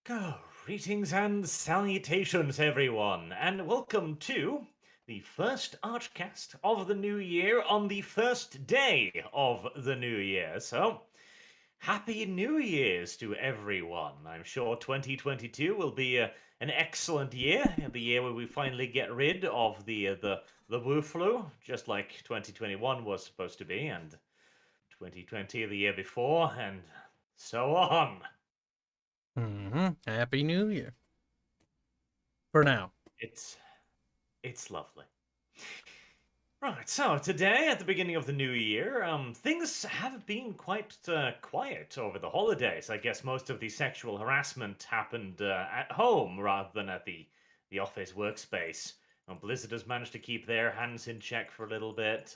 Greetings and salutations, everyone, and welcome to the first ArchCast of the new year on the first day of the new year. So, Happy New Year's to everyone. I'm sure 2022 will be an excellent year, the year where we finally get rid of the Wu flu, just like 2021 was supposed to be, and 2020 the year before, and so on. Happy New Year. For now. It's it's lovely. Right, so today, at the beginning of the new year, things have been quite quiet over the holidays. I guess most of the sexual harassment happened at home rather than at the office workspace. Blizzard has managed to keep their hands in check for a little bit.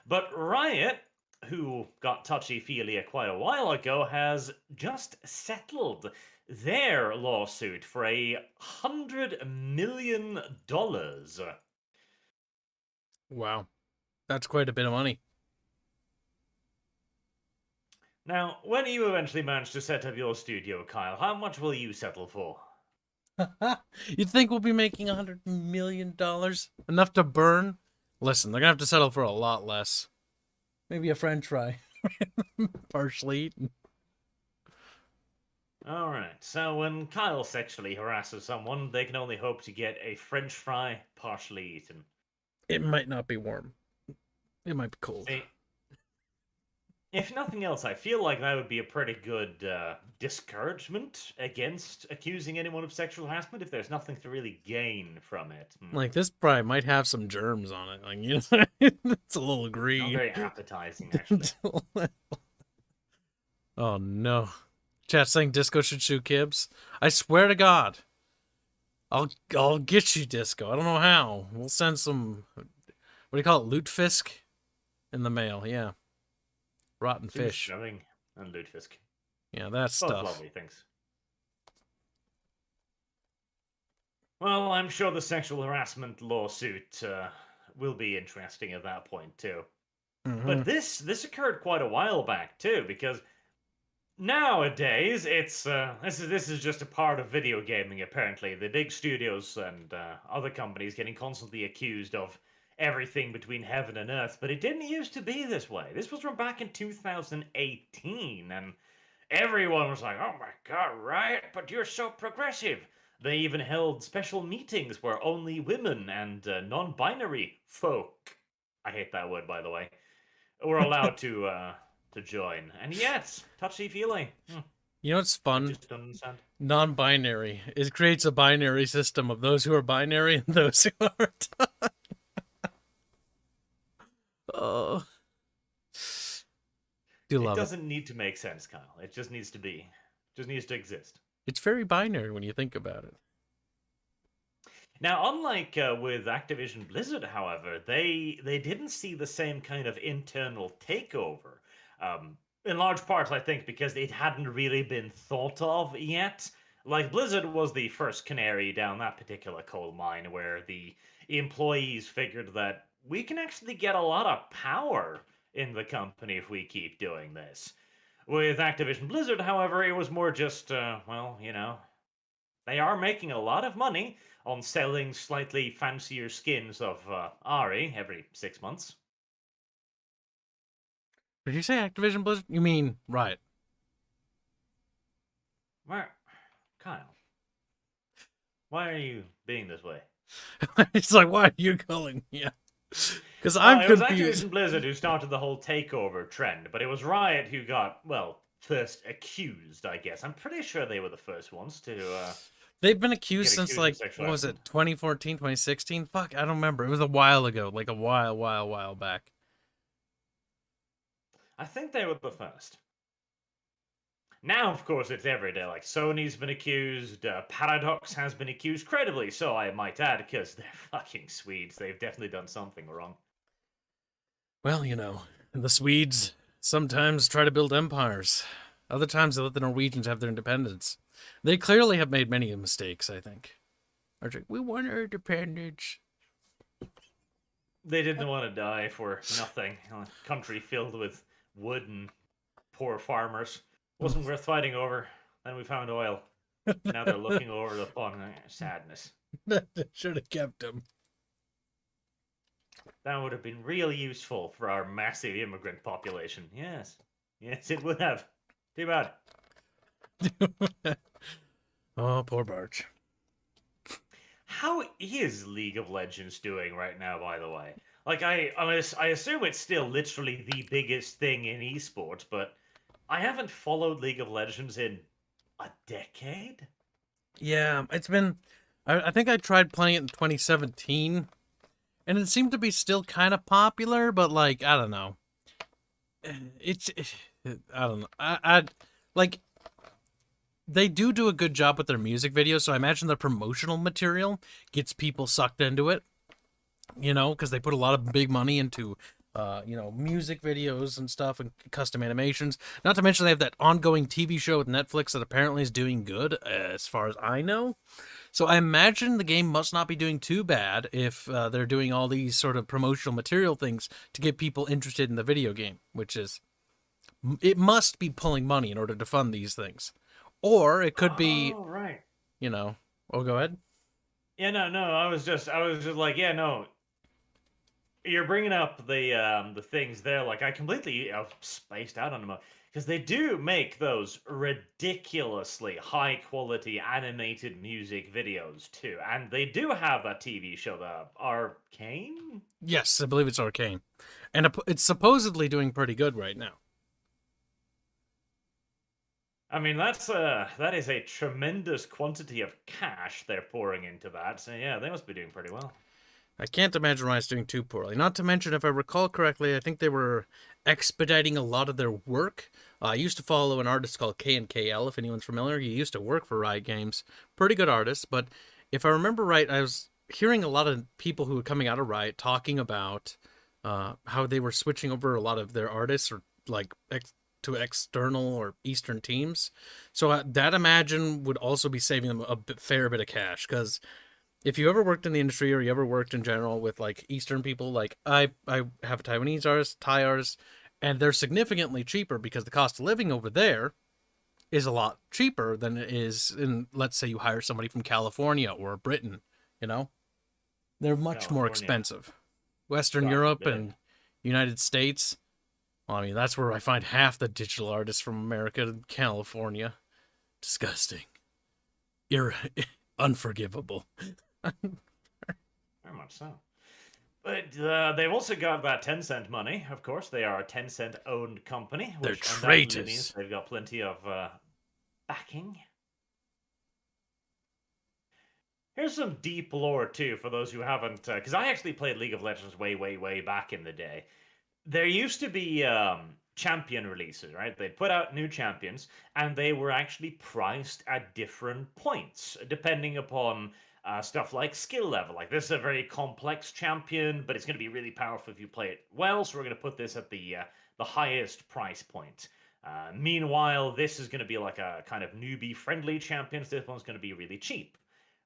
But Riot, who got touchy-feely quite a while ago, has just settled their lawsuit for $100 million. Wow. That's quite a bit of money. Now, when you eventually manage to set up your studio, Kyle, how much will you settle for? You'd think we'll be making $100 million? Enough to burn? Listen, they're gonna have to settle for a lot less. Maybe a french fry. Partially eaten. Alright, so when Kyle sexually harasses someone, they can only hope to get a french fry partially eaten. It might not be warm. It might be cold. See, if nothing else, I feel like that would be a pretty good discouragement against accusing anyone of sexual harassment if there's nothing to really gain from it. Like, this fry might have some germs on it. Like, you know, it's a little Not green. very appetizing, actually. Oh, no. Chat saying Disco should shoot Kibbs. I swear to God. I'll get you, Disco. I don't know how. We'll send some, what do you call it, lutefisk in the mail. Yeah, rotten fish. Shoving and lutefisk. Yeah, that Both stuff. lovely things. Well, I'm sure the sexual harassment lawsuit will be interesting at that point too. But this occurred quite a while back too, because nowadays it's this is just a part of video gaming. Apparently, the big studios and other companies getting constantly accused of everything between heaven and earth. But it didn't used to be this way. This was from back in 2018, and everyone was like, "Oh my god, right? But you're so progressive." They even held special meetings where only women and non-binary folk, I hate that word by the way, were allowed to join. And yet, touchy-feely. You know what's I fun? just don't understand. Non-binary. It creates a binary system of those who are binary and those who aren't. Oh, do It love it. doesn't need to make sense, Kyle. It just needs to be. Just needs to exist. It's very binary when you think about it. Now, unlike with Activision Blizzard, however, they didn't see the same kind of internal takeover. In large part, I think, because it hadn't really been thought of yet. Like Blizzard was the first canary down that particular coal mine, where the employees figured that we can actually get a lot of power in the company if we keep doing this. With Activision Blizzard, however, it was more just, well, you know, they are making a lot of money on selling slightly fancier skins of Ari every 6 months. Did you say Activision Blizzard? You mean Riot? Where, Kyle, why are you being this way? It's like, why are you calling? Yeah, because I'm it was confused. Activision Blizzard who started the whole takeover trend, but it was Riot who got, well, first accused, I guess. I'm pretty sure they were the first ones to They've been get accused since, accused of like, sexual what was harassment. it, 2014, 2016? Fuck, I don't remember. It was a while ago, like a while back. I think they were the first. Now, of course, it's every day. Like, Sony's been accused, Paradox has been accused, credibly so, I might add, because they're fucking Swedes. They've definitely done something wrong. Well, you know, the Swedes sometimes try to build empires. Other times they let the Norwegians have their independence. They clearly have made many mistakes, I think. We want our independence. They didn't want to die for nothing. A country filled with wood and poor farmers. Wasn't worth fighting over. Then we found oil. Now they're looking over the pond. Sadness. Should have kept him. That would have been real useful for our massive immigrant population. Yes. Yes, it would have. Too bad. Oh, poor Barch. How is League of Legends doing right now, by the way? Like, I assume it's still literally the biggest thing in esports, but I haven't followed League of Legends in a decade. Yeah, it's been. I think I tried playing it in 2017, and it seemed to be still kind of popular, but like I don't know. It's I don't know. I like they do a good job with their music videos, so I imagine the promotional material gets people sucked into it. You know, because they put a lot of big money into, music videos and stuff and custom animations. Not to mention they have that ongoing TV show with Netflix that apparently is doing good, as far as I know. So I imagine the game must not be doing too bad if they're doing all these sort of promotional material things to get people interested in the video game, which is, it must be pulling money in order to fund these things. Or it could be, Oh, right. oh, go ahead. Yeah, no. I was just like, yeah, no. You're bringing up the things there. Like, I completely spaced out on them because they do make those ridiculously high quality animated music videos too, and they do have that TV show, the Arcane. Yes, I believe it's Arcane. And it's supposedly doing pretty good right now. I mean, that is a tremendous quantity of cash they're pouring into that. So yeah, they must be doing pretty well. I can't imagine why it's doing too poorly. Not to mention, if I recall correctly, I think they were expediting a lot of their work. I used to follow an artist called KNKL, if anyone's familiar. He used to work for Riot Games. Pretty good artist, but if I remember right, I was hearing a lot of people who were coming out of Riot talking about how they were switching over a lot of their artists or like to external or Eastern teams. So that imagine would also be saving them a fair bit of cash, because if you ever worked in the industry or you ever worked in general with like Eastern people, like I have Taiwanese artists, Thai artists, and they're significantly cheaper because the cost of living over there is a lot cheaper than it is in, let's say you hire somebody from California or Britain, you know? They're much more California, expensive. Western God Europe forbid. and United States, well, I mean, that's where I find half the digital artists from America and California. Disgusting. Unforgivable. Very much so. But they've also got that Tencent money. Of course, they are a Tencent owned company, They're which undoubtedly traitors. means they've got plenty of backing. Here's some deep lore too for those who haven't, because I actually played League of Legends way back in the day. There used to be champion releases, right? They'd put out new champions, and they were actually priced at different points, depending upon stuff like skill level. Like, this is a very complex champion, but it's going to be really powerful if you play it well, so we're going to put this at the highest price point. Meanwhile, this is going to be like a kind of newbie-friendly champion, so this one's going to be really cheap.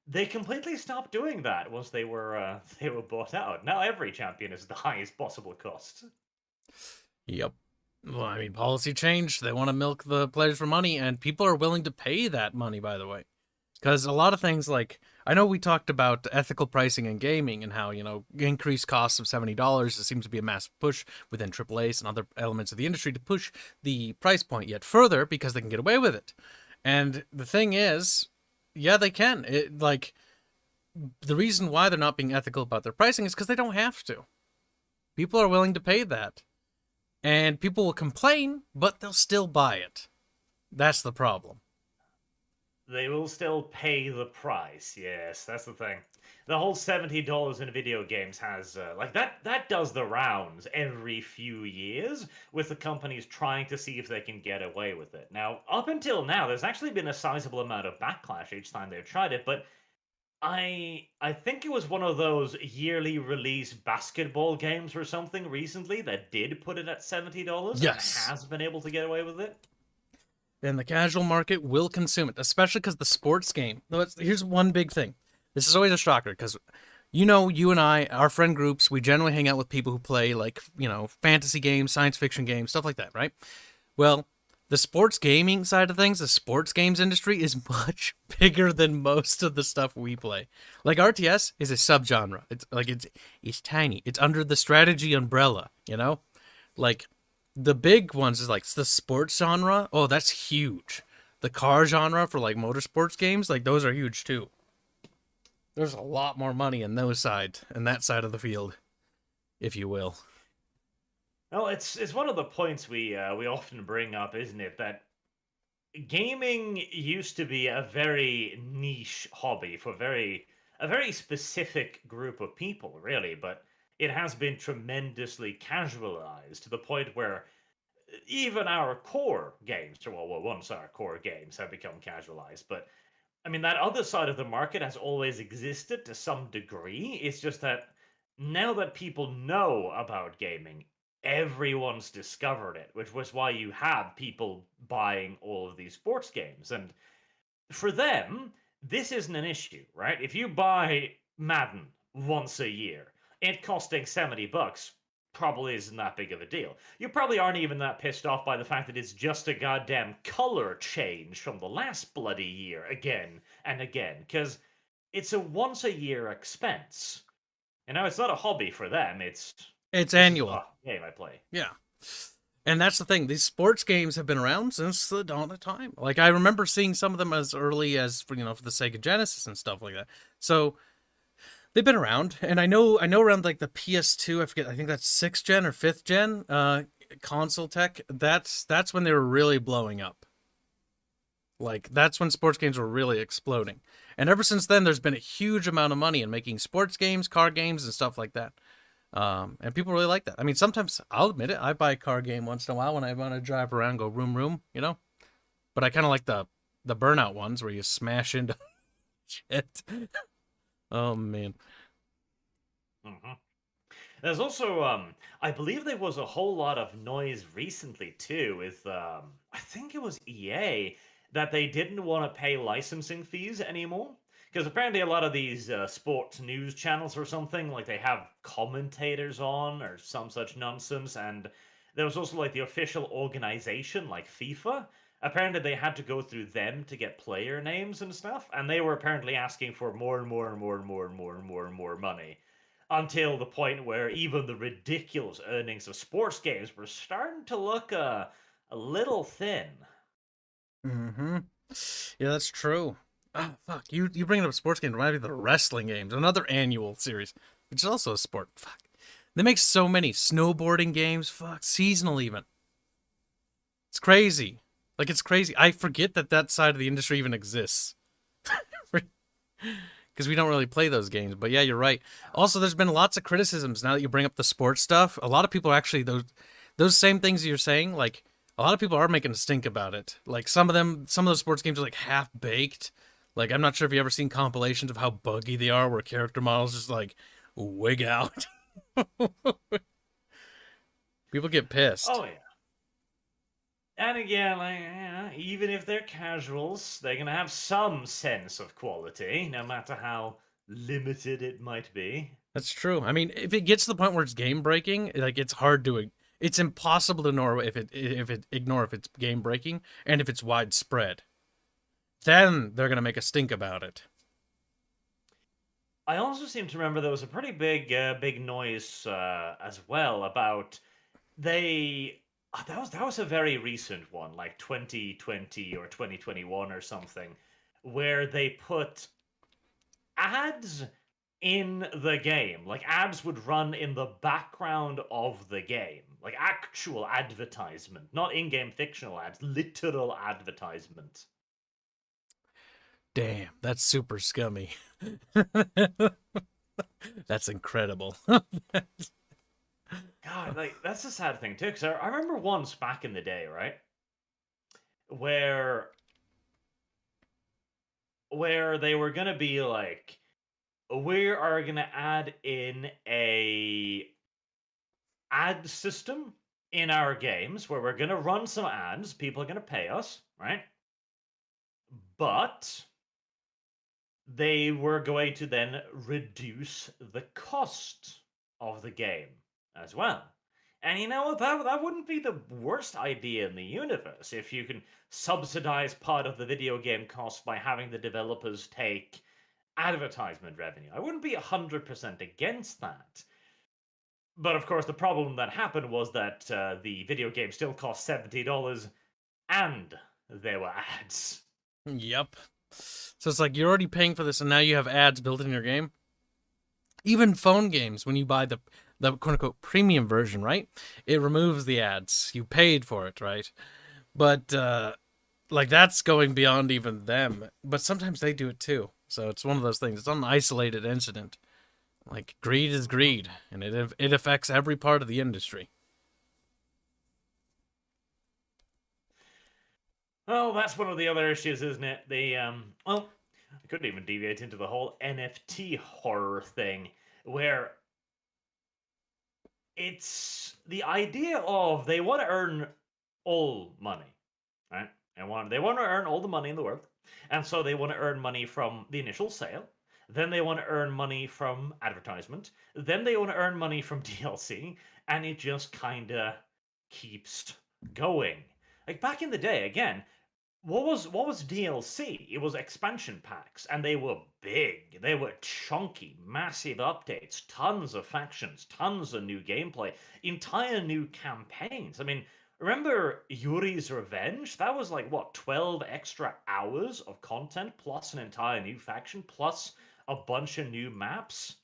They completely stopped doing that once they were bought out. Now every champion is the highest possible cost. Yep. Well, I mean, policy change. They want to milk the players for money, and people are willing to pay that money, by the way. Because a lot of things like, I know we talked about ethical pricing in gaming and how, increased costs of $70, it seems to be a massive push within AAAs and other elements of the industry to push the price point yet further because they can get away with it. And the thing is, yeah, they can. The reason why they're not being ethical about their pricing is because they don't have to. People are willing to pay that. And people will complain, but they'll still buy it. That's the problem. They will still pay the price. Yes, that's the thing. The whole $70 in video games has that does the rounds every few years with the companies trying to see if they can get away with it. Now, up until now, there's actually been a sizable amount of backlash each time they've tried it, but I think it was one of those yearly release basketball games or something recently that did put it at $70 Yes. and has been able to get away with it. And the casual market will consume it, especially because the sports game. Here's one big thing. This is always a shocker because, you and I, our friend groups, we generally hang out with people who play fantasy games, science fiction games, stuff like that, right? Well, the sports gaming side of things, the sports games industry is much bigger than most of the stuff we play. Like RTS is a subgenre. It's tiny. It's under the strategy umbrella, you know? Like the big ones is like the sports genre. Oh, that's huge. The car genre for like motorsports games, like those are huge too. There's a lot more money in that side of the field, if you will. Well, it's one of the points we often bring up, isn't it? That gaming used to be a very niche hobby for a very specific group of people, really, but it has been tremendously casualized to the point where even our core games, well, once our core games have become casualized, but I mean, that other side of the market has always existed to some degree. It's just that now that people know about gaming, everyone's discovered it, which was why you have people buying all of these sports games. And for them, this isn't an issue, right? If you buy Madden once a year, it costing $70 probably isn't that big of a deal. You probably aren't even that pissed off by the fact that it's just a goddamn color change from the last bloody year again and again, because it's a once a year expense. You know, it's not a hobby for them. It's This is annual. a game I play. Yeah. And that's the thing. These sports games have been around since the dawn of time. Like I remember seeing some of them as early as for the Sega Genesis and stuff like that. So they've been around, and I know around like the PS2. I forget. I think that's 6th gen or 5th gen console tech. That's when they were really blowing up. Like that's when sports games were really exploding. And ever since then, there's been a huge amount of money in making sports games, car games, and stuff like that. And people really like that. I mean, sometimes I'll admit it. I buy a car game once in a while when I want to drive around, go room room, But I kind of like the burnout ones where you smash into shit. Oh man. Hmm. There's also, I believe there was a whole lot of noise recently too with, I think it was EA that they didn't want to pay licensing fees anymore. Because apparently a lot of these sports news channels or something, like they have commentators on or some such nonsense. And there was also like the official organization, like FIFA. Apparently they had to go through them to get player names and stuff. And they were apparently asking for more and more and more and more and more and more and more money until the point where even the ridiculous earnings of sports games were starting to look a little thin. Mm-hmm. Yeah, that's true. Oh fuck. You bringing up sports games remind me of the wrestling games, another annual series, which is also a sport. Fuck. They make so many snowboarding games. Fuck, seasonal even. It's crazy. Like it's crazy. I forget that side of the industry even exists. Because we don't really play those games. But yeah, you're right. Also, there's been lots of criticisms now that you bring up the sports stuff. A lot of people are actually those same things you're saying. Like a lot of people are making a stink about it. Like some of those sports games are like half baked. Like I'm not sure if you ever seen compilations of how buggy they are, where character models just like wig out. People get pissed. Oh yeah. And again, like, even if they're casuals, they're gonna have some sense of quality, no matter how limited it might be. That's true. I mean, if it gets to the point where it's game breaking, like it's hard to, it's impossible to ignore if it's game breaking and if it's widespread. Then they're gonna make a stink about it. I also seem to remember there was a pretty big noise as well about they. That was a very recent one, like 2020 or 2021 or something, where they put ads in the game. Like ads would run in the background of the game, like actual advertisement, not in-game fictional ads, literal advertisement. Damn, that's super scummy. That's incredible. God, like that's the sad thing too. Because I remember once back in the day, right, where they were gonna be like, we are gonna add in a ad system in our games where we're gonna run some ads. People are gonna pay us, right? But they were going to then reduce the cost of the game as well. And you know what? That wouldn't be the worst idea in the universe if you can subsidize part of the video game cost by having the developers take advertisement revenue. I wouldn't be 100% against that. But of course, the problem that happened was that the video game still cost $70 and there were ads. Yep. So it's like you're already paying for this, and now you have ads built in your game. Even phone games, when you buy the quote unquote premium version, right? It removes the ads. You paid for it, right? But like that's going beyond even them. But sometimes they do it too. So it's one of those things. It's not an isolated incident. Like greed is greed, and it affects every part of the industry. Well, that's one of the other issues, isn't it? Well, I couldn't even deviate into the whole NFT horror thing, where it's the idea of they want to earn all money, right? They want to earn all the money in the world, and so they want to earn money from the initial sale. Then they want to earn money from advertisement. Then they want to earn money from DLC, and it just kind of keeps going. Like back in the day, again, what was DLC? It was expansion packs, and they were big. They were chunky, massive updates, tons of factions, tons of new gameplay, entire new campaigns. I mean, remember Yuri's Revenge? That was like what, 12 extra hours of content plus an entire new faction plus a bunch of new maps?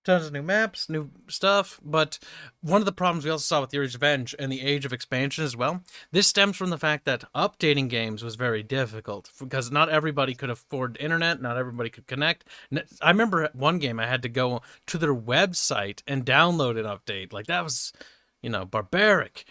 Tons of new maps, new stuff, but one of the problems we also saw with Yuri's Revenge and the age of expansion as well, this stems from the fact that updating games was very difficult because not everybody could afford internet, not everybody could connect. I remember one game I had to go to their website and download an update. Like that was, barbaric.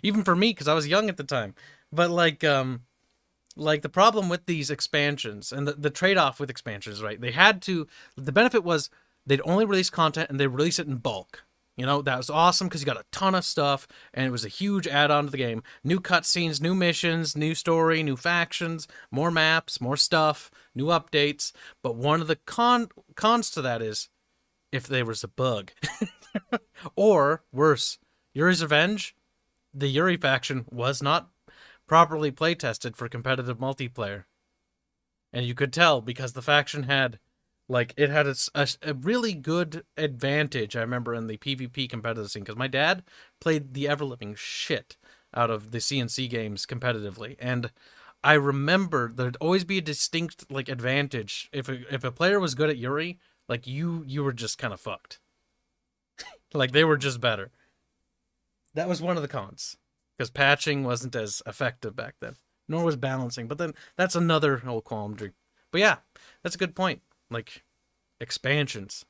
Even for me, because I was young at the time. But like the problem with these expansions and the trade-off with expansions, right? The benefit was they'd only release content and they'd release it in bulk. That was awesome because you got a ton of stuff and it was a huge add-on to the game. New cutscenes, new missions, new story, new factions, more maps, more stuff, new updates. But one of the cons to that is if there was a bug. Or worse, Yuri's Revenge, the Yuri faction was not properly playtested for competitive multiplayer. And you could tell because the faction had a really good advantage, I remember, in the PvP competitive scene, because my dad played the ever-living shit out of the CNC games competitively, and I remember there'd always be a distinct advantage if a player was good at Yuri, you were just kind of fucked. They were just better. That was one of the cons, because patching wasn't as effective back then, nor was balancing. But then that's another whole quandary. But yeah, that's a good point. Expansions.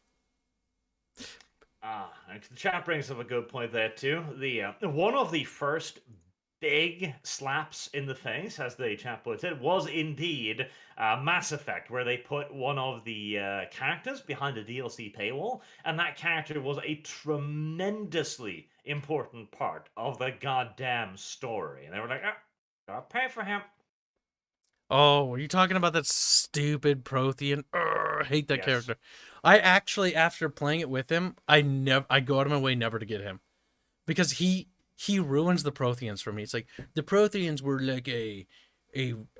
The chat brings up a good point there too. The one of the first big slaps in the face, as the chat puts it, was indeed Mass Effect, where they put one of the characters behind the DLC paywall, and that character was a tremendously important part of the goddamn story. And they were like, gotta pay for him. Oh, were you talking about that stupid Prothean? I hate that Yes. character. I actually, after playing it with him, I go out of my way never to get him, because he ruins the Protheans for me. It's like the Protheans were like a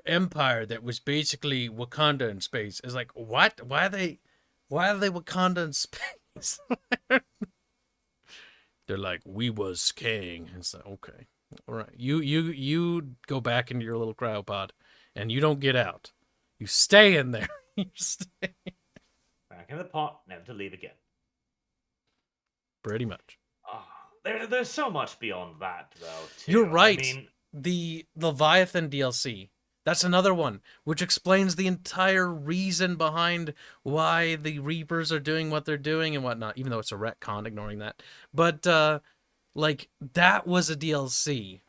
empire that was basically Wakanda in space. It's like, what? Why are they Wakanda in space? They're like, we was king. It's like, okay, all right. You go back into your little cryopod. And you don't get out. You stay in there. You stay. Back in the pot, never to leave again. Pretty much. There's so much beyond that, though, too. You're right. I mean, the Leviathan DLC. That's another one, which explains the entire reason behind why the Reapers are doing what they're doing and whatnot, even though it's a retcon, ignoring that. But, that was a DLC.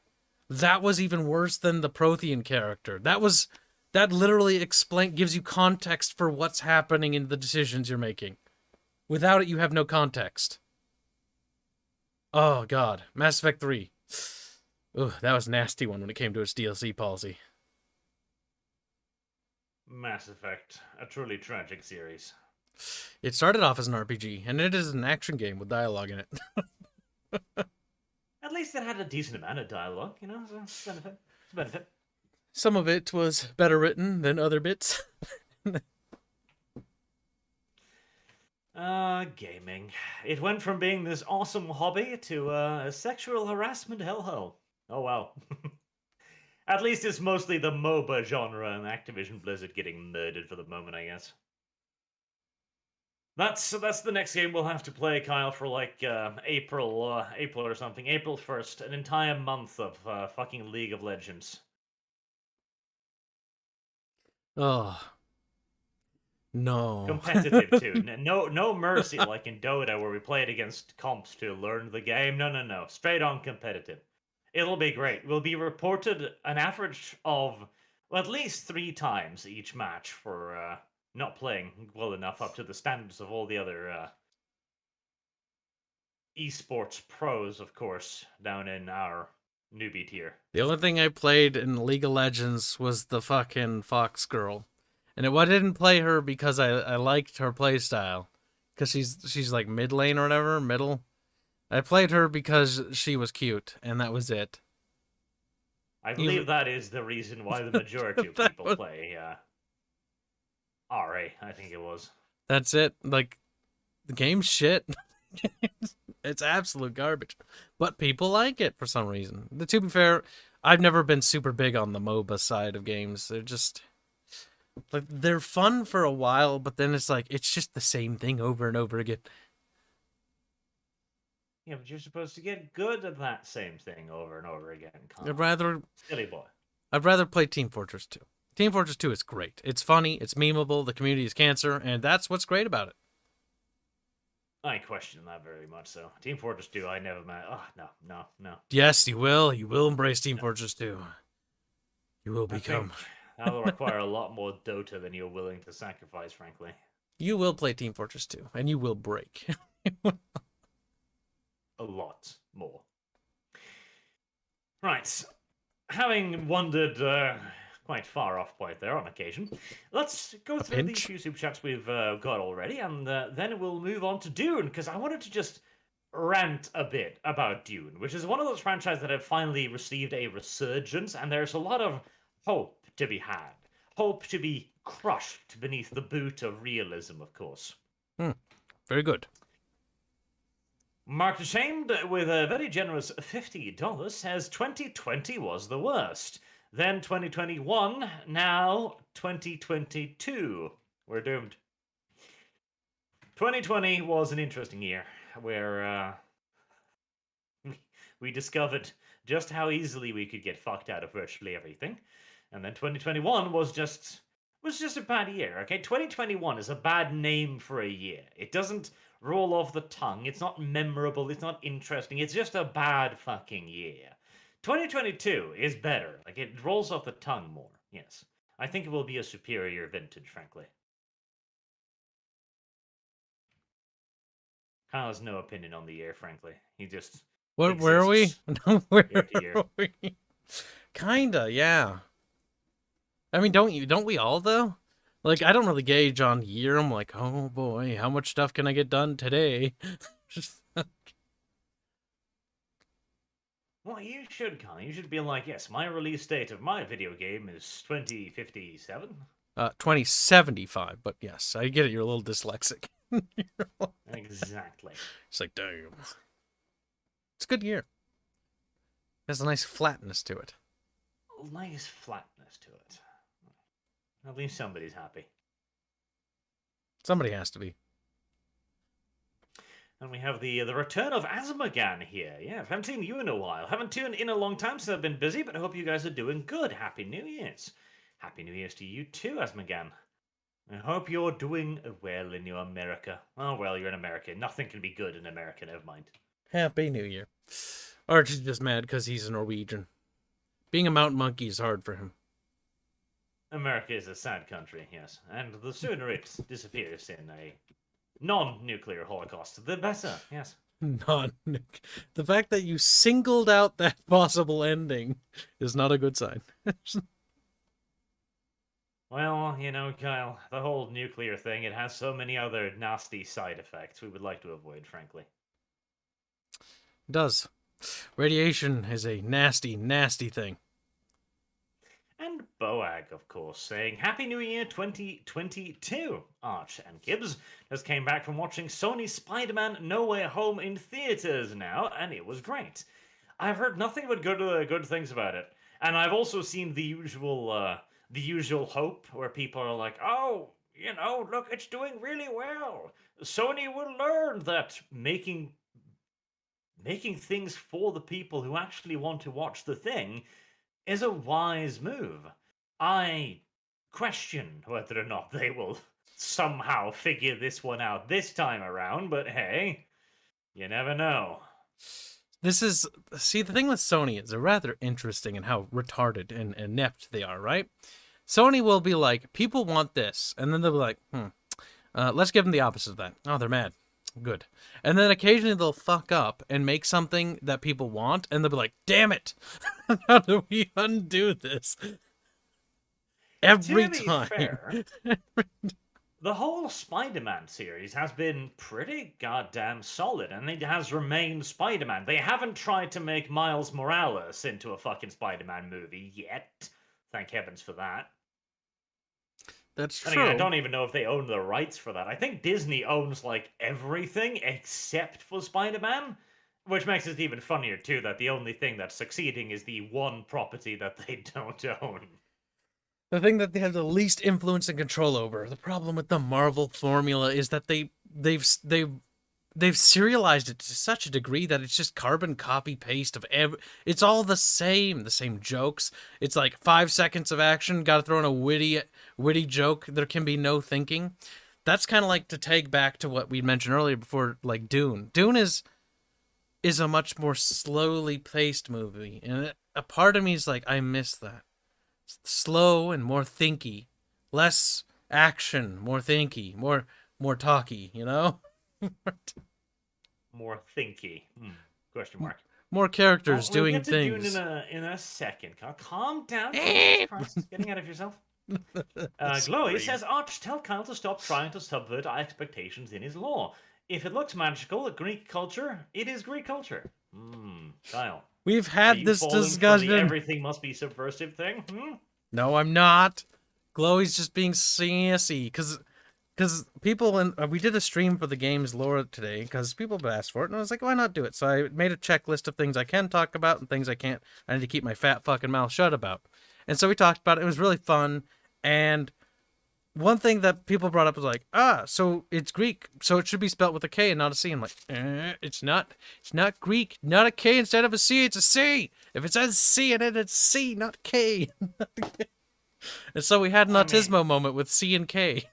That was even worse than the Prothean character. That literally gives you context for what's happening in the decisions you're making. Without it, you have no context. Oh, God. Mass Effect 3. Ugh, that was a nasty one when it came to its DLC policy. Mass Effect, a truly tragic series. It started off as an RPG, and it is an action game with dialogue in it. At least it had a decent amount of dialogue, you know, so it's a benefit. It's a benefit. Some of it was better written than other bits. Gaming. It went from being this awesome hobby to a sexual harassment hellhole. Oh wow. At least it's mostly the MOBA genre and Activision Blizzard getting murdered for the moment, I guess. That's the next game we'll have to play, Kyle, for like April or something. April 1st, an entire month of fucking League of Legends. Oh, no. Competitive too. No mercy like in Dota where we played against comps to learn the game. No. Straight on competitive. It'll be great. We'll be reported an average of at least 3 times each match for not playing well enough up to the standards of all the other esports pros, of course, down in our newbie tier. The only thing I played in League of Legends was the fucking Fox girl. And I didn't play her because I liked her playstyle. Because she's like mid lane or whatever, middle. I played her because she was cute, and that was it. I believe that is the reason why the majority of people play RA, I think it was. That's it. Like, the game's shit. It's absolute garbage. But people like it for some reason. To be fair, I've never been super big on the MOBA side of games. They're just... like, they're fun for a while, but then it's like, it's just the same thing over and over again. Yeah, but you're supposed to get good at that same thing over and over again. Silly boy. I'd rather play Team Fortress 2. Team Fortress 2 is great. It's funny, it's memeable, the community is cancer, and that's what's great about it. I question that very much so. Team Fortress 2, I never met. Oh, no. Yes, you will. You will embrace Team Fortress 2. You will become... that will require a lot more Dota than you're willing to sacrifice, frankly. You will play Team Fortress 2, and you will break. A lot more. Right. Having wandered quite far off point there on occasion, let's go through these few super chats we've got already, and then we'll move on to Dune, because I wanted to just rant a bit about Dune, which is one of those franchises that have finally received a resurgence, and there's a lot of hope to be had. Hope to be crushed beneath the boot of realism, of course. Very good. Mark Ashamed, with a very generous $50, says 2020 was the worst. Then 2021, now 2022. We're doomed. 2020 was an interesting year where we discovered just how easily we could get fucked out of virtually everything. And then 2021 was just a bad year, okay? 2021 is a bad name for a year. It doesn't roll off the tongue. It's not memorable. It's not interesting. It's just a bad fucking year. 2022 is better. Like, it rolls off the tongue more. Yes. I think it will be a superior vintage, frankly. Kyle has no opinion on the year, frankly. He just... Where are we? Where are we? Kinda, yeah. I mean, don't we all, though? Like, I don't really gauge on year. I'm like, oh boy, how much stuff can I get done today? Well, you should, Connie. You should be like, yes, my release date of my video game is 2057. 2075, but yes, I get it. You're a little dyslexic. Exactly. It's like, damn. It's a good year. There's a nice flatness to it. Nice flatness to it. At least somebody's happy. Somebody has to be. And we have the return of Asmagan here. Yeah, haven't seen you in a while. Haven't tuned in a long time since I've been busy, but I hope you guys are doing good. Happy New Year's. Happy New Year's to you too, Asmagan. I hope you're doing well in your America. Oh, well, you're in America. Nothing can be good in America, never mind. Happy New Year. Arch is just mad because he's a Norwegian. Being a mountain monkey is hard for him. America is a sad country, yes. And the sooner it disappears in a non-nuclear holocaust, the better, yes. Non-nuclear. The fact that you singled out that possible ending is not a good sign. Well, you know, Kyle, the whole nuclear thing, it has so many other nasty side effects we would like to avoid, frankly. It does. Radiation is a nasty, nasty thing. And Boag, of course, saying Happy New Year 2022. Arch and Gibbs just came back from watching Sony Spider-Man No Way Home in theaters now, and it was great. I've heard nothing but good things about it, and I've also seen the usual hope where people are like, "Oh, look, it's doing really well. Sony will learn that making things for the people who actually want to watch the thing is a wise move." I question whether or not they will somehow figure this one out this time around, but hey, you never know. See, the thing with Sony is they're rather interesting in how retarded and inept they are, right? Sony will be like, people want this, and then they'll be like, let's give them the opposite of that. Oh, they're mad. Good. And then occasionally they'll fuck up and make something that people want, and they'll be like, damn it! How do we undo this? Every time. Fair, the whole Spider-Man series has been pretty goddamn solid, and it has remained Spider-Man. They haven't tried to make Miles Morales into a fucking Spider-Man movie yet. Thank heavens for that. That's true. And again, I don't even know if they own the rights for that. I think Disney owns, like, everything except for Spider-Man, which makes it even funnier, too, that the only thing that's succeeding is the one property that they don't own. The thing that they have the least influence and control over. The problem with the Marvel formula is that they've serialized it to such a degree that it's just carbon copy paste of it's all the same jokes. It's like 5 seconds of action, got to throw in a witty joke. There can be no thinking. That's kind of like to take back to what we mentioned earlier before, like Dune. Dune is a much more slowly paced movie, and a part of me is like, I miss that. Slow and more thinky, less action, more thinky, more talky, you know? More thinky. Question mark. More characters doing we'll get to things. Dune in a second. Calm down. Jesus Christ, getting out of yourself. Glowy says, Arch, tell Kyle to stop trying to subvert our expectations in his lore. If it looks magical, Greek culture, it is Greek culture. Kyle. We've had this discussion. Everything must be subversive thing? No, I'm not. Glowy's just being sassy because people we did a stream for the game's lore today because people have asked for it, and I was like, why not do it? So I made a checklist of things I can talk about and things I can't. I need to keep my fat fucking mouth shut about. And so we talked about it. It was really fun. And one thing that people brought up was like, so it's Greek, so it should be spelled with a K and not a C. I'm like, it's not Greek, not a K instead of a C, it's a C. If it says C in it, it's C, not K. And so we had an autismo moment with C and K.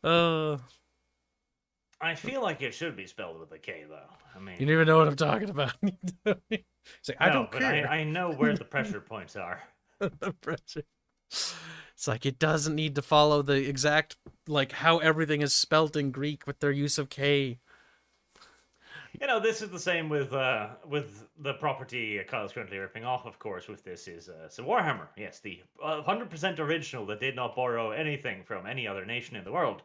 I feel like it should be spelled with a K, though. You don't even know what I'm talking about. It's like, I don't care. I know where the pressure points are. The pressure. It's like it doesn't need to follow the exact, like, how everything is spelt in Greek with their use of K. This is the same with the property Kyle's currently ripping off, of course, with this is Warhammer. Yes, the 100% original that did not borrow anything from any other nation in the world.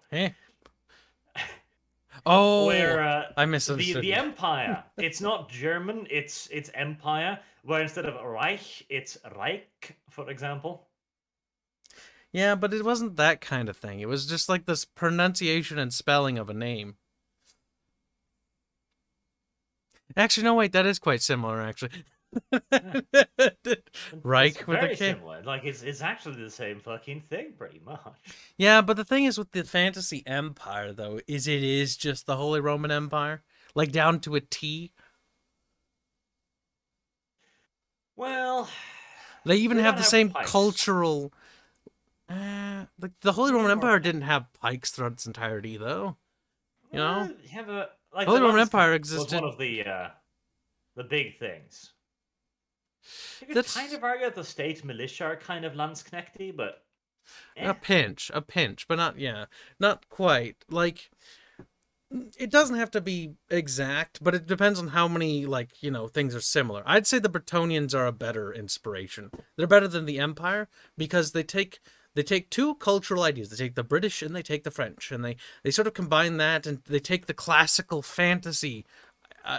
Oh, where I misunderstood. The Empire. It's not German. It's Empire. Where instead of Reich, it's Reich, for example. Yeah, but it wasn't that kind of thing. It was just like this pronunciation and spelling of a name. Actually, no, wait, that is quite similar, actually. Reich with a K. Similar. Like, it's actually the same fucking thing, pretty much. Yeah, but the thing is with the fantasy empire, though, is it is just the Holy Roman Empire. Like, down to a T. Well... They even have the same pikes. Cultural... like, the Holy Roman Empire didn't have pikes throughout its entirety, though. You know? Holy Roman Empire existed... was one of the big things. You could kind of argue that the state militia are kind of Landsknechty, but... A pinch, but not quite. Like, it doesn't have to be exact, but it depends on how many, like, things are similar. I'd say the Bretonians are a better inspiration. They're better than the Empire, because they take two cultural ideas. They take the British and they take the French, and they sort of combine that, and they take the classical fantasy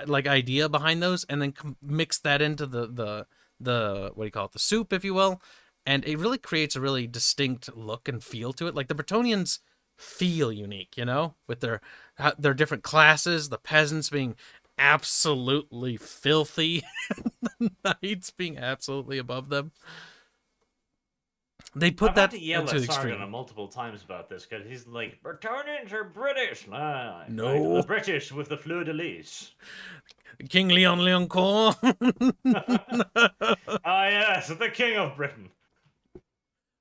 like idea behind those, and then mix that into the what do you call it, the soup, if you will, and it really creates a really distinct look and feel to it. Like the Bretonians feel unique, you know, with their different classes, the peasants being absolutely filthy, the knights being absolutely above them. They put I've that had to yell into at the extreme. Sargon multiple times about this because he's like, Bretonians are British. Nah, No. right, the British with the fleur-de-lis. King Leon Leoncourt. Ah, yes, the King of Britain.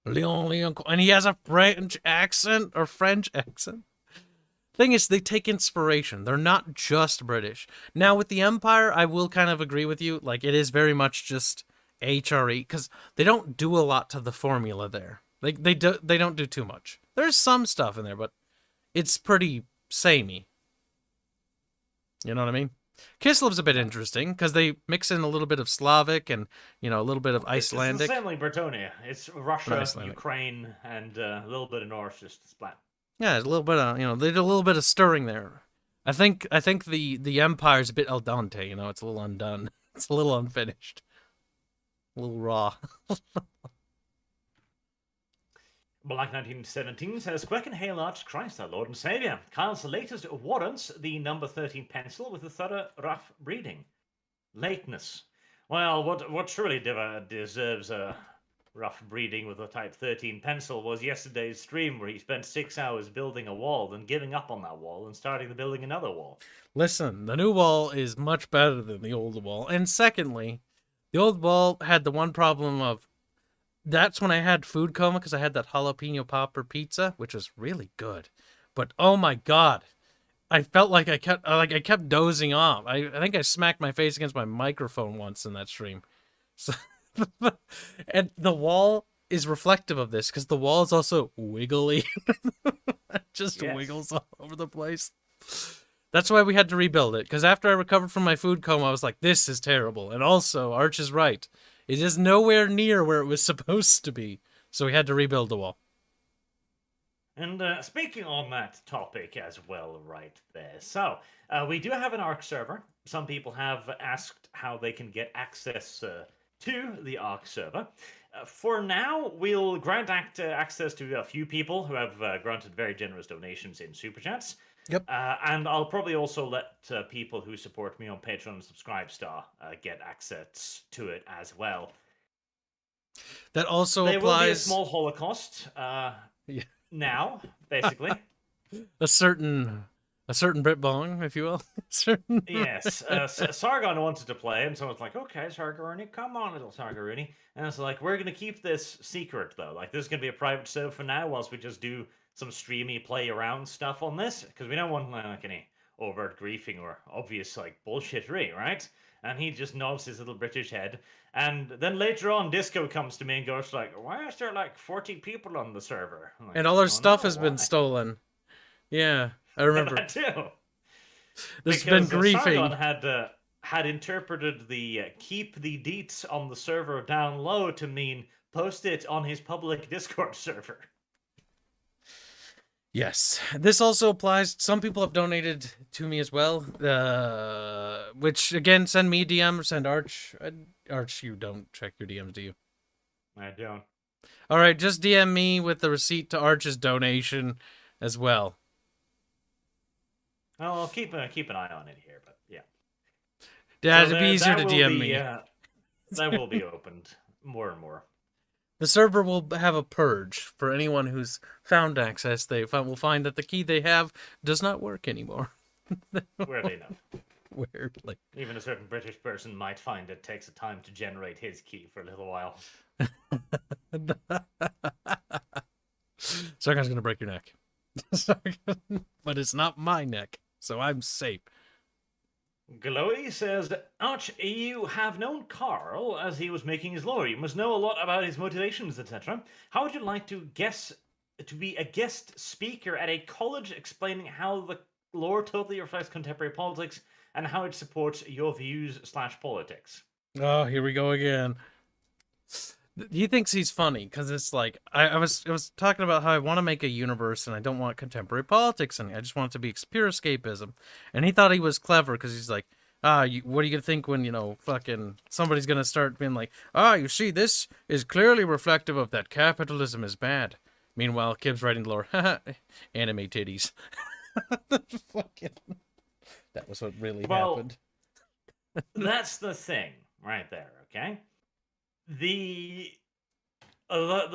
Leon Leoncourt. And he has a French accent or French accent. Thing is, they take inspiration. They're not just British. Now, with the Empire, I will kind of agree with you. Like, it is very much just HRE, because they don't do a lot to the formula there. They don't do too much. There's some stuff in there, but it's pretty samey. You know what I mean? Kislev's a bit interesting because they mix in a little bit of Slavic and, you know, a little bit of Icelandic. It's the same like Bretonia. It's Russia, Ukraine, and a little bit of Norse just splat. Yeah, there's a little bit of, you know, they did a little bit of stirring there. I think the Empire's a bit al dente, you know, it's a little undone. It's a little unfinished. A little raw. Black 1917 says, Quick and hail Arch Christ, our Lord and Saviour. Kyle's latest warrants the number 13 pencil with a thorough rough breeding. Lateness. Well, what truly deserves a rough breeding with a type 13 pencil was yesterday's stream where he spent 6 hours building a wall, then giving up on that wall and starting to building another wall. Listen, the new wall is much better than the old wall. And secondly, the old wall had the one problem of, that's when I had food coma because I had that jalapeno popper pizza, which was really good. But oh my god, I felt like I kept dozing off. I think I smacked my face against my microphone once in that stream. So, and the wall is reflective of this because the wall is also wiggly. It just wiggles all over the place. That's why we had to rebuild it, because after I recovered from my food coma, I was like, this is terrible. And also, Arch is right. It is nowhere near where it was supposed to be. So we had to rebuild the wall. And speaking on that topic as well right there. So, we do have an Arc server. Some people have asked how they can get access to the Arc server. For now, we'll grant access to a few people who have granted very generous donations in Super Chats. Yep. And I'll probably also let people who support me on Patreon and Subscribestar get access to it as well. That also there applies... will be a small holocaust now, basically. a certain Britbong, if you will. Yes. Sargon wanted to play, and someone's like, okay, Sargaruni, come on, little Sargaruni. And it's like, we're going to keep this secret, though. Like, this is going to be a private server for now, whilst we just do some streamy play around stuff on this, because we don't want like any overt griefing or obvious like bullshittery, right? And he just nods his little British head, and then later on Disco comes to me and goes like, why is there like 40 people on the server? Like, and all our stuff has been stolen. Yeah, I remember. That too. There's been griefing. Sargon had interpreted the keep the deets on the server down low to mean post it on his public Discord server. Yes, this also applies. Some people have donated to me as well, which, again, send me a DM or send Arch. Arch, you don't check your DMs, do you? I don't. All right, just DM me with the receipt to Arch's donation as well. Well, I'll keep an eye on it here, but yeah. Yeah, it'd be easier to DM me. That will be opened more and more. The server will have a purge for anyone who's found access. They will find that the key they have does not work anymore. Weirdly enough. Weirdly. Even a certain British person might find it takes a time to generate his key for a little while. Sargon's going to break your neck. But it's not my neck, so I'm safe. Glowy says, Arch, you have known Carl as he was making his lore. You must know a lot about his motivations, etc. How would you like to be a guest speaker at a college explaining how the lore totally reflects contemporary politics and how it supports your views / politics? Oh, here we go again. He thinks he's funny because it's like I was talking about how I want to make a universe and I don't want contemporary politics and I just want it to be pure escapism. And he thought he was clever because he's like, what are you gonna think when, you know, fucking somebody's gonna start being like, you see, this is clearly reflective of that capitalism is bad. Meanwhile, Kib's writing the lore, anime titties. Fucking, that was what really happened. That's the thing right there, okay? The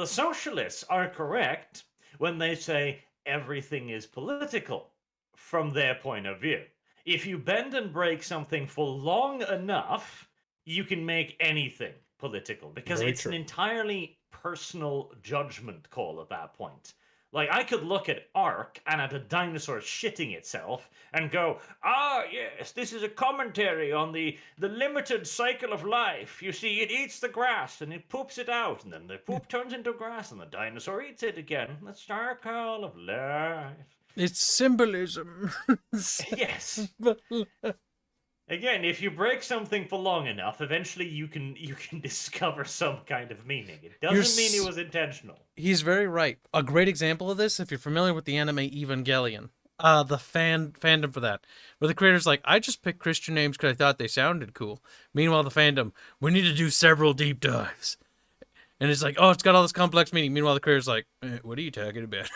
socialists are correct when they say everything is political from their point of view. If you bend and break something for long enough, you can make anything political because Very it's true. an entirely personal judgment call at that point. Like, I could look at Ark and at a dinosaur shitting itself and go, yes, this is a commentary on the limited cycle of life. You see, it eats the grass and it poops it out, and then the poop turns into grass and the dinosaur eats it again. The cycle of life. It's symbolism. Yes. Again, if you break something for long enough, eventually you can discover some kind of meaning. It doesn't mean it was intentional. He's very right. A great example of this, if you're familiar with the anime Evangelion, the fandom for that, where the creator's like, I just picked Christian names because I thought they sounded cool. Meanwhile, the fandom, we need to do several deep dives. And it's like, it's got all this complex meaning. Meanwhile, the creator's like, what are you talking about?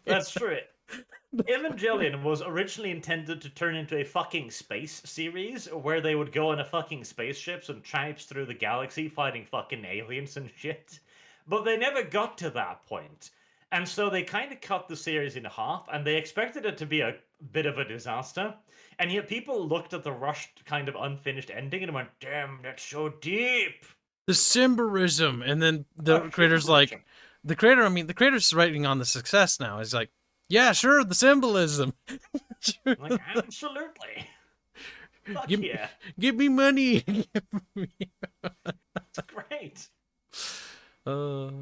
That's true. Evangelion was originally intended to turn into a fucking space series where they would go on a fucking spaceships and traipse through the galaxy fighting fucking aliens and shit. But they never got to that point. And so they kind of cut the series in half, and they expected it to be a bit of a disaster. And yet people looked at the rushed, kind of unfinished ending and went, damn, that's so deep. The symbolism. And then the creator's like, the creator's writing on the success now. He's like, yeah, sure, the symbolism. Like, absolutely. Fuck yeah. Give me money. That's great. Knut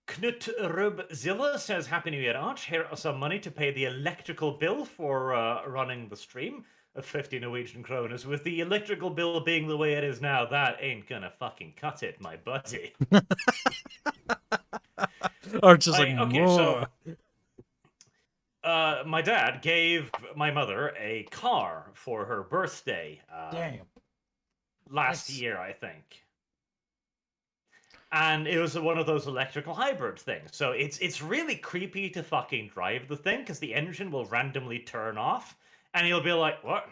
Rubzilla says, Happy New Year, Arch. Here are some money to pay the electrical bill for running the stream of 50 Norwegian kroners. With the electrical bill being the way it is now, that ain't gonna fucking cut it, my buddy. Arch is like, okay, so my dad gave my mother a car for her birthday. Last year, I think. And it was one of those electrical hybrid things. So it's really creepy to fucking drive the thing because the engine will randomly turn off, and you'll be like, "What?"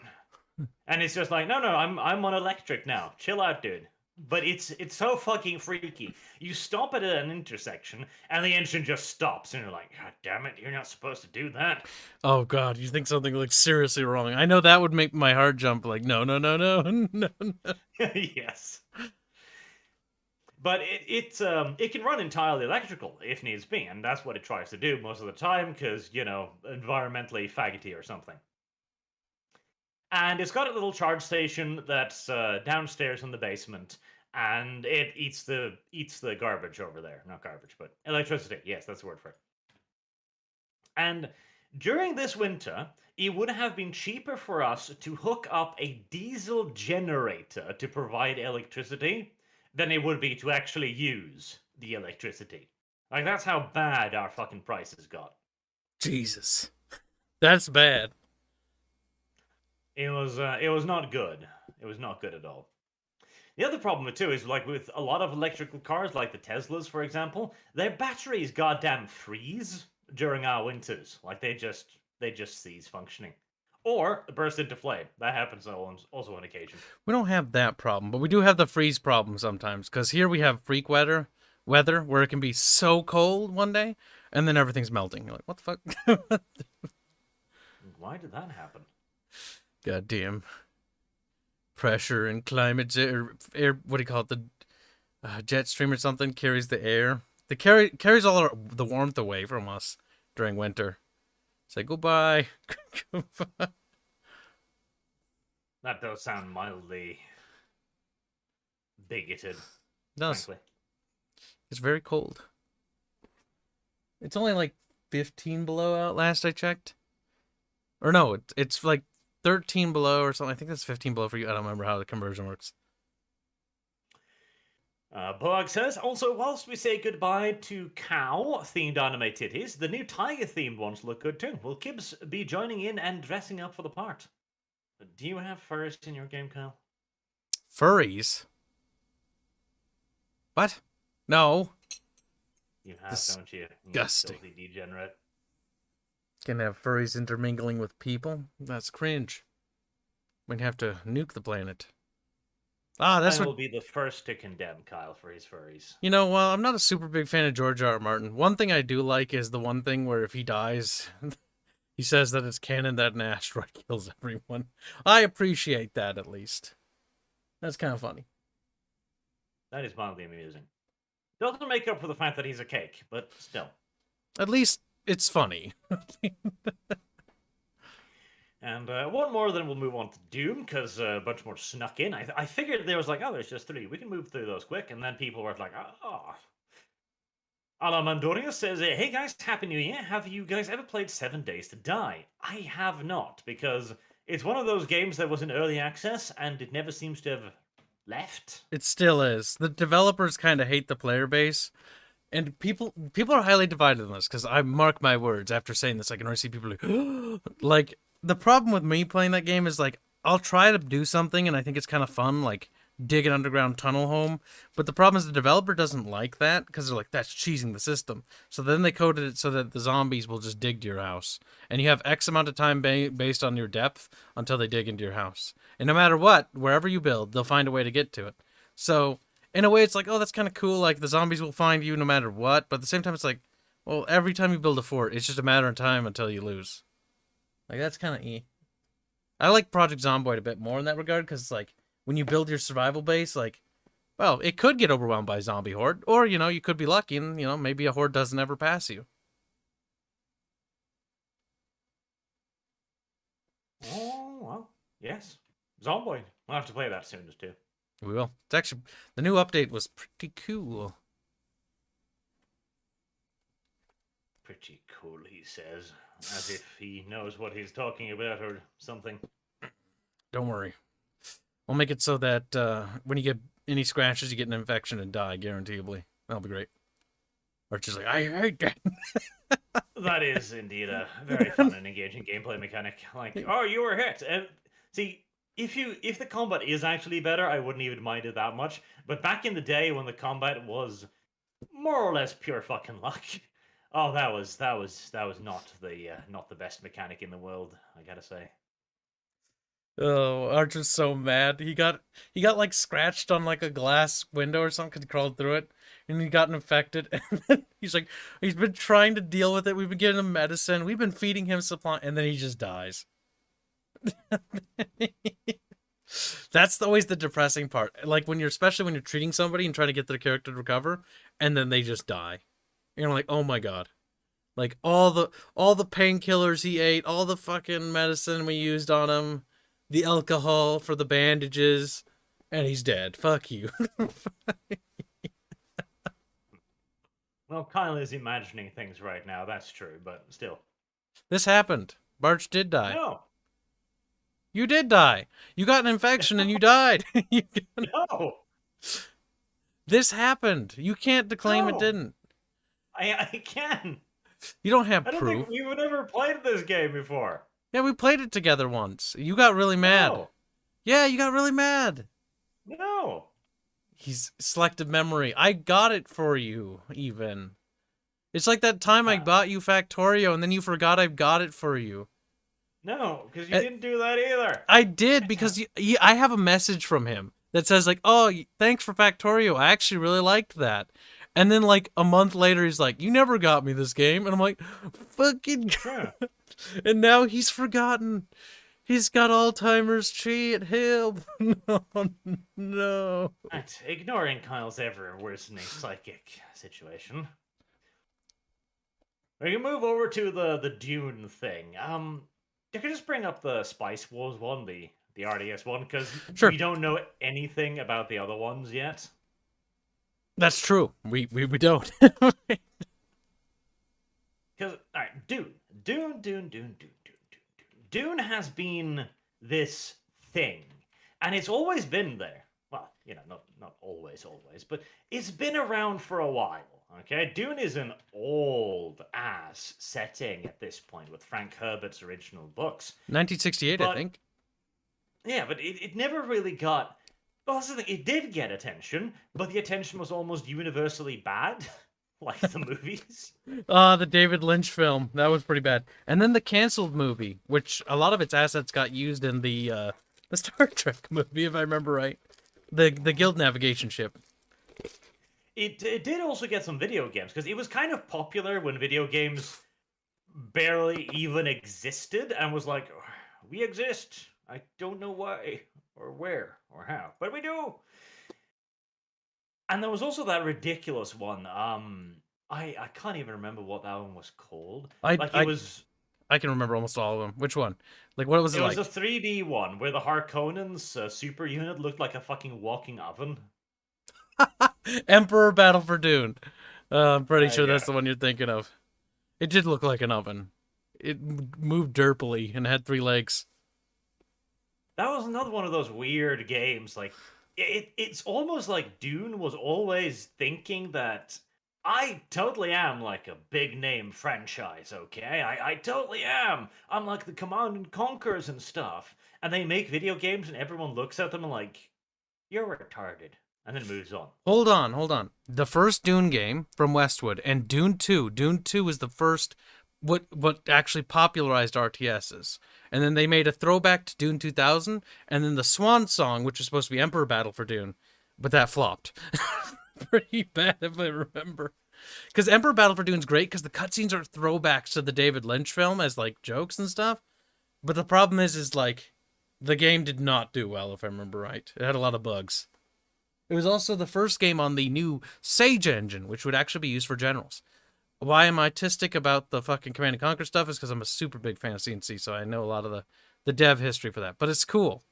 And it's just like, "No, I'm on electric now. Chill out, dude." But it's so fucking freaky. You stop at an intersection, and the engine just stops, and you're like, God damn it, you're not supposed to do that. Oh God, you think something looks seriously wrong. I know that would make my heart jump like, no. Yes. But it can run entirely electrical if needs be, and that's what it tries to do most of the time, because, environmentally faggoty or something. And it's got a little charge station that's downstairs in the basement, and it eats the garbage over there. Not garbage, but electricity. Yes, that's the word for it. And during this winter, it would have been cheaper for us to hook up a diesel generator to provide electricity than it would be to actually use the electricity. Like, that's how bad our fucking prices got. Jesus. That's bad. It was not good. It was not good at all. The other problem too is, like, with a lot of electrical cars, like the Teslas, for example, their batteries goddamn freeze during our winters. Like, they just cease functioning. Or burst into flame. That happens also on occasion. We don't have that problem, but we do have the freeze problem sometimes. Because here we have freak weather where it can be so cold one day, and then everything's melting. You're like, what the fuck? Why did that happen? Goddamn. Pressure and climate, air, what do you call it? The jet stream or something carries the air. Carries all the warmth away from us during winter. Say goodbye. Goodbye. That does sound mildly bigoted. It does. Frankly. It's very cold. It's only like 15 below out last I checked. Or no, it's like 13 below or something. I think that's 15 below for you. I don't remember how the conversion works. Boag says, also, whilst we say goodbye to cow-themed anime titties, the new tiger-themed ones look good too. Will Kibbs be joining in and dressing up for the part? Do you have furs in your game, Kyle? Furries? What? No. You have, don't you? Disgusting. You filthy degenerate. Gonna have furries intermingling with people? That's cringe. We'd have to nuke the planet. That's I what... will be the first to condemn Kyle for his furries. You know, well, I'm not a super big fan of George R. R. Martin. One thing I do like is the one thing where if he dies, he says that it's canon that an asteroid kills everyone. I appreciate that, at least. That's kind of funny. That is mildly amusing. Doesn't make up for the fact that he's a cake, but still. At least it's funny. And one more, then we'll move on to Doom, because a bunch more snuck in. I figured there was like, oh, there's just 3. We can move through those quick. And then people were like, oh. Ala Mandoria says, hey guys, Happy New Year. Have you guys ever played 7 Days to Die? I have not, because it's one of those games that was in early access, and it never seems to have left. It still is. The developers kind of hate the player base. And people are highly divided on this, because I mark my words after saying this. I can already see people like, the problem with me playing that game is, like, I'll try to do something, and I think it's kind of fun, like, dig an underground tunnel home. But the problem is the developer doesn't like that, because they're like, that's cheesing the system. So then they coded it so that the zombies will just dig to your house. And you have X amount of time based on your depth until they dig into your house. And no matter what, wherever you build, they'll find a way to get to it. So, in a way, it's like, oh, that's kind of cool. Like, the zombies will find you no matter what. But at the same time, it's like, well, every time you build a fort, it's just a matter of time until you lose. Like, that's kind of I like Project Zomboid a bit more in that regard, because it's like, when you build your survival base, like, well, it could get overwhelmed by a zombie horde, or, you know, you could be lucky and, you know, maybe a horde doesn't ever pass you. Oh, well, yes. Zomboid. We'll have to play that soon, too. We will. It's actually, the new update was pretty cool. Pretty cool, he says, as if he knows what he's talking about or something. Don't worry. We'll make it so that when you get any scratches, you get an infection and die, guaranteeably. That'll be great. Archer's like, I hate that. That is indeed a very fun and engaging gameplay mechanic. Like, oh, you were hit. And see, if the combat is actually better, I wouldn't even mind it that much. But back in the day when the combat was more or less pure fucking luck, oh, that was not the best mechanic in the world, I gotta say. Oh, Archer's so mad. He got like scratched on like a glass window or something because he crawled through it, and he got infected. And then he's like, he's been trying to deal with it. We've been giving him medicine. We've been feeding him supply, and then he just dies. That's always the depressing part. Like especially when you're treating somebody and trying to get their character to recover, and then they just die. You're like, oh my god. Like all the painkillers he ate, all the fucking medicine we used on him, the alcohol for the bandages, and he's dead. Fuck you. Well, Kyle is imagining things right now, that's true, but still. This happened. Barch did die. No. You did die. You got an infection and you died. No. This happened. You can't claim it didn't. I can. You don't have proof. I don't think we've ever played this game before. Yeah, we played it together once. You got really mad. No. Yeah, you got really mad. No. He's selective memory. I got it for you, even. It's like that time I bought you Factorio and then you forgot I got it for you. No, because you didn't do that either. I did, because I have a message from him that says, like, oh, thanks for Factorio. I actually really liked that. And then, like, a month later, he's like, you never got me this game. And I'm like, fucking God. And now he's forgotten. He's got Alzheimer's. Cheat, help. No. Right, ignoring Kyle's ever-worsening psychic situation. We can move over to the Dune thing. You can just bring up the Spice Wars one, the RDS one, because we don't know anything about the other ones yet. That's true. We don't. Because, alright, Dune has been this thing. And it's always been there. Well, you know, not always. always, but it's been around for a while. Okay, Dune is an old ass setting at this point with Frank Herbert's original books, 1968, I but think. yeah, but it never really got. Well, that's the thing. It did get attention, but the attention was almost universally bad, like the movies. The David Lynch film. That was pretty bad. And then the canceled movie, which a lot of its assets got used in the Star Trek movie, if I remember right. The Guild navigation ship. It did also get some video games because it was kind of popular when video games barely even existed and was like, we exist. I don't know why or where or how, but we do. And there was also that ridiculous one. I can't even remember what that one was called. I Like I I can remember almost all of them. Which one? Like, what was it it was like? a 3D one where the Harkonnens super unit looked like a fucking walking oven. Emperor Battle for Dune. I'm pretty There you sure go. that's the one you're thinking of. It did look like an oven. It moved derpily and had 3 legs. That was another one of those weird games. Like it's almost like Dune was always thinking that I totally am like a big name franchise, okay? I totally am. I'm like the Command and Conquers and stuff. And they make video games and everyone looks at them and like, you're retarded. And then moves on. Hold on, hold on. The first Dune game from Westwood and Dune 2. Dune 2 was the first what actually popularized RTSs. And then they made a throwback to Dune 2000 and then the Swan Song, which was supposed to be Emperor Battle for Dune, but that flopped. Pretty bad if I remember. Cuz Emperor Battle for Dune's great cuz the cutscenes are throwbacks to the David Lynch film as like jokes and stuff. But the problem is like the game did not do well if I remember right. It had a lot of bugs. It was also the first game on the new Sage engine, which would actually be used for generals. Why am I autistic about the fucking Command and Conquer stuff? Is because I'm a super big fan of CNC, so I know a lot of the dev history for that. But it's cool.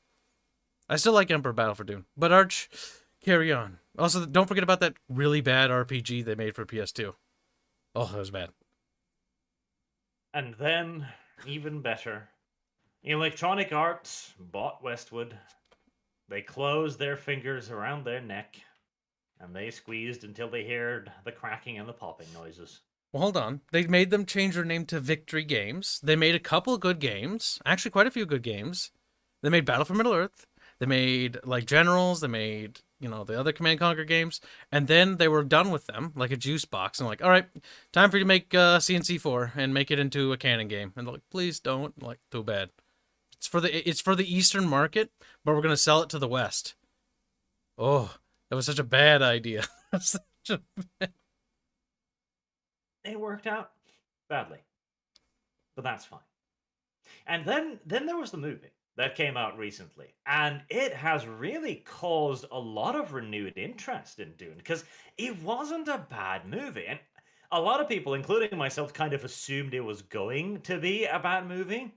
I still like Emperor Battle for Dune. But Arch, carry on. Also, don't forget about that really bad RPG they made for PS2. Oh, that was bad. And then, even better, Electronic Arts bought Westwood. They closed their fingers around their neck, and they squeezed until they heard the cracking and the popping noises. Well, hold on. They made them change their name to Victory Games. They made a couple good games. Actually, quite a few good games. They made Battle for Middle Earth. They made, like, Generals. They made, the other Command Conquer games. And then they were done with them, like a juice box. And like, all right, time for you to make CNC4 and make it into a canon game. And they're like, please don't. Like, too bad. It's for the Eastern market, but we're going to sell it to the West. Oh, that was such a bad idea. It worked out badly, but that's fine. And then there was the movie that came out recently, and it has really caused a lot of renewed interest in Dune because it wasn't a bad movie, and a lot of people, including myself, kind of assumed it was going to be a bad movie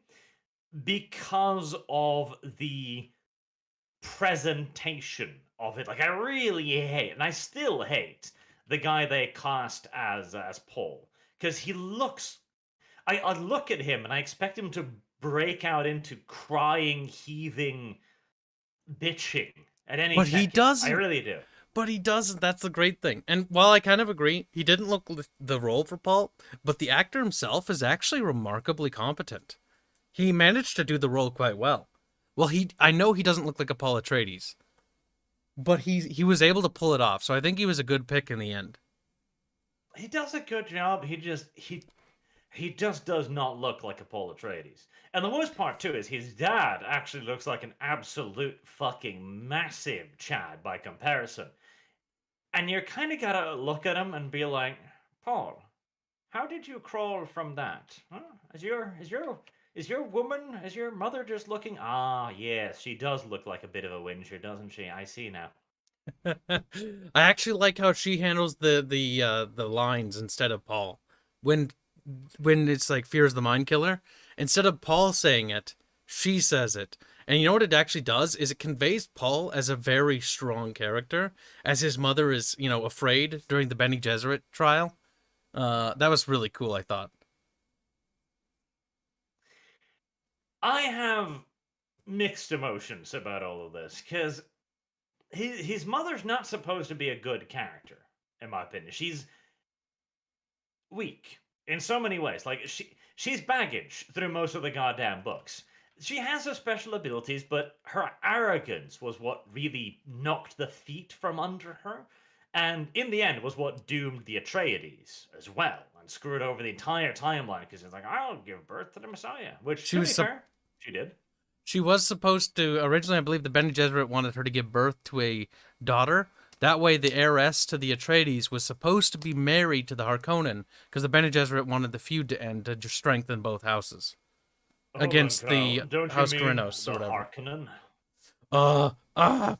because of the presentation of it. Like I really hate, and I still hate the guy they cast as Paul because he looks. I look at him and I expect him to break out into crying, heaving, bitching at any But he second. I doesn't. really do. But he doesn't. That's the great thing. And while I kind of agree, he didn't look the role for Paul, but the actor himself is actually remarkably competent. He managed to do the role quite well. Well, I know he doesn't look like a Paul Atreides, but he was able to pull it off. So I think he was a good pick in the end. He does a good job. He just does not look like a Paul Atreides. And the worst part too is his dad actually looks like an absolute fucking massive Chad by comparison. And you're kind of gotta look at him and be like, Paul, how did you crawl from that? Huh? Is your mother just looking? Ah, yes, she does look like a bit of a whinger, doesn't she? I see now. I actually like how she handles the lines instead of Paul. When when it's like fear is the mind killer, instead of Paul saying it, she says it. And you know what it actually does is it conveys Paul as a very strong character, as his mother is, afraid during the Bene Gesserit trial. That was really cool, I thought. I have mixed emotions about all of this because his mother's not supposed to be a good character, in my opinion. She's weak in so many ways. Like she's baggage through most of the goddamn books. She has her special abilities, but her arrogance was what really knocked the feet from under her. And in the end, was what doomed the Atreides as well and screwed over the entire timeline because it's like, I'll give birth to the Messiah. Which, She to be was fair, she did. She was supposed to originally, I believe, the Bene Gesserit wanted her to give birth to a daughter. That way, the heiress to the Atreides was supposed to be married to the Harkonnen, because the Bene Gesserit wanted the feud to end to just strengthen both houses Hold on, against Carl. the Don't you House mean Krynos or the whatever. Harkonnen? Uh, uh,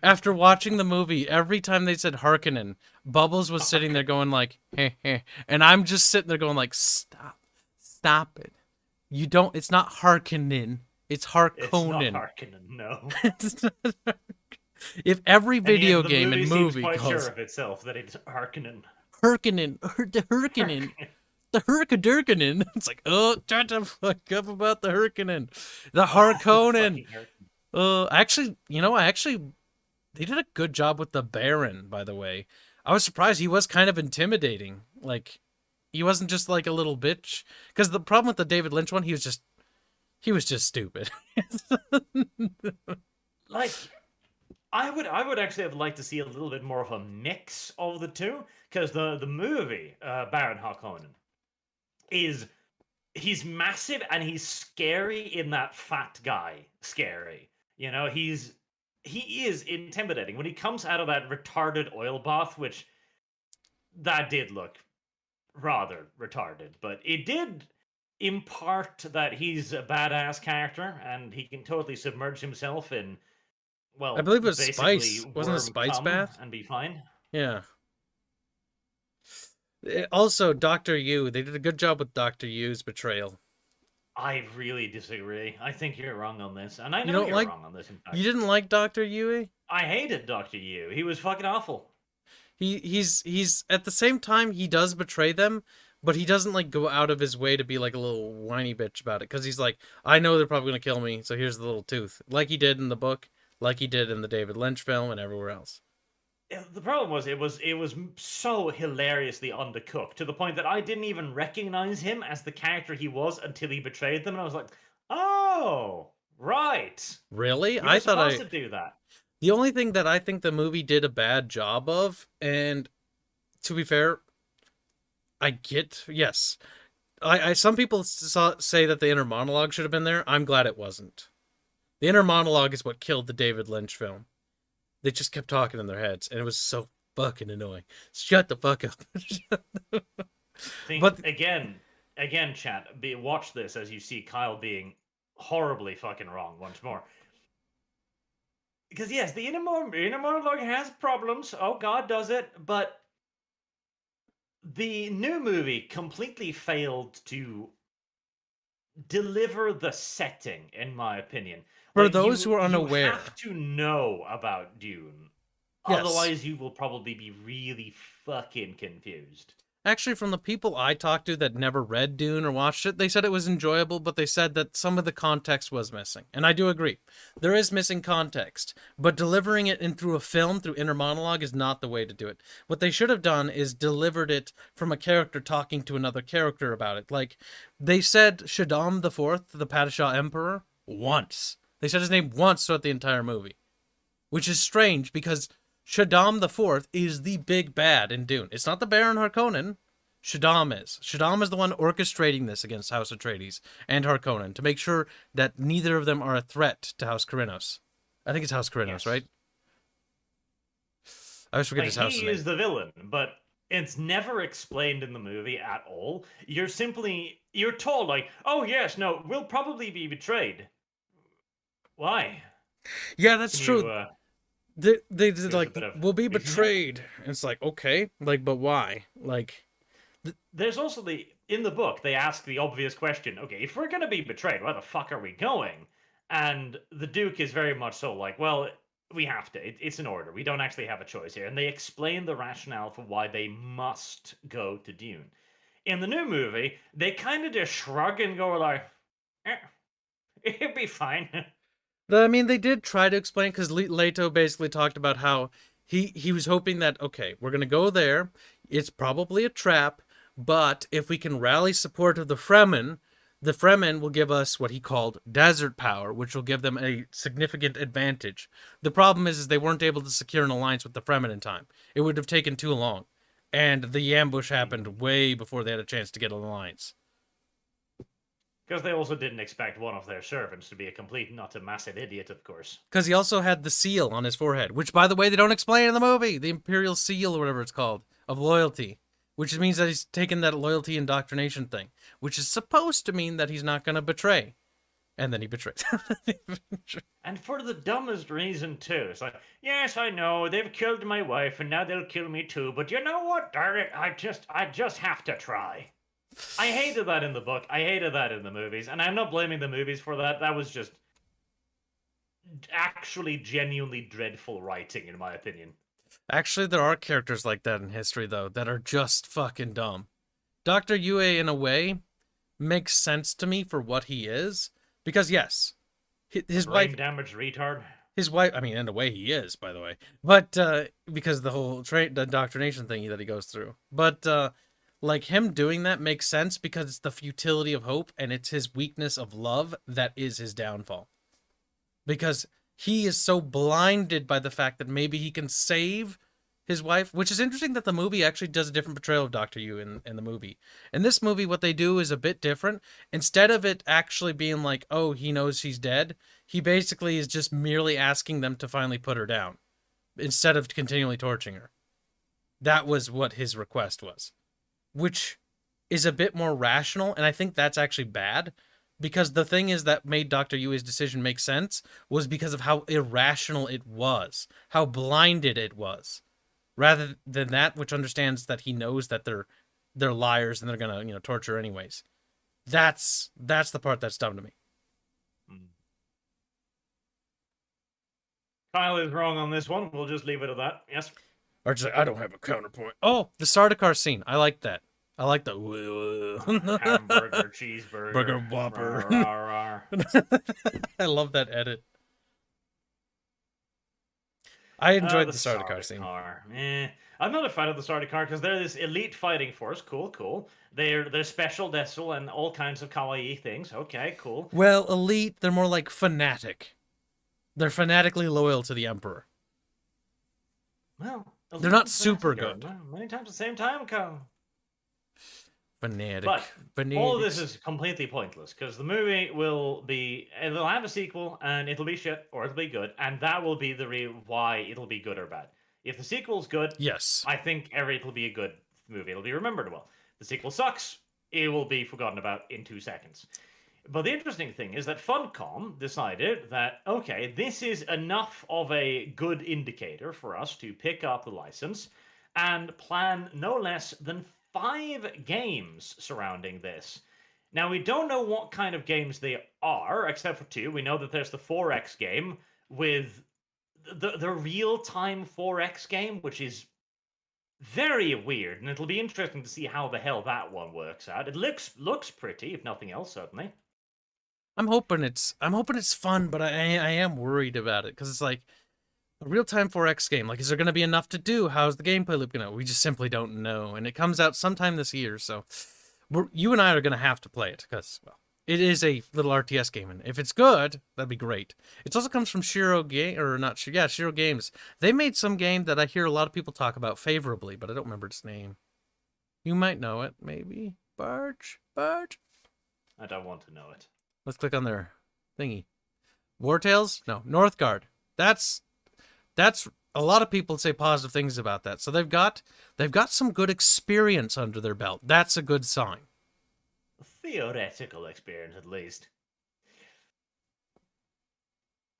After watching the movie, every time they said Harkonnen, Bubbles was sitting there going like, heh, heh. And I'm just sitting there going like, stop it. You don't, it's not Harkonnen. It's Harkonnen. It's not Harkonnen, no. If every video the game movie and seems movie quite calls sure of itself that it's Harkonnen. Harkonnen, the Harkonnen, the Hurkadurkonnen, it's like, oh, shut the fuck up about the Harkonnen, the Harkonnen. Actually, they did a good job with the Baron, by the way. I was surprised. He was kind of intimidating. Like, he wasn't just like a little bitch. Because the problem with the David Lynch one, he was just stupid. Like, I would actually have liked to see a little bit more of a mix of the two, because the movie Baron Harkonnen he's massive and he's scary in that fat guy scary. You know, he is intimidating when he comes out of that retarded oil bath, which that did look rather retarded, but it did impart that he's a badass character and he can totally submerge himself in, I well, believe it was basically Spice. Wasn't it worm Spice cum Bath? and be fine. Yeah. Also, Dr. Yu. They did a good job with Dr. Yu's betrayal. I really disagree. I think you're wrong on this, and I You know don't you're like? wrong on this. In fact, You didn't like Dr. Yue? I hated Doctor Yu. He was fucking awful. He's at the same time he does betray them, but he doesn't like go out of his way to be like a little whiny bitch about it, because he's like, I know they're probably gonna kill me, so here's the little tooth, like he did in the book, like he did in the David Lynch film, and everywhere else. The problem was it was so hilariously undercooked to the point that I didn't even recognize him as the character he was until he betrayed them, and I was like, oh, right. Really? You were I thought supposed to do that. the only thing that I think the movie did a bad job of, and to be fair, I get, yes, I some people say that the inner monologue should have been there. I'm glad it wasn't. The inner monologue is what killed the David Lynch film. They just kept talking in their heads, and it was so fucking annoying. Shut the fuck up. See, But again, chat. Watch this as you see Kyle being horribly fucking wrong once more. Because yes, the inner monologue has problems. Oh God, does it? But the new movie completely failed to deliver the setting, in my opinion. for Like those who are you unaware, have to know about Dune, yes. otherwise you will probably be really fucking confused. Actually, from the people I talked to that never read Dune or watched it, they said it was enjoyable, but they said that some of the context was missing. And I do agree. There is missing context, but delivering it in through a film, through inner monologue, is not the way to do it. What they should have done is delivered it from a character talking to another character about it. Like, they said Shaddam IV, the Padishah Emperor, once. They said his name once throughout the entire movie. Which is strange, because Shaddam IV is the big bad in Dune. It's not the Baron Harkonnen. Shaddam is. Shaddam is the one orchestrating this against House Atreides and Harkonnen to make sure that neither of them are a threat to House Krynos. I think it's House Krynos, Yes. right? I always forget Like, his house's he name. is the villain, but it's never explained in the movie at all. You're told like, oh yes, no, we'll probably be betrayed. Why? Yeah, that's Can true. you, They did give us a like, bit of we'll be reason here? betrayed. And it's like, okay, like, but why? Like, There's also in the book they ask the obvious question. Okay, if we're gonna be betrayed, where the fuck are we going? And the Duke is very much so like, well, we have to. It's an order. We don't actually have a choice here. And they explain the rationale for why they must go to Dune. In the new movie, they kind of just shrug and go like, eh, it'll be fine. But, I mean, they did try to explain, because Leto basically talked about how he was hoping that, okay, we're going to go there. It's probably a trap, but if we can rally support of the Fremen will give us what he called desert power, which will give them a significant advantage. The problem is they weren't able to secure an alliance with the Fremen in time. It would have taken too long. And the ambush happened way before they had a chance to get an alliance. Because they also didn't expect one of their servants to be a complete and utter massive idiot, of course. Because he also had the seal on his forehead, which, by the way, they don't explain in the movie. The Imperial Seal, or whatever it's called, of loyalty. Which means that he's taken that loyalty indoctrination thing. Which is supposed to mean that he's not going to betray. And then he betrays. And for the dumbest reason, too. It's like, yes, I know, they've killed my wife, and now they'll kill me too, but you know what, darn it, I just have to try. I hated that in the book. I hated that in the movies. And I'm not blaming the movies for that. That was just actually genuinely dreadful writing, in my opinion. Actually, there are characters like that in history, though, that are just fucking dumb. Dr. Yue, in a way, makes sense to me for what he is. Because, yes, his wife... damaged retard. His wife... I mean, in a way, he is, by the way. But, because of the whole the indoctrination thingy that he goes through. But, like, him doing that makes sense because it's the futility of hope and it's his weakness of love that is his downfall. Because he is so blinded by the fact that maybe he can save his wife, which is interesting that the movie actually does a different portrayal of Dr. Yu in the movie. In this movie, what they do is a bit different. Instead of it actually being like, oh, he knows she's dead, he basically is just merely asking them to finally put her down instead of continually torturing her. That was what his request was. Which is a bit more rational, and I think that's actually bad, because the thing is that made Dr. Yui's decision make sense was because of how irrational it was, how blinded it was, rather than that which understands that he knows that they're liars and they're gonna torture her anyways. That's the part that's dumb to me. Kyle is wrong on this one. We'll just leave it at that. Yes. Or just I don't have a counterpoint. Oh, the Sardaukar scene. I like that. I like the hamburger, cheeseburger, burger whopper. I love that edit. I enjoyed the Sardaukar scene. I'm not a fan of the Sardaukar because they're this elite fighting force. Cool. They're special Dessel and all kinds of kawaii things. Okay, cool. Well, elite, they're more like fanatic. They're fanatically loyal to the Emperor. Well, they're not super good. Many times at the same time, Kyle. Fanatic. But all of this is completely pointless because the movie it'll have a sequel and it'll be shit or it'll be good, and that will be the why it'll be good or bad. If the sequel's good, yes, I think it'll be a good movie. It'll be remembered well. The sequel sucks, it will be forgotten about in 2 seconds. But the interesting thing is that Funcom decided that, okay, this is enough of a good indicator for us to pick up the license and plan no less than 5 games surrounding this. Now, we don't know what kind of games they are, except for 2. We know that there's the 4X game with the real-time 4X game, which is very weird, and it'll be interesting to see how the hell that one works out. It looks pretty, if nothing else, certainly. I'm hoping it's fun, but I am worried about it because it's like a real-time 4X game. Like, is there going to be enough to do? How's the gameplay loop going to? We just simply don't know, and it comes out sometime this year. So, you and I are going to have to play it because, well, it is a little RTS game, and if it's good, that'd be great. It also comes from Shiro Games. They made some game that I hear a lot of people talk about favorably, but I don't remember its name. You might know it, maybe. Barge. I don't want to know it. Let's click on their thingy. War Tales? No, Northgard. That's a lot of people say positive things about that. So they've got some good experience under their belt. That's a good sign. Theoretical experience, at least.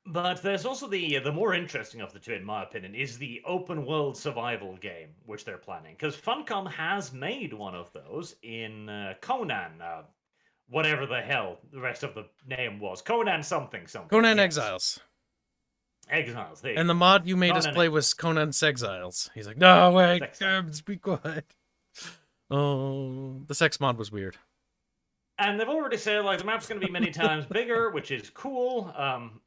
But there's also the more interesting of the two, in my opinion, is the open world survival game which they're planning. Because Funcom has made one of those in Conan. Whatever the hell the rest of the name was. Conan something. Conan Exiles. Exiles, there you And go. the mod you made us play was Conan's Exiles. He's like, no, wait, Gabs, be quiet. Oh, the sex mod was weird. And they've already said like the map's going to be many times bigger, which is cool.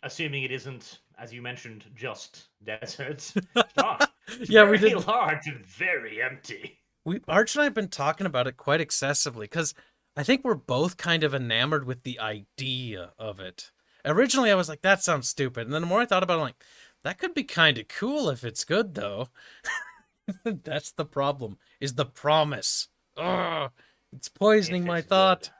Assuming it isn't, as you mentioned, just deserts. It's not. It's Yeah, we very did. large and very empty. Arch and I have been talking about it quite excessively because I think we're both kind of enamored with the idea of it. Originally, I was like, that sounds stupid. And then the more I thought about it, I'm like, that could be kind of cool if it's good, though. That's the problem, is the promise. Ugh, it's poisoning If my it's good. thought.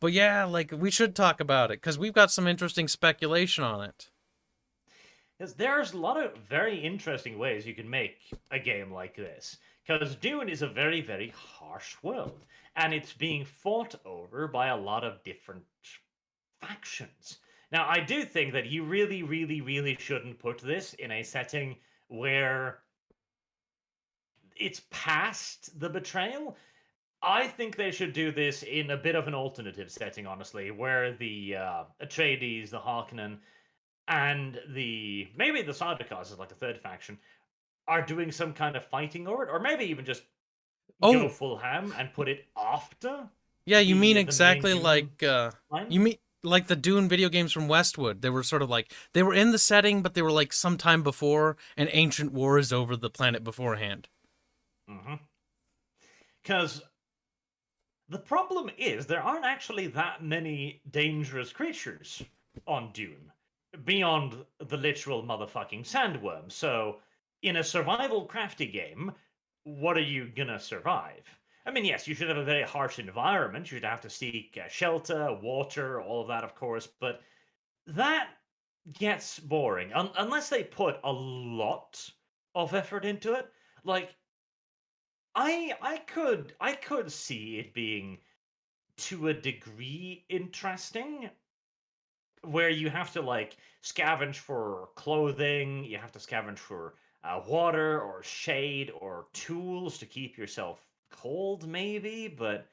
But yeah, like, we should talk about it because we've got some interesting speculation on it. Because there's a lot of very interesting ways you can make a game like this. Because Dune is a very, very harsh world, and it's being fought over by a lot of different factions. Now, I do think that you really, really, really shouldn't put this in a setting where it's past the betrayal. I think they should do this in a bit of an alternative setting, honestly, where the Atreides, the Harkonnen, and the maybe the Sardaukars is like a third faction are doing some kind of fighting over it, or maybe even just go Oh, full ham and put it after yeah, you mean the main exactly Dune like, line. you mean like the Dune video games from Westwood. They were sort of like, they were in the setting, but they were like sometime before an ancient wars over the planet beforehand. Because the problem is there aren't actually that many dangerous creatures on Dune beyond the literal motherfucking sandworm. So, in a survival crafty game, what are you gonna survive? I mean, yes, you should have a very harsh environment. You'd have to seek shelter, water, all of that, of course, but that gets boring unless they put a lot of effort into it. Like, I could see it being to a degree interesting where you have to like scavenge for clothing, you have to scavenge for water or shade or tools to keep yourself cold, maybe. But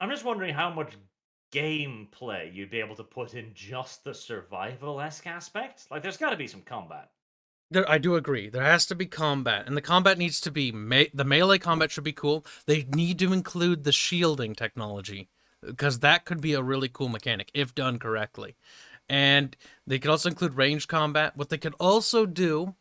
I'm just wondering how much gameplay you'd be able to put in just the survival esque aspect. Like, there's got to be some combat. There, I do agree. There has to be combat, and the combat needs to be the melee combat should be cool. They need to include the shielding technology because that could be a really cool mechanic if done correctly. And they could also include range combat. What they could also do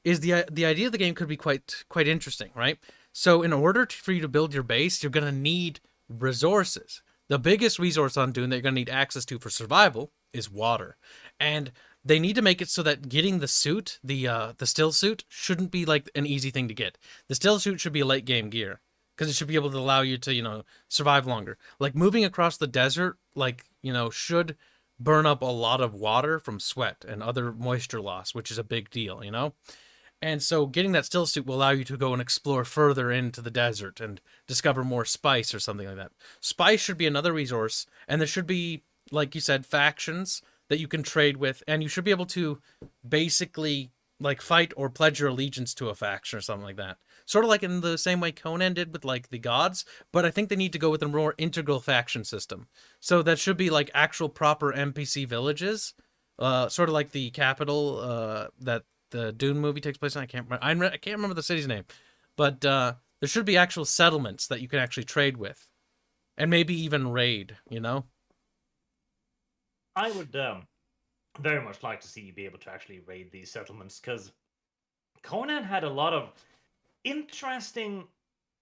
is the idea of the game could be quite interesting, right? So in order for you to build your base, you're gonna need resources. The biggest resource on Dune that you're gonna need access to for survival is water, and they need to make it so that getting the suit, the still suit, shouldn't be like an easy thing to get. The still suit should be a late game gear because it should be able to allow you to survive longer. Like moving across the desert, like should burn up a lot of water from sweat and other moisture loss, which is a big deal. And so getting that still suit will allow you to go and explore further into the desert and discover more spice or something like that. Spice should be another resource, and there should be, like you said, factions that you can trade with, and you should be able to basically like fight or pledge your allegiance to a faction or something like that. Sort of like in the same way Conan did with like the gods, but I think they need to go with a more integral faction system. So that should be like actual proper NPC villages, sort of like the capital that the Dune movie takes place in. I can't remember. I can't remember the city's name, but there should be actual settlements that you can actually trade with, and maybe even raid. I would very much like to see you be able to actually raid these settlements because Conan had a lot of interesting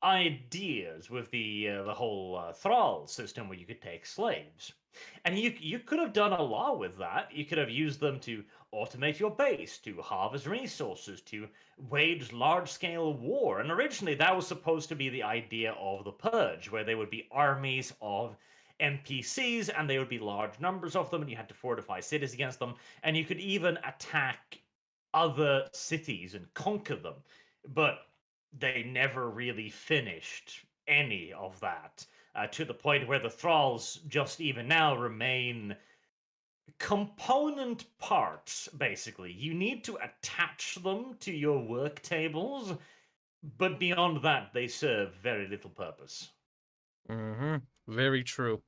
ideas with the whole thrall system where you could take slaves, and you could have done a lot with that. You could have used them to automate your base, to harvest resources, to wage large scale war. And originally, that was supposed to be the idea of the Purge, where they would be armies of NPCs and they would be large numbers of them, and you had to fortify cities against them, and you could even attack other cities and conquer them. But they never really finished any of that, to the point where the thralls just even now remain component parts, basically. You need to attach them to your work tables, but beyond that, they serve very little purpose. Mm-hmm. Very true.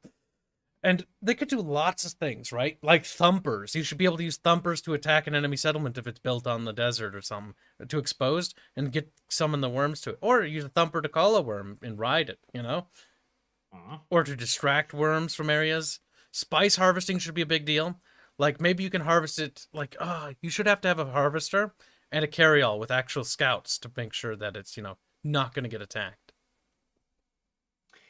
And they could do lots of things, right? Like thumpers. You should be able to use thumpers to attack an enemy settlement if it's built on the desert or something, to exposed and get summon the worms to it. Or use a thumper to call a worm and ride it. Mhm. or to distract worms from areas. Spice harvesting should be a big deal. Like maybe you can harvest it like you should have to have a harvester and a carryall with actual scouts to make sure that it's, not going to get attacked.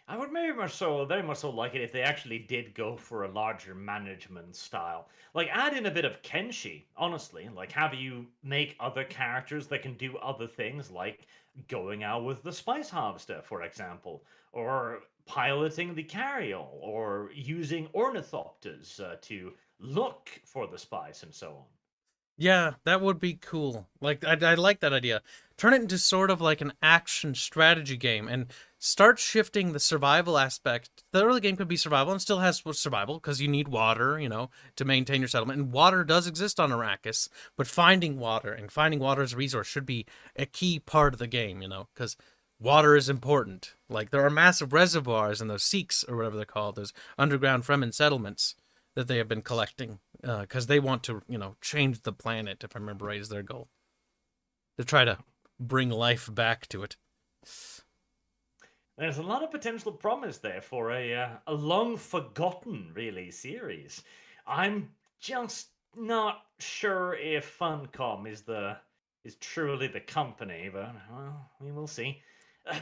I would very much so like it if they actually did go for a larger management style. Like, add in a bit of Kenshi, honestly. Like, have you make other characters that can do other things, like going out with the Spice Harvester, for example, or piloting the carryall, or using ornithopters to look for the spice, and so on. Yeah, that would be cool. Like I like that idea. Turn it into sort of like an action strategy game and start shifting the survival aspect. The early game could be survival and still has survival because you need water, to maintain your settlement. And water does exist on Arrakis, but finding water and finding water as a resource should be a key part of the game, because water is important. Like there are massive reservoirs in those Sikhs or whatever they're called, those underground Fremen settlements that they have been collecting because they want to, change the planet. If I remember right, is their goal to try to bring life back to it. There's a lot of potential promise there for a long forgotten, really, series. I'm just not sure if Funcom is truly the company, but well, we will see.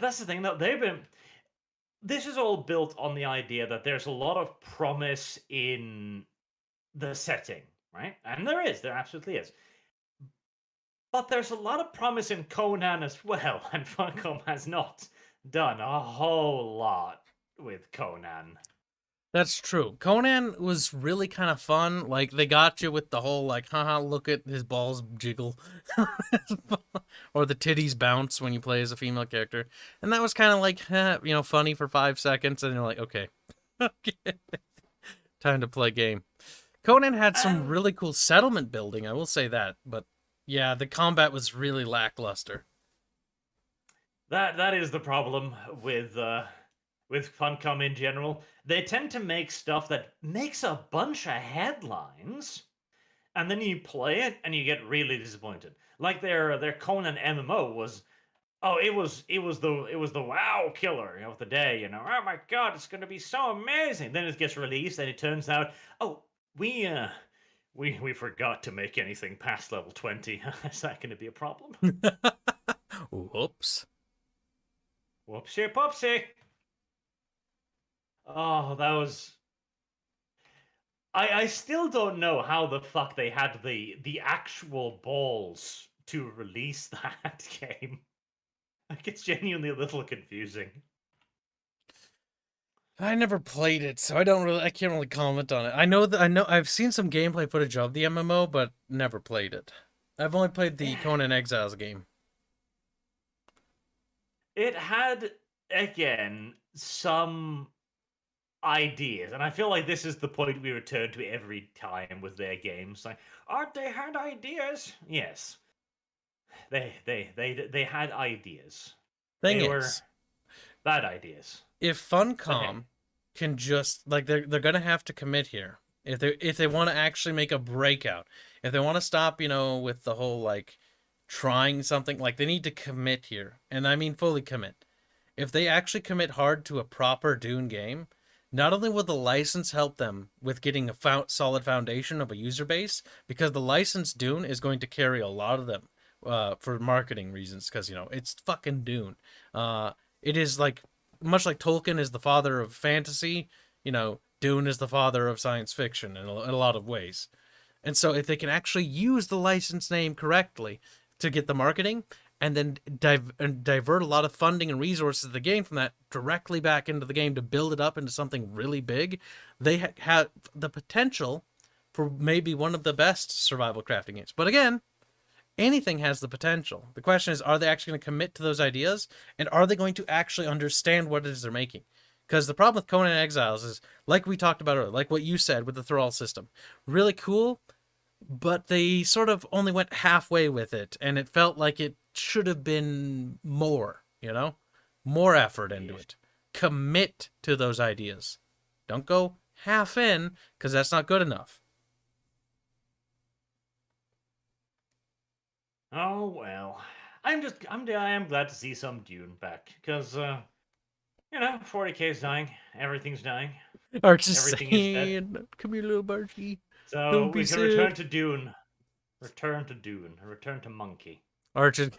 That's the thing, though. This is all built on the idea that there's a lot of promise in the setting, right? And there absolutely is. But there's a lot of promise in Conan as well, and Funcom has not done a whole lot with Conan. That's true. Conan was really kind of fun. Like they got you with the whole like, haha, look at his balls jiggle, or the titties bounce when you play as a female character, and that was kind of like, funny for 5 seconds, and you're like, okay, okay, time to play game. Conan had some And really cool settlement building, I will say that, but yeah, the combat was really lackluster. that is the problem with Funcom in general. They tend to make stuff that makes a bunch of headlines, and then you play it and you get really disappointed. Like their Conan MMO was. Oh, it was the wow killer of the day, Oh my god, it's gonna be so amazing. Then it gets released and it turns out, oh, we we forgot to make anything past level 20. Is that gonna be a problem? Whoops. Whoopsie poopsie. Oh, that was I still don't know how the fuck they had the actual balls to release that game. Like it's genuinely a little confusing. I never played it, so I can't really comment on it. I've seen some gameplay footage of the MMO, but never played it. I've only played the Conan Exiles game. It had again some ideas, and I feel like this is the point we return to every time with their games. Like, aren't they had ideas? Yes, they had ideas. Thing They were is, bad ideas. if But hey, Funcom can just like they're gonna have to commit here if they want to actually make a breakout, if they want to stop, with the whole like trying something, like they need to commit here, and I mean fully commit. If they actually commit hard to a proper Dune game, not only will the license help them with getting a solid foundation of a user base, because the licensed Dune is going to carry a lot of them for marketing reasons, because it's fucking Dune. It is like much like Tolkien is the father of fantasy. Dune is the father of science fiction in a lot of ways. And so if they can actually use the license name correctly to get the marketing, and then divert a lot of funding and resources of the game from that directly back into the game to build it up into something really big, they have the potential for maybe one of the best survival crafting games. But again, anything has the potential. The question is, are they actually going to commit to those ideas? And are they going to actually understand what it is they're making? Because the problem with Conan Exiles is, like we talked about earlier, like what you said with the Thrall system, really cool, but they sort of only went halfway with it, and it felt like it should have been more, more effort into yes. it. Commit to those ideas. Don't go half in, because that's not good enough. Oh well. I am glad to see some Dune back because 40k is dying. Everything's dying. Arch is Everything is dead. saying, "Come here, little Bargy. So Don't be we can sad." return to Dune. Return to Dune. Return to Monkey. Arch is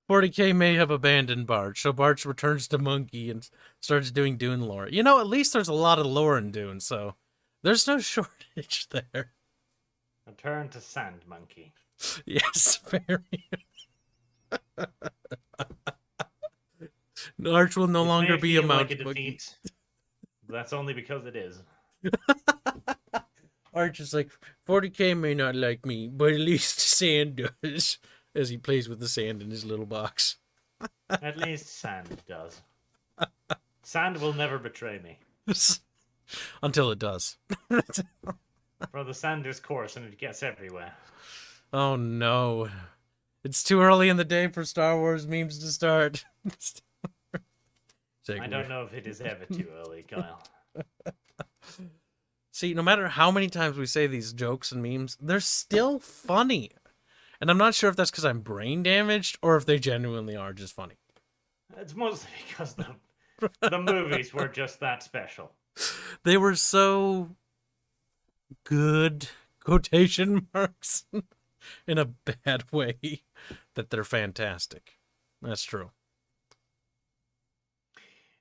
40k may have abandoned Barch, so Barch returns to Monkey and starts doing Dune lore. At least there's a lot of lore in Dune, so there's no shortage there. Return to Sand Monkey. Yes, very. Arch will no It longer may be a feel like mountain monkey. defeat, but that's only because it is. Arch is like, 40k may not like me, but at least Sand does, as he plays with the sand in his little box. At least Sand does. Sand will never betray me. Until it does. For the sand is coarse and it gets everywhere. Oh no. It's too early in the day for Star Wars memes to start. I don't know if it is ever too early, Kyle. See, no matter how many times we say these jokes and memes, they're still funny. And I'm not sure if that's because I'm brain damaged or if they genuinely are just funny. It's mostly because the movies were just that special. They were so good, quotation marks, in a bad way, that they're fantastic. That's true.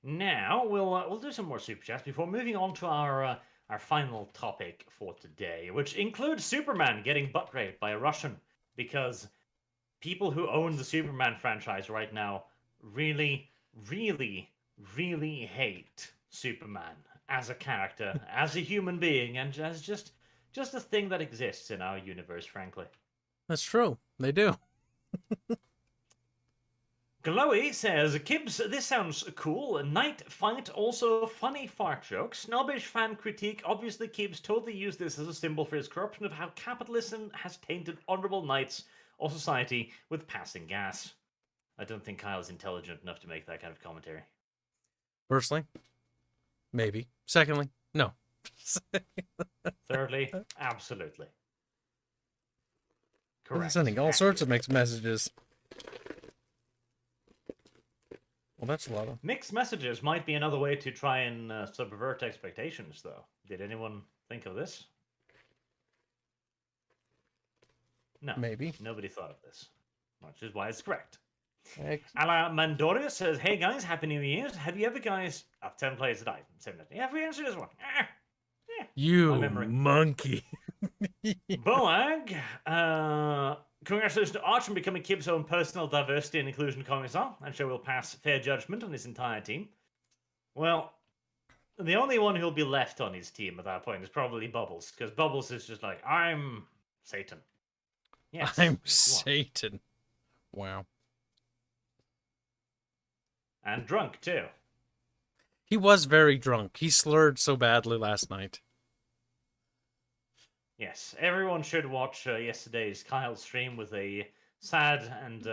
Now we'll do some more super chats before moving on to our final topic for today, which includes Superman getting butt raped by a Russian, because people who own the Superman franchise right now really, really, really hate Superman as a character, as a human being, and as just a thing that exists in our universe, frankly. That's true. They do. Glowy says, Kibbs, this sounds cool. Night fight, also funny fart joke. Snobbish fan critique. Obviously, Kibbs totally used this as a symbol for his corruption of how capitalism has tainted honorable knights or society with passing gas. I don't think Kyle is intelligent enough to make that kind of commentary. Firstly, maybe. Secondly, no. Thirdly, absolutely. Correct. Sending all sorts of mixed messages. Well, that's a lot of... Mixed messages might be another way to try and subvert expectations, though. Did anyone think of this? No. Maybe. Nobody thought of this. Which is why it's correct. Ala Mandoria says, hey guys, Happy New Year. Have you ever guys... 10 players a night. 7 minutes. Yeah, we answered this one. You monkey. Boag, congratulations to Arch on becoming Kib's own personal diversity and inclusion commissar. I'm sure we'll pass fair judgment on his entire team. Well, the only one who'll be left on his team at that point is probably Bubbles, because Bubbles is just like, I'm Satan. Yes, I'm Satan. Wow. And drunk, too. He was very drunk. He slurred so badly last night. Yes, everyone should watch yesterday's Kyle stream with a sad and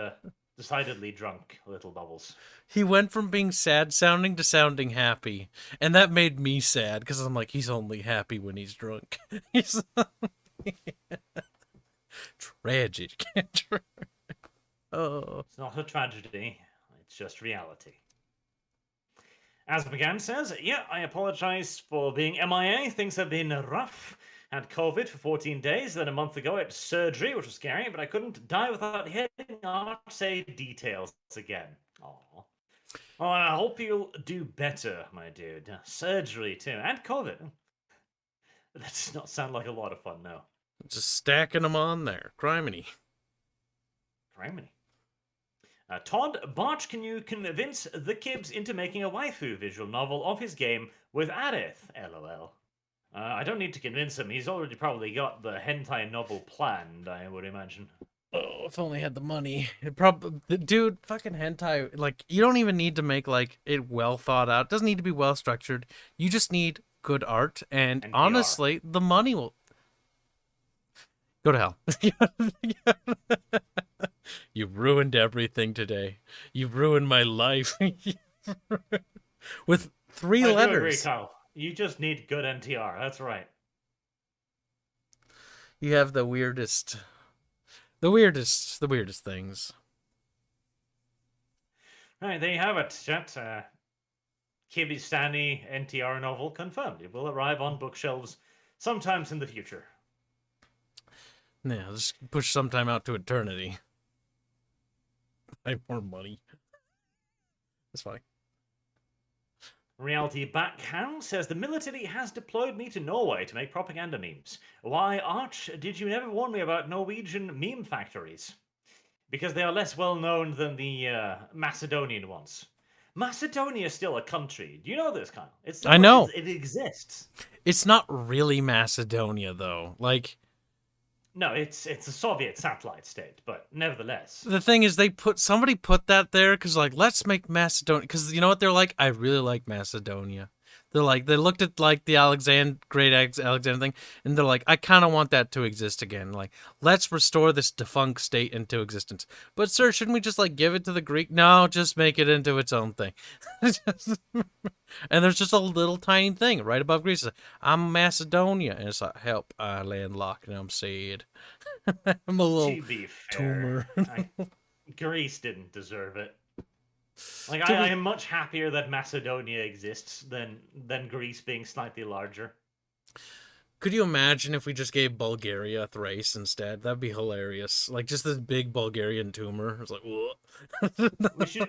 decidedly drunk little Bubbles. He went from being sad sounding to sounding happy. And that made me sad, because I'm like, he's only happy when he's drunk. He's tragic. Oh. It's not a tragedy, it's just reality. As McGann says, yeah, I apologize for being MIA. Things have been rough. Had COVID for 14 days, then a month ago I had surgery, which was scary, but I couldn't die without hearing Art say details again. Aww. Well, I hope you'll do better, my dude. Surgery, too, and COVID. That does not sound like a lot of fun, no. Just stacking them on there. Criminy. Criminy. Todd Barch, can you convince the Kibbs into making a waifu visual novel of his game with Aerith? LOL. I don't need to convince him. He's already probably got the hentai novel planned, I would imagine. Oh, if only had the money. Dude, fucking hentai, like, you don't even need to make, like, it well thought out. It doesn't need to be well structured. You just need good art, and honestly, the money will... Go to hell. You ruined everything today. You ruined my life. With 3 letters. I agree, Kyle. You just need good NTR. That's right. You have the weirdest things. Right, there you have it, chat. Kibistani NTR novel confirmed. It will arrive on bookshelves sometimes in the future. Yeah, just push sometime out to eternity. Buy more money. That's fine. Reality Backhand says the military has deployed me to Norway to make propaganda memes. Why, Arch, did you never warn me about Norwegian meme factories? Because they are less well known than the Macedonian ones. Macedonia is still a country. Do you know this, Kyle? It's still I know. it exists. It's not really Macedonia though. Like, No, it's a Soviet satellite state, but nevertheless. the thing is, somebody put that there because, like, let's make Macedonia. Because you know what they're like? I really like Macedonia. They're like, they looked at like the Great Alexander thing, and they're like, I kind of want that to exist again. Like, let's restore this defunct state into existence. But sir, shouldn't we just like give it to the Greek? No, just make it into its own thing. And there's just a little tiny thing right above Greece. Like, I'm Macedonia, and it's like, help, I landlocked, and I'm sad. I'm a little To be fair, tumor. Greece didn't deserve it. Like To I be- am much happier that Macedonia exists than Greece being slightly larger. Could you imagine if we just gave Bulgaria Thrace instead? That'd be hilarious. Like just this big Bulgarian tumor. It's like,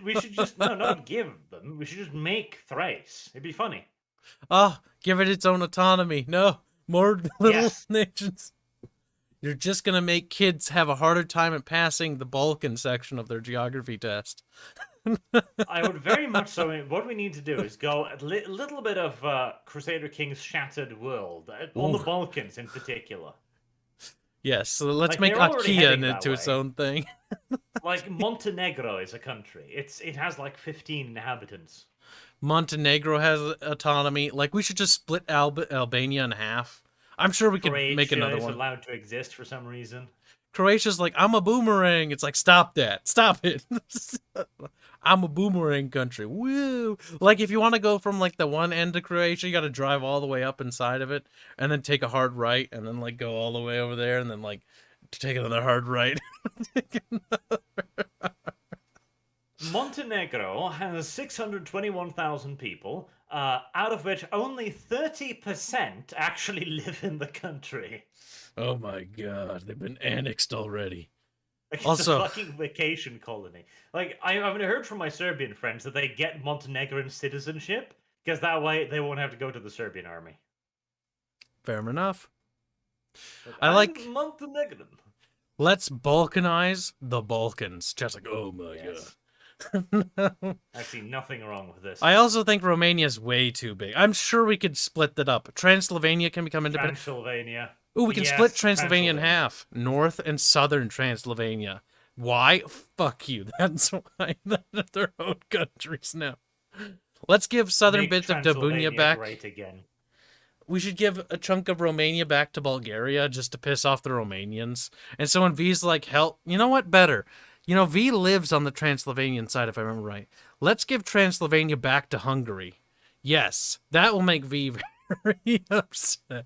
We should just no, not give them. We should just make Thrace. It'd be funny. oh, give it its own autonomy. No, more little Yes. nations. You're just gonna make kids have a harder time at passing the Balkan section of their geography test. I would very much so. What we need to do is go a little bit of Crusader King's Shattered World on the Ooh. Balkans in particular. Yes, so let's Like, make they're already IKEA heading that into its way. own thing. Like Montenegro is a country. It has like 15 inhabitants. Montenegro has autonomy. Like we should just split Albania in half. I'm sure we could make Croatia another is one. allowed to exist for some reason. Croatia's like, I'm a boomerang. It's like, stop that. Stop it. I'm a boomerang country. Woo. Like, if you want to go from, like, the one end of Croatia, you got to drive all the way up inside of it, and then take a hard right, and then, like, go all the way over there, and then, like, take another hard right. Montenegro has 621,000 people, out of which only 30% actually live in the country. Oh, my God. They've been annexed already. Like, it's Also- a fucking vacation colony. Like, I've heard from my Serbian friends that they get Montenegrin citizenship, because that way they won't have to go to the Serbian army. Fair enough. Like, I I'm like- Montenegrin. Let's Balkanize the Balkans. Just like, oh, my Yes. God. I see nothing wrong with this. I also think Romania's way too big. I'm sure we could split that up. Transylvania can become independent. Transylvania. Ooh, we can Yes, split Transylvania in Transylvania. half. North and southern Transylvania. Why? Fuck you. That's why they're their own countries now. Let's give southern Make bits of Transylvania Dabunia back. great again. We should give a chunk of Romania back to Bulgaria just to piss off the Romanians. And so when V's like, help, you know what? Better. You know, V lives on the Transylvanian side, if I remember right. Let's give Transylvania back to Hungary. Yes, that will make V very upset.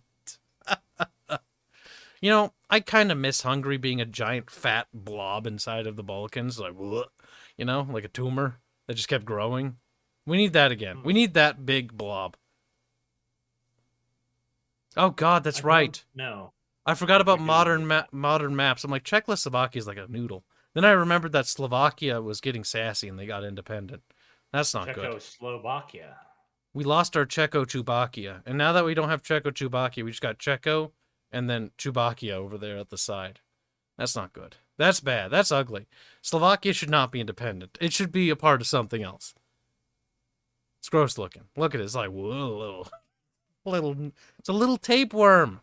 You know, I kind of miss Hungary being a giant fat blob inside of the Balkans. Like, what? You know, like a tumor that just kept growing. We need that again. We need that big blob. Oh, God, that's right. No. I forgot about we do modern maps. I'm like, Czechoslovakia is like a noodle. Then I remembered that Slovakia was getting sassy and they got independent. That's not good. Czechoslovakia. We lost our Czechoslovakia. And now that we don't have Czechoslovakia, we just got Czeko and then Chubakia over there at the side. That's not good. That's bad. That's ugly. Slovakia should not be independent. It should be a part of something else. It's gross looking. Look at it. It's like, whoa, it's a little tapeworm.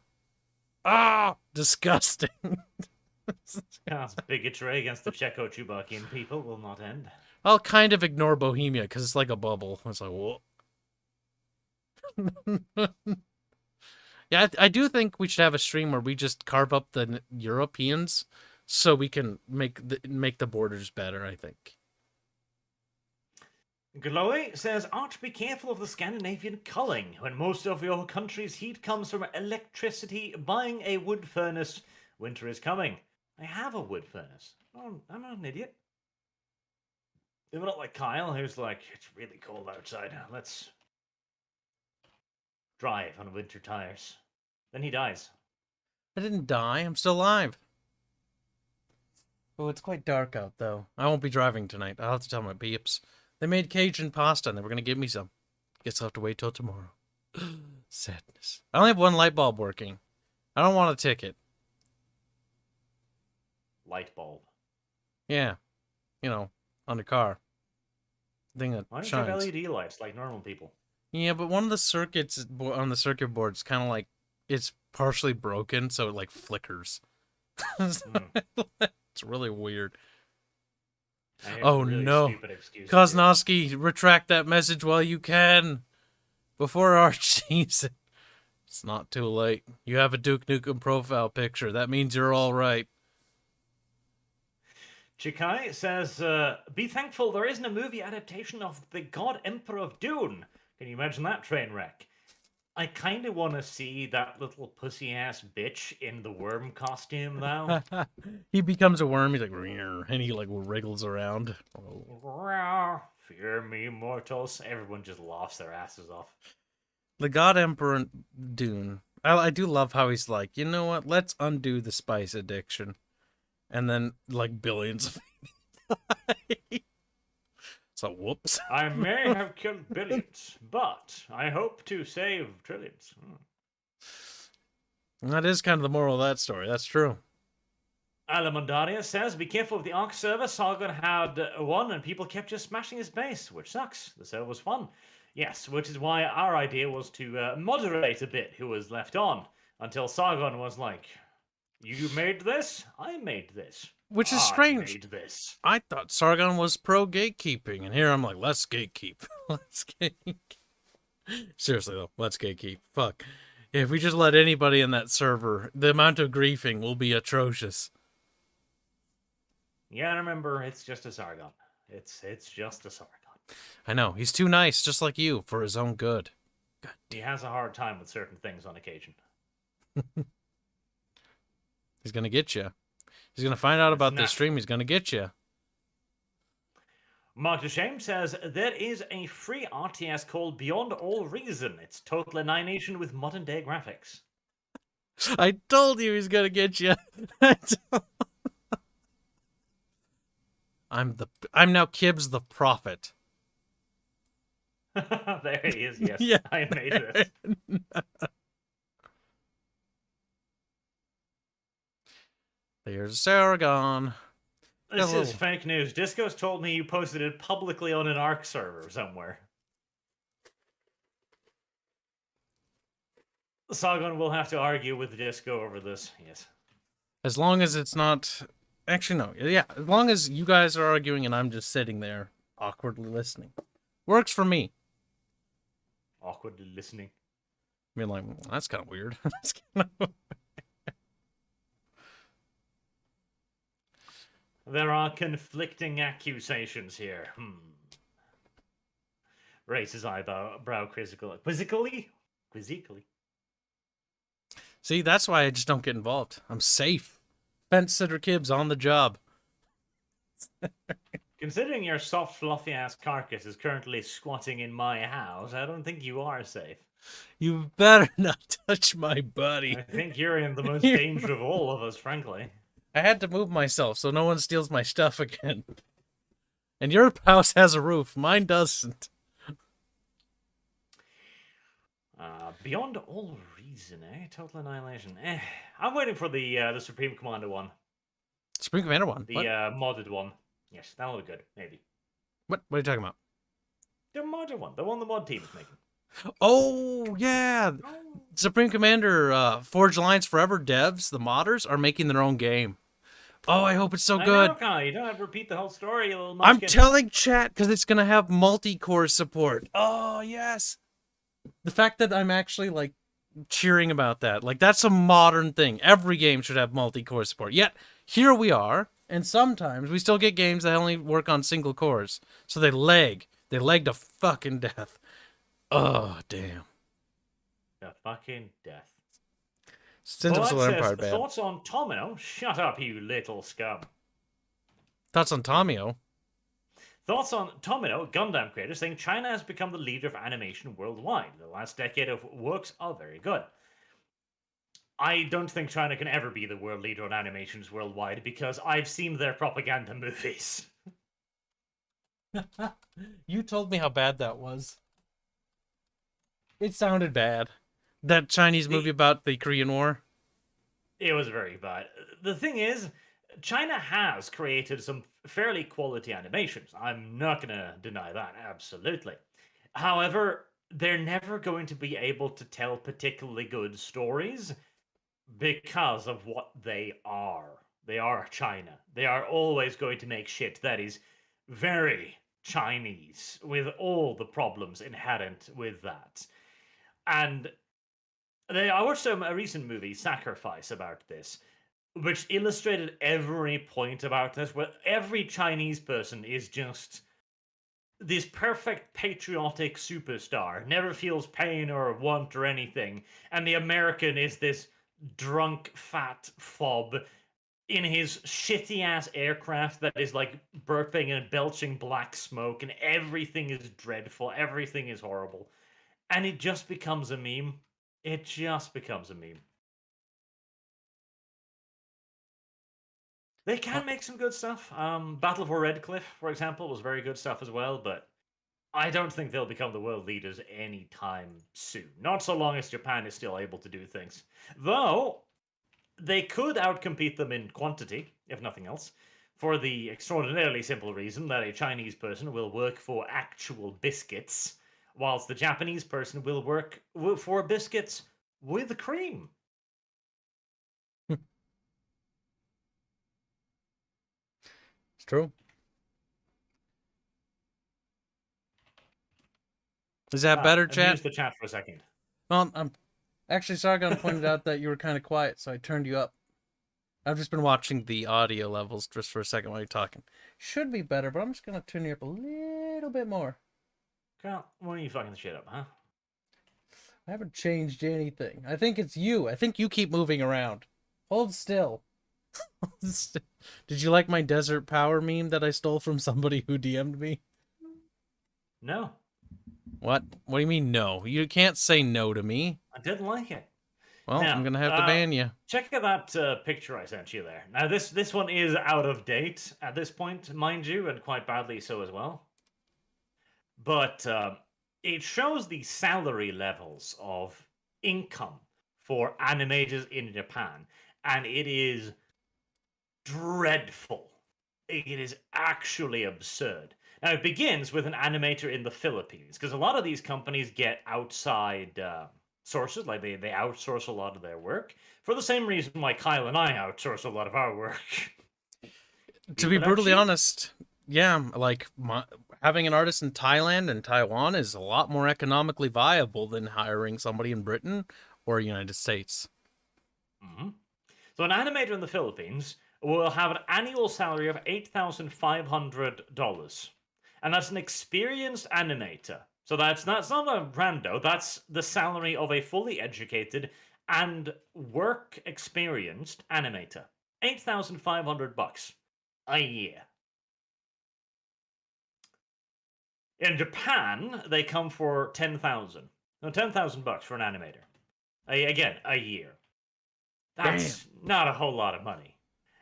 Ah, disgusting. Yes, bigotry against the Czechoslovakian people will not end. I'll kind of ignore Bohemia because it's like a bubble. It's like, whoa. Yeah, I do think we should have a stream where we just carve up the Europeans so we can make the borders better, I think. Glowy says, Arch, be careful of the Scandinavian culling. When most of your country's heat comes from electricity, buying a wood furnace, winter is coming. I have a wood furnace. Oh, I'm not an idiot. Maybe not like Kyle, who's like, it's really cold outside. Let's drive on winter tires. Then he dies. I didn't die. I'm still alive. Oh, it's quite dark out, though. I won't be driving tonight. I'll have to tell my peeps. They made Cajun pasta, and they were going to give me some. Guess I'll have to wait till tomorrow. Sadness. I only have one light bulb working. I don't want a ticket. Light bulb. Yeah. You know, on the car. Thing that Why don't you shines. have LED lights like normal people? Yeah, but one of the circuits on the circuit board is kind of like, it's partially broken, so it like flickers. It's really weird. Oh really no. stupid excuse. Koznovsky, retract that message while you can. Before Arch sees it. It's not too late. You have a Duke Nukem profile picture. That means you're all right. Chikai says, be thankful there isn't a movie adaptation of The God Emperor of Dune. Can you imagine that train wreck? I kind of want to see that little pussy-ass bitch in the worm costume, though. He becomes a worm. He's like, "Rear," and he like wriggles around. Oh. Fear me, mortals. Everyone just laughs their asses off. The God Emperor in Dune. I do love how he's like, you know what? Let's undo the spice addiction. And then, like, billions of So, whoops. I may have killed billions, but I hope to save trillions. That is kind of the moral of that story. That's true. Alamondaria says, be careful with the Ark server. Sargon had one and people kept just smashing his base, which sucks. The server was fun. Yes, which is why our idea was to moderate a bit who was left on until Sargon was like, you made this? I made this. Which is I strange. made this. I thought Sargon was pro gatekeeping, and here I'm like, let's gatekeep. Let's gatekeep. Seriously though, let's gatekeep. Fuck. If we just let anybody in that server, the amount of griefing will be atrocious. Yeah, remember, it's just a Sargon. It's just a Sargon. I know, he's too nice, just like you, for his own good. God damn. He has a hard time with certain things on occasion. He's gonna get you. He's gonna find out about this stream. He's gonna get you. Mark DeShame says, there is a free RTS called Beyond All Reason. It's total annihilation with modern day graphics. I told you he's gonna get you. I'm now Kibbs the Prophet. There he is, yes. Yeah. I made this. There's Sargon. This is fake news. Disco's told me you posted it publicly on an Ark server somewhere. Sargon will have to argue with Disco over this, yes. As long as it's not... Actually, no. Yeah, as long as you guys are arguing and I'm just sitting there awkwardly listening. Works for me. Awkwardly listening. I mean, like, that's kind of weird. That's kind of... There are conflicting accusations here. Raises eyebrow quizzically. See, that's why I just don't get involved. I'm safe. Fence sitter Kibbs on the job. Considering your soft, fluffy-ass carcass is currently squatting in my house, I don't think you are safe. You better not touch my buddy. I think you're in the most danger of all of us, frankly. I had to move myself so no one steals my stuff again. And your house has a roof. Mine doesn't. Beyond all reason, eh? Total annihilation. I'm waiting for the Supreme Commander one. Supreme Commander one? The modded one. Yes, that'll be good. Maybe. What are you talking about? The modded one. The one the mod team is making. Oh, yeah. Supreme Commander Forge Alliance Forever devs, the modders, are making their own game. Oh, I hope it's so good. You don't have to repeat the whole story, you little I'm telling chat because it's going to have multi-core support. Oh, yes. The fact that I'm actually, like, cheering about that. Like, that's a modern thing. Every game should have multi-core support. Yet, here we are, and sometimes we still get games that only work on single cores. So they lag. They lag to fucking death. Oh, damn. The fucking death. Sins of Solar Empire bad. Thoughts on Tomino? Shut up, you little scum. Thoughts on Tomio? Thoughts on Tomino, Gundam creator, saying China has become the leader of animation worldwide. The last decade of works are very good. I don't think China can ever be the world leader on animations worldwide because I've seen their propaganda movies. You told me how bad that was. It sounded bad. That Chinese movie about the Korean War. It was very bad. The thing is, China has created some fairly quality animations. I'm not going to deny that, absolutely. However, they're never going to be able to tell particularly good stories because of what they are. They are China. They are always going to make shit that is very Chinese, with all the problems inherent with that. And I watched a recent movie, Sacrifice, about this, which illustrated every point about this, where every Chinese person is just this perfect patriotic superstar, never feels pain or want or anything, and the American is this drunk fat fob in his shitty ass aircraft that is like burping and belching black smoke, and everything is dreadful, everything is horrible, and it just becomes a meme. It just becomes a meme. They can make some good stuff. Battle for Red Cliff, for example, was very good stuff as well, but I don't think they'll become the world leaders anytime soon. Not so long as Japan is still able to do things. Though, they could outcompete them in quantity, if nothing else, for the extraordinarily simple reason that a Chinese person will work for actual biscuits, whilst the Japanese person will work for biscuits with cream. It's true. Is that better, chat? Use the chat for a second. Well, I'm actually Sargon pointed out that you were kind of quiet, so I turned you up. I've just been watching the audio levels just for a second while you're talking. Should be better, but I'm just gonna turn you up a little bit more. Carl, why are you fucking the shit up, huh? I haven't changed anything. I think it's you. I think you keep moving around. Hold still. Did you like my desert power meme that I stole from somebody who DM'd me? No. What? What do you mean no? You can't say no to me. I didn't like it. Well, now, I'm gonna have to ban you. Check out that picture I sent you there. Now, this one is out of date at this point, mind you, and quite badly so as well. But it shows the salary levels of income for animators in Japan, and it is dreadful. It is actually absurd. Now, it begins with an animator in the Philippines, because a lot of these companies get outside sources, like they outsource a lot of their work, for the same reason why Kyle and I outsource a lot of our work. To be brutally honest, yeah, like having an artist in Thailand and Taiwan is a lot more economically viable than hiring somebody in Britain or United States. Mm-hmm. So an animator in the Philippines will have an annual salary of $8,500. And that's an experienced animator. So that's not a rando, that's the salary of a fully educated and work experienced animator. $8,500 a year. In Japan, they come for 10,000. No, $10,000 for an animator. Again, a year. That's not a whole lot of money.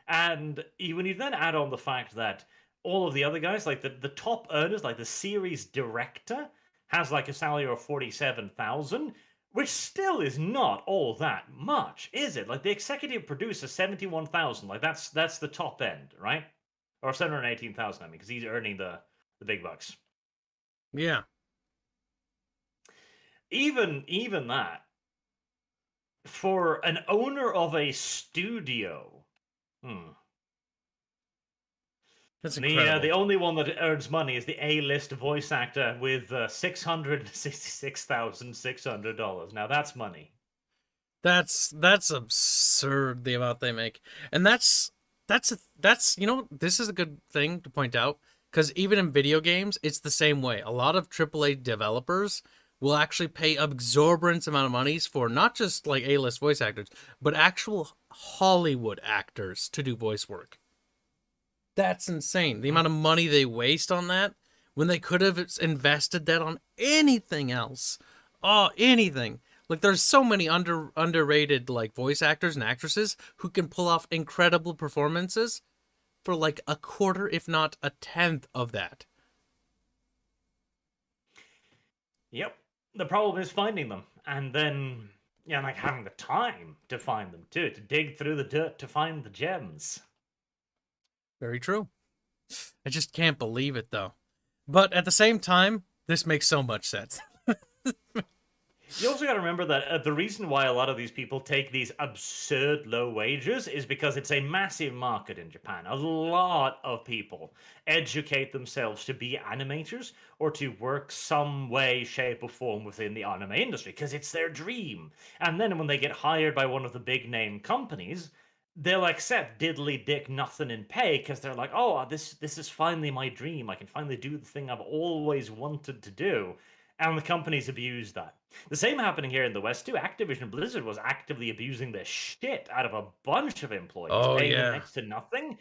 And when you then add on the fact that all of the other guys, like the top earners, like the series director, has like a salary of 47,000, which still is not all that much, is it? Like the executive producer, 71,000. Like that's the top end, right? Or 718,000, I mean, because he's earning the big bucks. Yeah. Even that, for an owner of a studio, That's incredible. The only one that earns money is the A-list voice actor with $666,600. Now that's money. That's absurd, the amount they make, and that's you know, this is a good thing to point out, because even in video games, it's the same way. A lot of AAA developers will actually pay exorbitant amount of monies for not just like A-list voice actors, but actual Hollywood actors to do voice work. That's insane. The amount of money they waste on that when they could have invested that on anything else. Oh, anything. Like there's so many underrated like voice actors and actresses who can pull off incredible performances for like a quarter, if not a tenth of that. Yep. The problem is finding them, and then like having the time to find them too, to dig through the dirt to find the gems. Very true. I just can't believe it though. But at the same time, this makes so much sense. You also got to remember that the reason why a lot of these people take these absurd low wages is because it's a massive market in Japan. A lot of people educate themselves to be animators or to work some way, shape, or form within the anime industry because it's their dream. And then when they get hired by one of the big name companies, they'll accept diddly dick nothing in pay because they're like, oh, this is finally my dream. I can finally do the thing I've always wanted to do. And the companies abuse that. The same happening here in the West too. Activision Blizzard was actively abusing the shit out of a bunch of employees, paying them next to nothing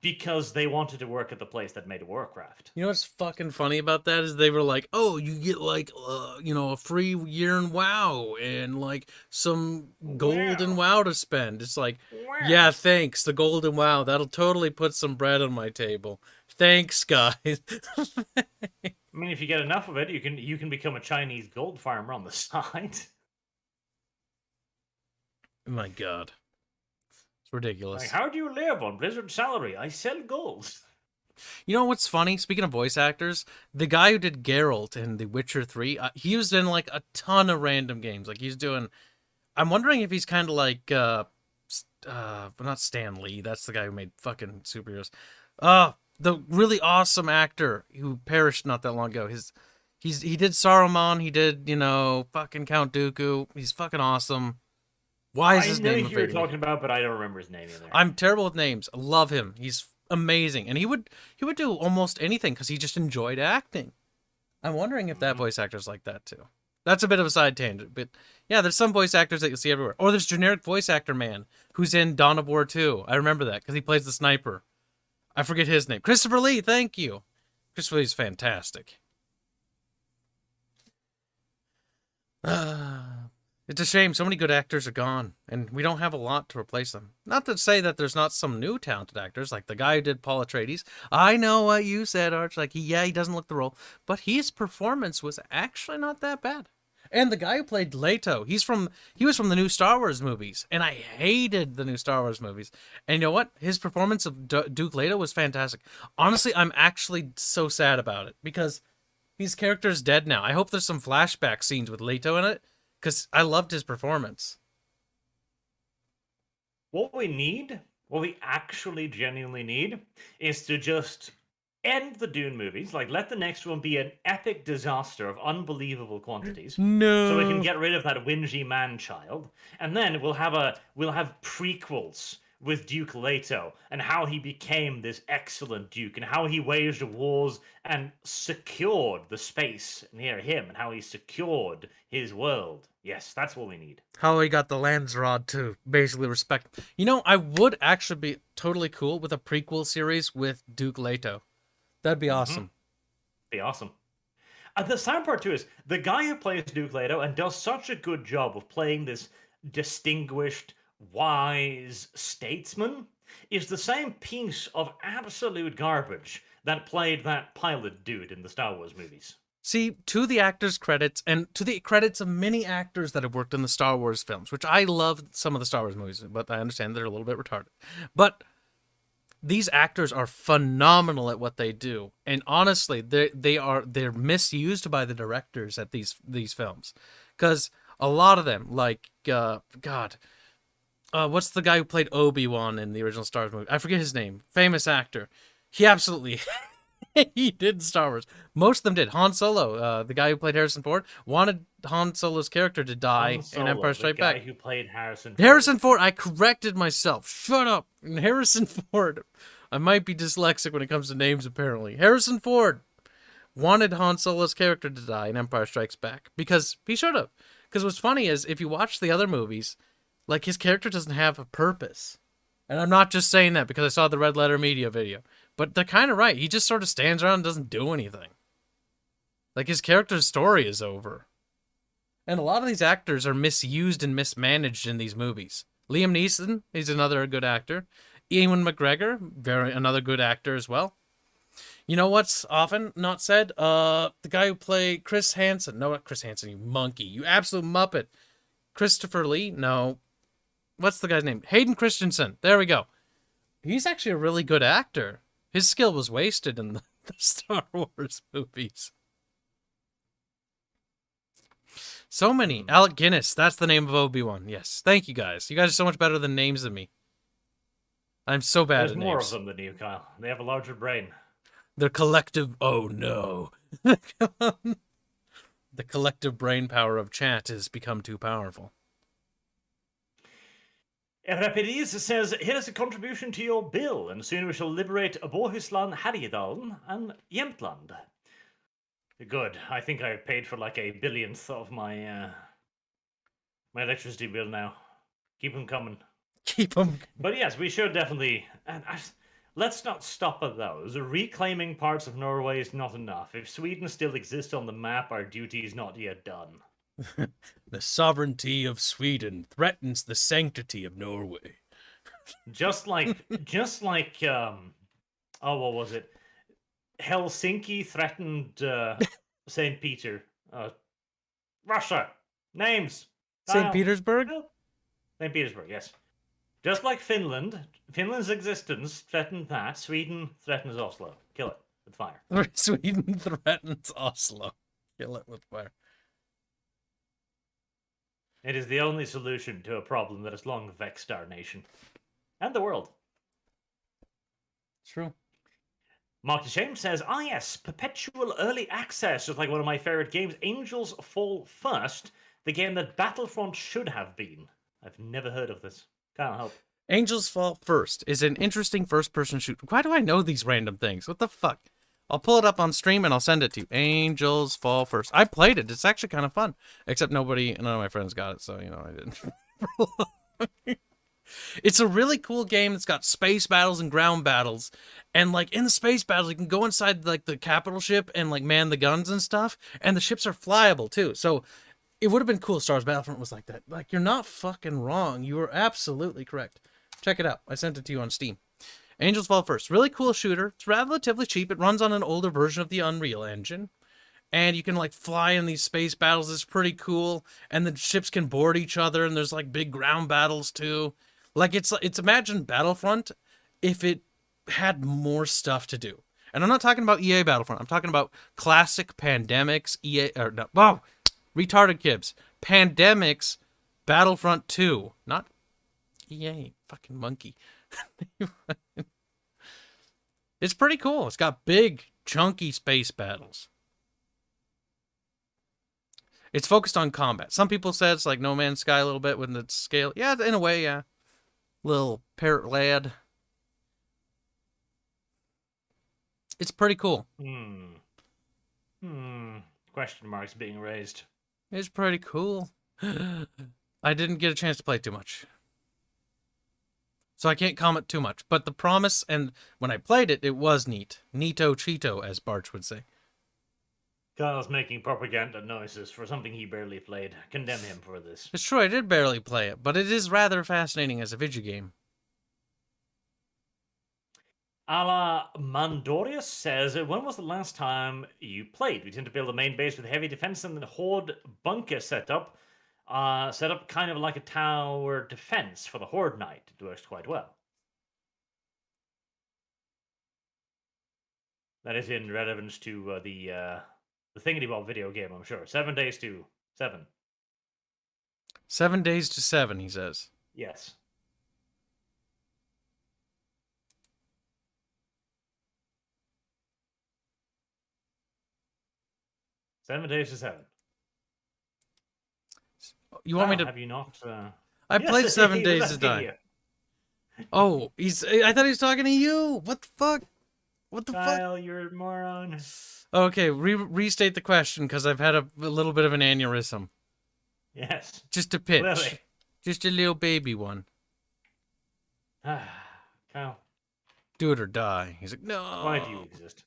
because they wanted to work at the place that made Warcraft. You know what's fucking funny about that is they were like, oh, you get like, a free year in WoW and like some gold in WoW to spend. It's like, yeah, thanks. The gold in WoW, that'll totally put some bread on my table. Thanks, guys. I mean, if you get enough of it, you can become a Chinese gold farmer on the side. My God. It's ridiculous. Like, how do you live on Blizzard salary? I sell gold. You know what's funny? Speaking of voice actors, the guy who did Geralt in The Witcher 3, he was in like a ton of random games. Like he's doing... I'm wondering if he's kind of like... not Stan Lee. That's the guy who made fucking superheroes. The really awesome actor who perished not that long ago. He did Saruman. He did, fucking Count Dooku. He's fucking awesome. Why is his name? I know who you're talking about, but I don't remember his name either. I'm terrible with names. I love him. He's amazing, and he would do almost anything because he just enjoyed acting. I'm wondering if that voice actor's like that too. That's a bit of a side tangent, but yeah, there's some voice actors that you'll see everywhere. Or there's generic voice actor man who's in Dawn of War 2. I remember that because he plays the sniper. I forget his name. Christopher Lee, thank you. Christopher Lee's fantastic. It's a shame. So many good actors are gone, and we don't have a lot to replace them. Not to say that there's not some new talented actors, like the guy who did Paul Atreides. I know what you said, Arch. Like, he doesn't look the role, but his performance was actually not that bad. And the guy who played Leto, he was from the new Star Wars movies, and I hated the new Star Wars movies. And you know what? His performance of Duke Leto was fantastic. Honestly, I'm actually so sad about it, because his character's dead now. I hope there's some flashback scenes with Leto in it, because I loved his performance. What we actually genuinely need, is to just end the Dune movies. Like, let the next one be an epic disaster of unbelievable quantities. No. So we can get rid of that whingy man-child. And then we'll have prequels with Duke Leto and how he became this excellent Duke and how he waged wars and secured the space near him and how he secured his world. Yes, that's what we need. How he got the Landsrod to basically respect. You know, I would actually be totally cool with a prequel series with Duke Leto. That'd be awesome. Be awesome. The sad part too is the guy who plays Duke Leto and does such a good job of playing this distinguished, wise statesman is the same piece of absolute garbage that played that pilot dude in the Star Wars movies. See, to the actors' credits, and to the credits of many actors that have worked in the Star Wars films, which I love some of the Star Wars movies, but I understand they're a little bit retarded. But these actors are phenomenal at what they do, and honestly, they're misused by the directors at these films, because a lot of them, like what's the guy who played Obi-Wan in the original Star Wars movie? I forget his name. Famous actor. He absolutely he did Star Wars. Most of them did. Han Solo, the guy who played Harrison Ford, wanted Han Solo's character to die in Empire Strikes Back. The guy who played Harrison Ford. Harrison Ford, I corrected myself. Shut up. Harrison Ford. I might be dyslexic when it comes to names, apparently. Harrison Ford wanted Han Solo's character to die in Empire Strikes Back because he should have. Because what's funny is, if you watch the other movies, like, his character doesn't have a purpose. And I'm not just saying that because I saw the Red Letter Media video. But they're kind of right. He just sort of stands around and doesn't do anything. Like, his character's story is over. And a lot of these actors are misused and mismanaged in these movies. Liam Neeson, he's another good actor. Ewan McGregor, another good actor as well. You know what's often not said? The guy who played Chris Hansen. No, not Chris Hansen, you monkey. You absolute muppet. Christopher Lee? No. What's the guy's name? Hayden Christensen. There we go. He's actually a really good actor. His skill was wasted in the Star Wars movies. So many. Alec Guinness. That's the name of Obi-Wan. Yes. Thank you, guys. You guys are so much better than names than me. I'm so bad There's at more names. of them than you, Kyle. They have a larger brain. The collective... Oh, no. The collective brain power of chat has become too powerful. Rapidis says, here is a contribution to your bill, and soon we shall liberate Bohuslän, Härjedalen, and Jämtland. Good. I think I paid for like a billionth of my my electricity bill now. Keep them coming. Keep them. But yes, we should definitely... let's not stop at those. Reclaiming parts of Norway is not enough. If Sweden still exists on the map, our duty is not yet done. The sovereignty of Sweden threatens the sanctity of Norway. just like, oh, what was it? Helsinki threatened St. Peter. Russia. Names. St. Petersburg? St. Petersburg, yes. Just like Finland. Finland's existence threatened that. Sweden threatens Oslo. Kill it with fire. Sweden threatens Oslo. Kill it with fire. It is the only solution to a problem that has long vexed our nation. And the world. True. Mark the Shame says, yes, perpetual early access is like one of my favorite games. Angels Fall First, the game that Battlefront should have been. I've never heard of this. Can't help. Angels Fall First is an interesting first-person shooter. Why do I know these random things? What the fuck? I'll pull it up on stream and I'll send it to you. Angels Fall First. I played it. It's actually kind of fun. Except none of my friends got it, so, I didn't. It's a really cool game that's got space battles and ground battles. And, like, in the space battles, you can go inside, like, the capital ship and, like, man the guns and stuff. And the ships are flyable, too. So, it would have been cool if Star Wars Battlefront was like that. Like, you're not fucking wrong. You were absolutely correct. Check it out. I sent it to you on Steam. Angels Fall First. Really cool shooter. It's relatively cheap. It runs on an older version of the Unreal Engine. And you can, like, fly in these space battles. It's pretty cool. And the ships can board each other. And there's, like, big ground battles, too. Like, it's imagine Battlefront if it had more stuff to do. And I'm not talking about EA Battlefront. I'm talking about classic Pandemics, retarded kids. Pandemics, Battlefront 2. Not EA, fucking monkey. It's pretty cool. It's got big, chunky space battles. It's focused on combat. Some people say it's like No Man's Sky a little bit with the scale. Yeah, in a way, yeah. Little parrot lad. It's pretty cool. Question marks being raised. It's pretty cool. I didn't get a chance to play too much. So I can't comment too much. But the promise, and when I played it, it was neat. Neato Cheeto, as Barch would say. Kyle's making propaganda noises for something he barely played. Condemn him for this. It's true, I did barely play it, but it is rather fascinating as a video game. Ala Mandorius says, when was the last time you played? We tend to build a main base with heavy defense and then Horde bunker setup. Set up kind of like a tower defense for the Horde Knight. It works quite well. That is in relevance to the Thingy-Bob video game, I'm sure. 7 days to 7. 7 days to 7, he says. Yes. Seven days to 7. You want me to? Have you not? I played 7 days to die. Oh, I thought he was talking to you. What the fuck? What the Kyle, fuck? you're a moron. Okay, restate the question because I've had a little bit of an aneurysm. Yes. Just a pitch. Lily. Just a little baby one. Kyle? Do it or die. He's like, no. Why do you exist?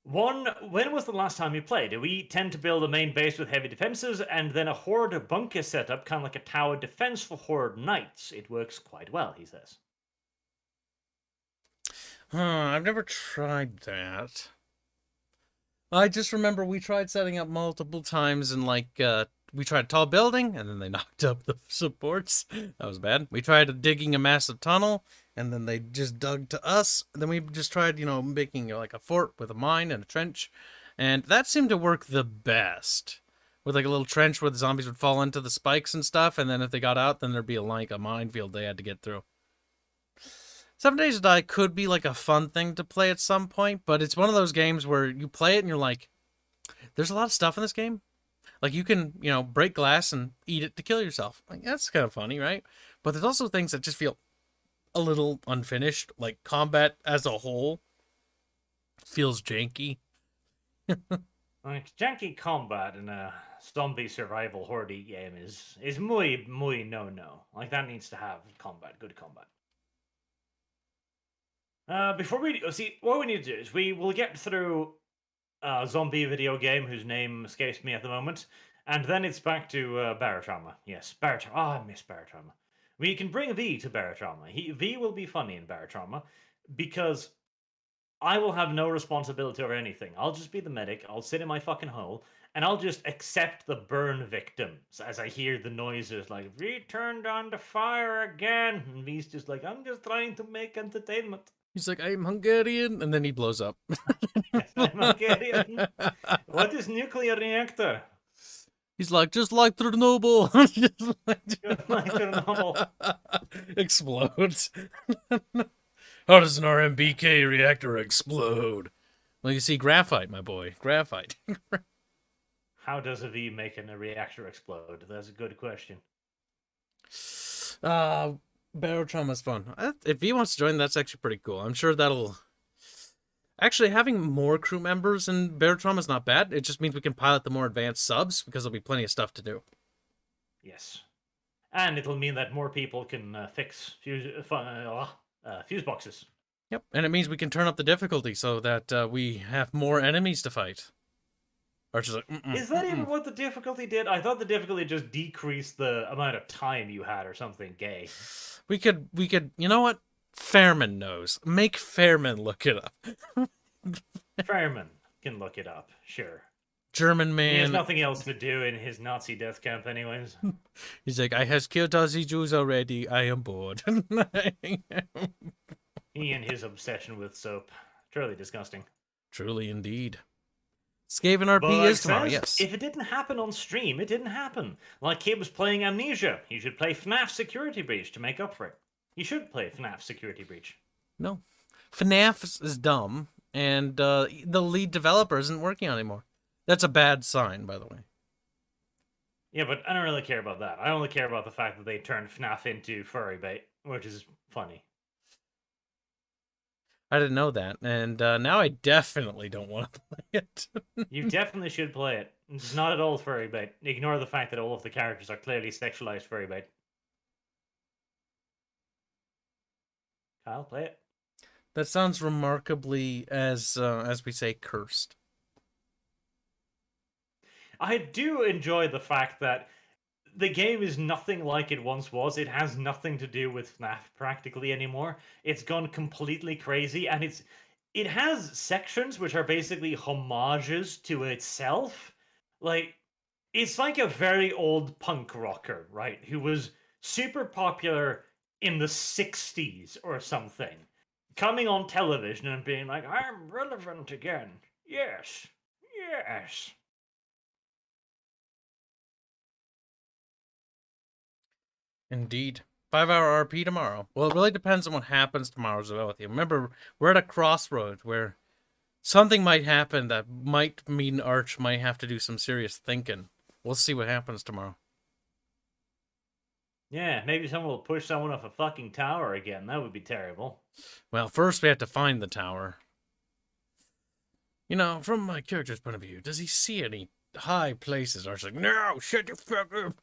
When was the last time you played? We tend to build a main base with heavy defenses and then a horde bunker setup, kind of like a tower defense for horde knights. It works quite well, he says. I've never tried that. I just remember we tried setting up multiple times and we tried tall building and then they knocked up the supports. That was bad. We tried digging a massive tunnel and then they just dug to us. Then we just tried, making like a fort with a mine and a trench. And that seemed to work the best. With like a little trench where the zombies would fall into the spikes and stuff. And then if they got out, then there'd be like a minefield they had to get through. 7 Days to Die could be like a fun thing to play at some point, but it's one of those games where you play it and you're like, there's a lot of stuff in this game. Like you can, break glass and eat it to kill yourself. Like that's kind of funny, right? But there's also things that just feel a little unfinished, like combat as a whole feels janky. Like janky combat in a zombie survival horde game is muy no. Like that needs to have combat, good combat. Before we see, what we need to do is we will get through a zombie video game whose name escapes me at the moment, and then it's back to Barotrauma. Yes, Barotrauma. Oh, I miss Barotrauma. We can bring V to Barotrauma. V will be funny in Barotrauma because I will have no responsibility over anything. I'll just be the medic. I'll sit in my fucking hole, and I'll just accept the burn victims as I hear the noises like V turned on the fire again, and V's just like, I'm just trying to make entertainment. He's like, I'm Hungarian, and then he blows up. Yes, I'm Hungarian. What is nuclear reactor? He's like, just like Chernobyl. Just like Chernobyl. Explodes. How does an RMBK reactor explode? Well, you see, graphite, my boy. Graphite. How does a V make a reactor explode? That's a good question. Barotrauma's fun. If he wants to join, that's actually pretty cool. I'm sure that'll... Actually, having more crew members in Barotrauma's not bad. It just means we can pilot the more advanced subs, because there'll be plenty of stuff to do. Yes. And it'll mean that more people can fix fuse boxes. Yep, and it means we can turn up the difficulty so that we have more enemies to fight. Archer's like, is that even what the difficulty did? I thought the difficulty just decreased the amount of time you had or something gay. We could, you know what? Fairman knows. Make Fairman look it up. Fairman can look it up, sure. German man. He has nothing else to do in his Nazi death camp anyways. He's like, I has killed all the Jews already. I am bored. He and his obsession with soap. Truly disgusting. Truly indeed. Skaven RP But is tomorrow, yes. If it didn't happen on stream, it didn't happen. Like Kid was playing Amnesia. He should play FNAF Security Breach to make up for it. He should play FNAF Security Breach. No. FNAF is dumb, and the lead developer isn't working on it anymore. That's a bad sign, by the way. Yeah, but I don't really care about that. I only care about the fact that they turned FNAF into furry bait, which is funny. I didn't know that, and now I definitely don't want to play it. You definitely should play it. It's not at all furry bait. Ignore the fact that all of the characters are clearly sexualized furry bait. Kyle, play it. That sounds remarkably, as we say, cursed. I do enjoy the fact that the game is nothing like it once was. It has nothing to do with FNAF practically anymore. It's gone completely crazy, and it has sections which are basically homages to itself. Like, it's like a very old punk rocker, right? Who was super popular in the 60s or something. Coming on television and being like, I'm relevant again. Yes. Yes. Indeed. 5-hour RP tomorrow. Well, it really depends on what happens tomorrow as well with you. Remember, we're at a crossroads where something might happen that might mean Arch might have to do some serious thinking. We'll see what happens tomorrow. Yeah, maybe someone will push someone off a fucking tower again. That would be terrible. Well, first we have to find the tower. You know, from my character's point of view, does he see any high places? Arch's like, no, shut the fuck up.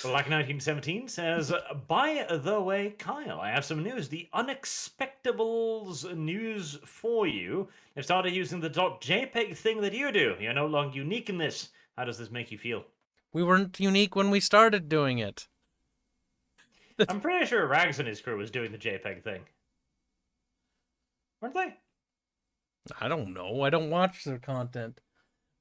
Black 1917 says, by the way, Kyle, I have some news. The Unexpectables news for you. They've started using the .jpeg thing that you do. You're no longer unique in this. How does this make you feel? We weren't unique when we started doing it. I'm pretty sure Rags and his crew was doing the JPEG thing. Weren't they? I don't know. I don't watch their content.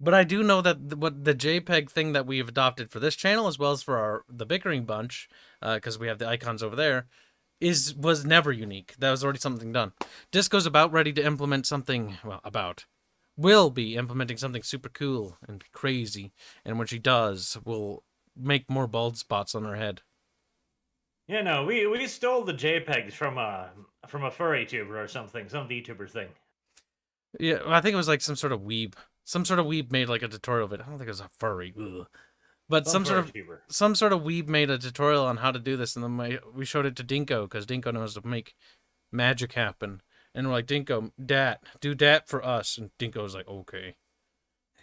But I do know that what the JPEG thing that we've adopted for this channel, as well as for the Bickering Bunch, because we have the icons over there, was never unique. That was already something done. Disco's about ready to implement something, will be implementing something super cool and crazy. And when she does, we'll make more bald spots on her head. Yeah, no, we stole the JPEGs from a furry tuber or something, some VTuber thing. Yeah, I think it was like some sort of weeb. Some sort of weeb made like a tutorial of it. I don't think it was a furry. Ugh. But some sort of weeb made a tutorial on how to do this, and then we showed it to Dinko, because Dinko knows to make magic happen. And we're like, Dinko, do that for us. And Dinko was like, okay.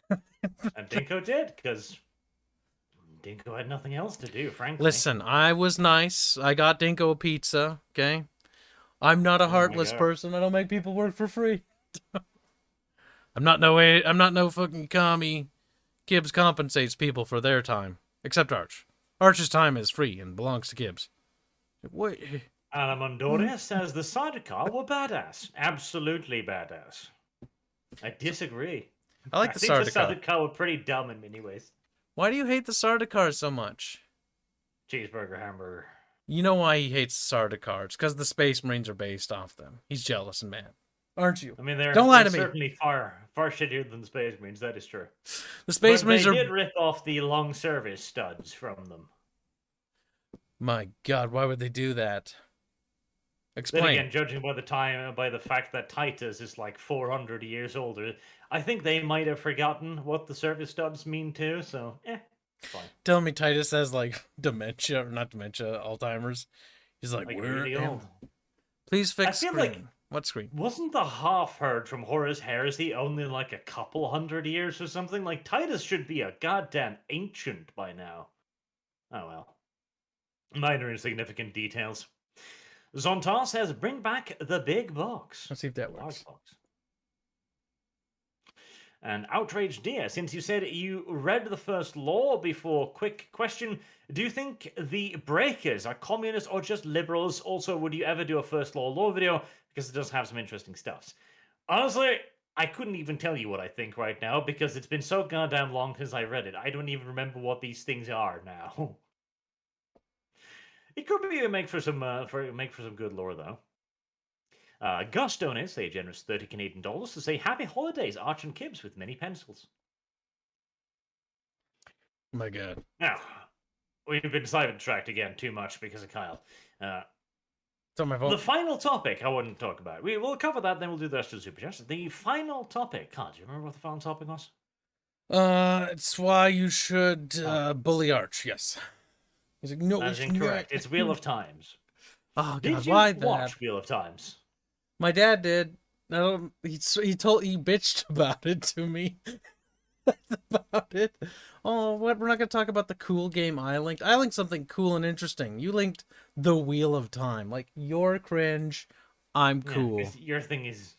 And Dinko did, because Dinko had nothing else to do, frankly. Listen, I was nice. I got Dinko a pizza, okay? I'm not a heartless person. I don't make people work for free. I'm not no fucking commie. Gibbs compensates people for their time. Except Arch. Arch's time is free and belongs to Gibbs. Wait. Alamondore says the sidecar were badass. Absolutely badass. I disagree. I like the Sardaukar. The sidecar were pretty dumb in many ways. Why do you hate the Sardaukar so much? Cheeseburger, hamburger. You know why he hates the Sardaukar. It's because the Space Marines are based off them. He's jealous and mad. Aren't you? I mean, they're certainly far shittier than the Space Marines. That is true. The Space Marines did rip off the long service studs from them. My God, why would they do that? Explain. Then again, judging by the fact that Titus is like 400 years older, I think they might have forgotten what the service studs mean too. So, fine. Tell me, Titus has like dementia, or not dementia, Alzheimer's. He's like where really old. Please fix screen. Like, what screen? Wasn't the half-herd from Horus Heresy only like a couple hundred years or something? Like, Titus should be a goddamn ancient by now. Oh well. Minor insignificant details. Zontar says, bring back the big box. Let's see if that works. Box. And Outraged Deer, since you said you read the first law before, quick question. Do you think the Breakers are communists or just liberals? Also, would you ever do a first law video? Because it does have some interesting stuff. Honestly, I couldn't even tell you what I think right now because it's been so goddamn long since I read it. I don't even remember what these things are now. It could be a make for some good lore though. Gus donates a generous 30 Canadian dollars to say happy holidays, Arch and Kibbs with many pencils. Oh my God. Now, we've been sidetracked again too much because of Kyle. It's on my phone. The final topic I wouldn't talk about. We will cover that, then we'll do the rest of the super chats. The final topic. Kyle, do you remember what the final topic was? It's why you should bully Arch. Yes. He's like, no, that's incorrect. It's Wheel of Times. Oh God, did you why watch Wheel of Times? My dad did. He bitched about it to me. About it. Oh, what? We're not gonna talk about the cool game I linked. I linked something cool and interesting. You linked the Wheel of Time. Like, you're cringe. I'm cool. Yeah, your thing is.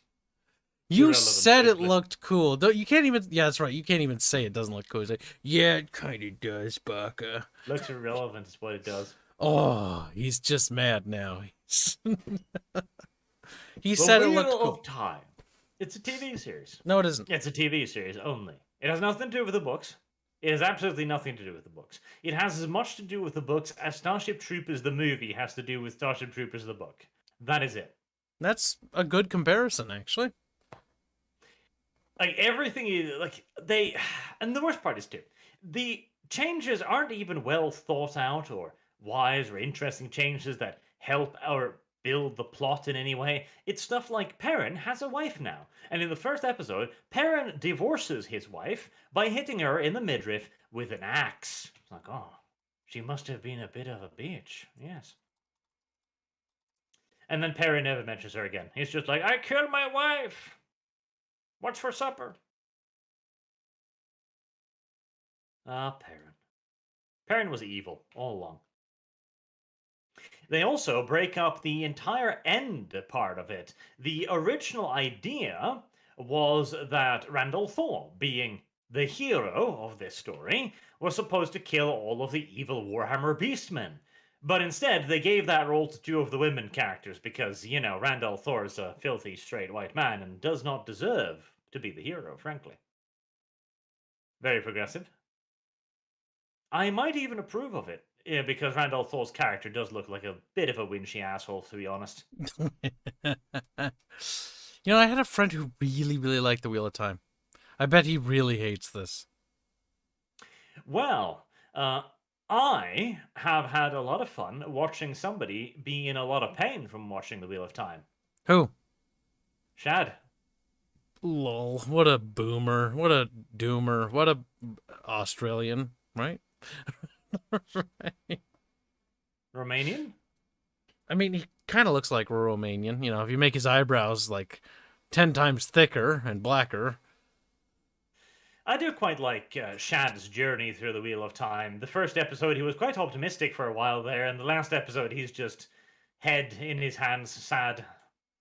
You said it looked cool. You can't even. Yeah, that's right. You can't even say it doesn't look cool. It's like, yeah, it kind of does, Baka. Looks irrelevant is what it does. Oh, he's just mad now. He said it looked cool. Of Time. It's a TV series. No, it isn't. It's a TV series only. It has nothing to do with the books. It has absolutely nothing to do with the books. It has as much to do with the books as Starship Troopers the movie has to do with Starship Troopers the book. That is it. That's a good comparison, actually. Like, everything is, like, and the worst part is, too, the changes aren't even well thought out or wise or interesting changes that help or build the plot in any way. It's stuff like Perrin has a wife now, and in the first episode, Perrin divorces his wife by hitting her in the midriff with an axe. It's like, oh, she must have been a bit of a bitch. Yes. And then Perrin never mentions her again. He's just like, I killed my wife. What's for supper? Ah, Perrin. Perrin was evil all along. They also break up the entire end part of it. The original idea was that Randall Thor, being the hero of this story, was supposed to kill all of the evil Warhammer Beastmen. But instead, they gave that role to two of the women characters because, Randall Thor is a filthy straight white man and does not deserve to be the hero, frankly. Very progressive. I might even approve of it. Yeah, because Randall Thor's character does look like a bit of a winchy asshole, to be honest. I had a friend who really, really liked The Wheel of Time. I bet he really hates this. Well, I have had a lot of fun watching somebody be in a lot of pain from watching The Wheel of Time. Who? Shad. Lol. What a boomer. What a doomer. What a Australian, right? Right. Romanian? I mean, he kind of looks like a Romanian. If you make his eyebrows like 10 times thicker and blacker. I do quite like Shad's journey through the Wheel of Time. The first episode, he was quite optimistic for a while there, and the last episode, he's just head in his hands, sad,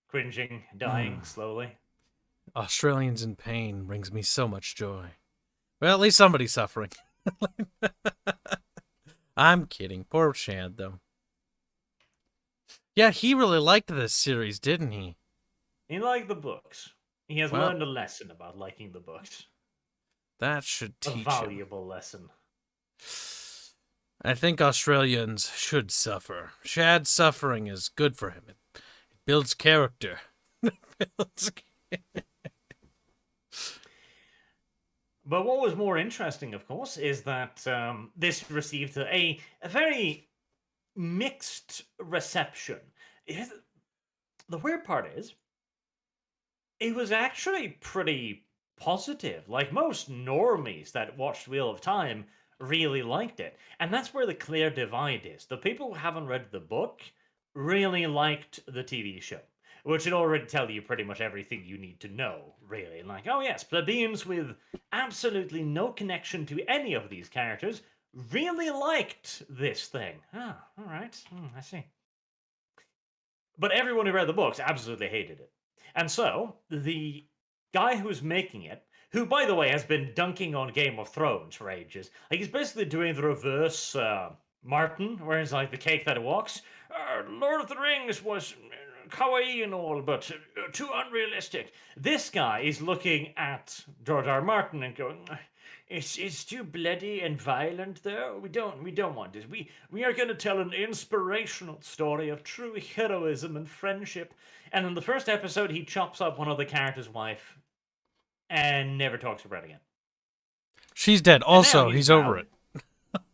cringing, dying slowly. Australians in pain brings me so much joy. Well, at least somebody's suffering. I'm kidding. Poor Shad, though. Yeah, he really liked this series, didn't he? He liked the books. He has learned a lesson about liking the books. That should teach a valuable lesson. I think Australians should suffer. Shad's suffering is good for him. It builds character. But what was more interesting, of course, is that this received a very mixed reception. The weird part is, it was actually pretty positive. Like most normies that watched Wheel of Time really liked it. And that's where the clear divide is. The people who haven't read the book really liked the TV show, which would already tell you pretty much everything you need to know, really. Like, oh yes, plebeians with absolutely no connection to any of these characters really liked this thing. Ah, all right. I see. But everyone who read the books absolutely hated it. And so, the guy who's making it, who, by the way, has been dunking on Game of Thrones for ages, like, he's basically doing the reverse Martin, where he's like the cake that walks. Lord of the Rings was kawaii and all, but too unrealistic. This guy is looking at George R. R. Martin and going, it's too bloody and violent, though. We don't want this. We are going to tell an inspirational story of true heroism and friendship. And in the first episode, he chops up one of the characters' wife and never talks about it again. She's dead. Also, he's over it.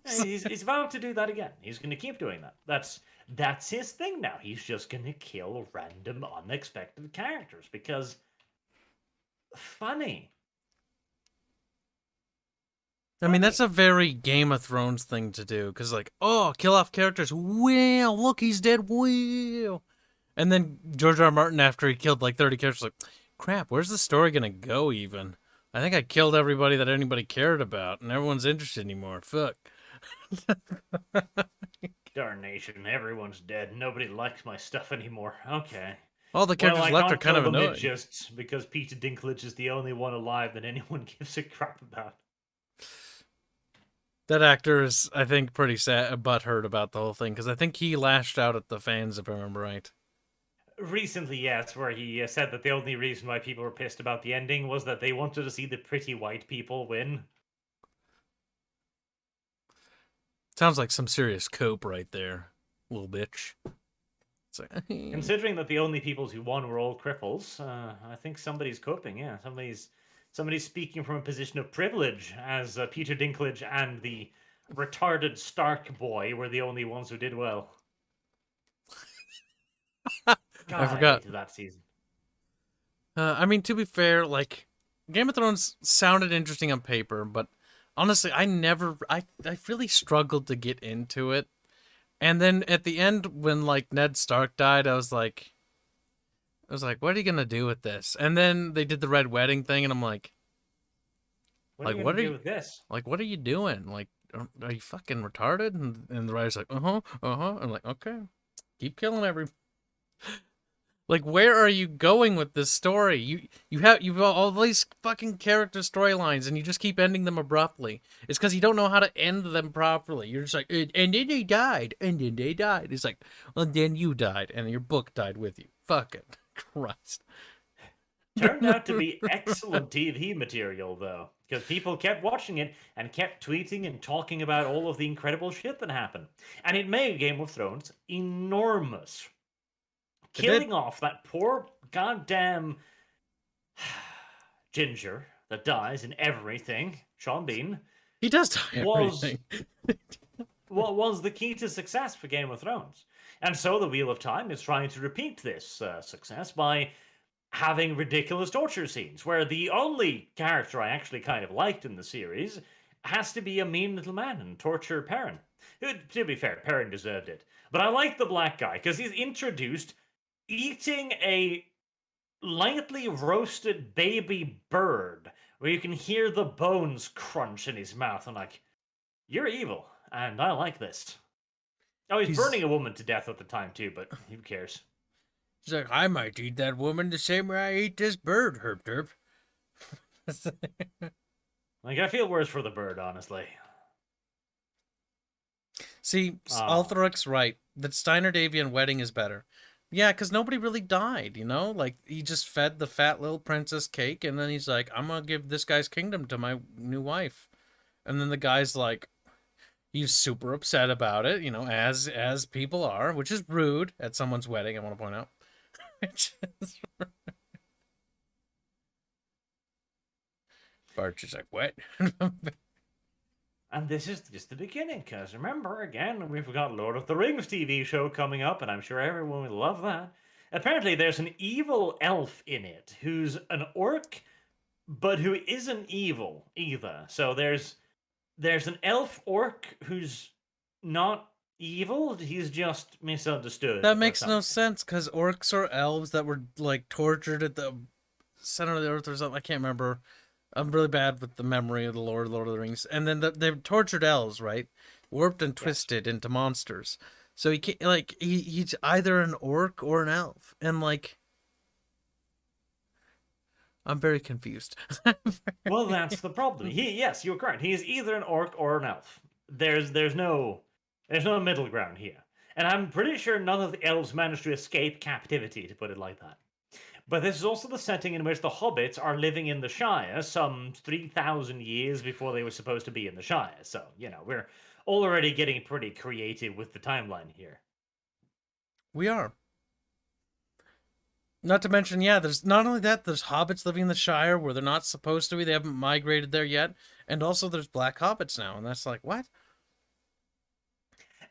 He's vowed to do that again. He's going to keep doing that. That's his thing now. He's just going to kill random, unexpected characters because funny. I mean, that's a very Game of Thrones thing to do, because, like, kill off characters. Well, look, he's dead. Well. And then George R. R. Martin, after he killed, like, 30 characters, like, crap, where's the story going to go, even? I think I killed everybody that anybody cared about, and everyone's interested anymore. Fuck. Darnation, everyone's dead. Nobody likes my stuff anymore. Okay. All the characters left are kind of annoying. Just because Peter Dinklage is the only one alive that anyone gives a crap about. That actor is, I think, pretty sad, butthurt about the whole thing, because I think he lashed out at the fans, if I remember right. Recently, yes, where he said that the only reason why people were pissed about the ending was that they wanted to see the pretty white people win. Sounds like some serious cope right there, little bitch. It's like, considering that the only people who won were all cripples, I think somebody's coping, yeah. Somebody's speaking from a position of privilege, as Peter Dinklage and the retarded Stark boy were the only ones who did well. God, I forgot. I hated that season. I mean, to be fair, like, Game of Thrones sounded interesting on paper, but honestly, I really struggled to get into it. And then at the end, when, like, Ned Stark died, I was like, what are you gonna do with this? And then they did the Red Wedding thing, and I'm like, what are you gonna do with this? Like, what are you doing? Like, are you fucking retarded? And the writer's like, I'm like, okay, keep killing every. Like, where are you going with this story? You've all these fucking character storylines, and you just keep ending them abruptly. It's because you don't know how to end them properly. You're just like, and then they died, and then they died. It's like, well, then you died, and your book died with you. Fuck it, Christ. Turned out to be excellent TV material, though, because people kept watching it and kept tweeting and talking about all of the incredible shit that happened. And it made Game of Thrones enormous. Killing off that poor goddamn ginger that dies in everything, Sean Bean, He does die everything. What was the key to success for Game of Thrones. And so the Wheel of Time is trying to repeat this success by having ridiculous torture scenes, where the only character I actually kind of liked in the series has to be a mean little man and torture Perrin. To be fair, Perrin deserved it. But I like the black guy, because he's introduced eating a lightly roasted baby bird, where you can hear the bones crunch in his mouth. I'm like, you're evil, and I like this. Oh, he's burning a woman to death at the time, too, but who cares? He's like, I might eat that woman the same way I eat this bird, herp derp. Like, I feel worse for the bird, honestly. See, Althroc's right. That Steiner-Davian wedding is better. Yeah, because nobody really died, you know? Like, he just fed the fat little princess cake, and then he's like, I'm going to give this guy's kingdom to my new wife. And then the guy's like, he's super upset about it, you know, as people are, which is rude at someone's wedding, I want to point out. Bart's is like, what? And this is just the beginning, because remember, again, we've got Lord of the Rings TV show coming up, and I'm sure everyone will love that. Apparently, there's an evil elf in it who's an orc, but who isn't evil either. So there's an elf orc who's not evil, he's just misunderstood. That makes no sense, because orcs are elves that were, like, tortured at the center of the earth or something. I can't remember. I'm really bad with the memory of the Lord of the Rings. And then they're tortured elves, right? Warped and twisted into monsters. So he can't, like, he's either an orc or an elf. And, like, I'm very confused. Well, that's the problem. Yes, you're correct. He is either an orc or an elf. There's no middle ground here. And I'm pretty sure none of the elves managed to escape captivity, to put it like that. But this is also the setting in which the hobbits are living in the Shire some 3,000 years before they were supposed to be in the Shire. So, you know, we're already getting pretty creative with the timeline here. We are. Not to mention, yeah, there's not only that, there's hobbits living in the Shire where they're not supposed to be. They haven't migrated there yet. And also there's black hobbits now. And that's like, what?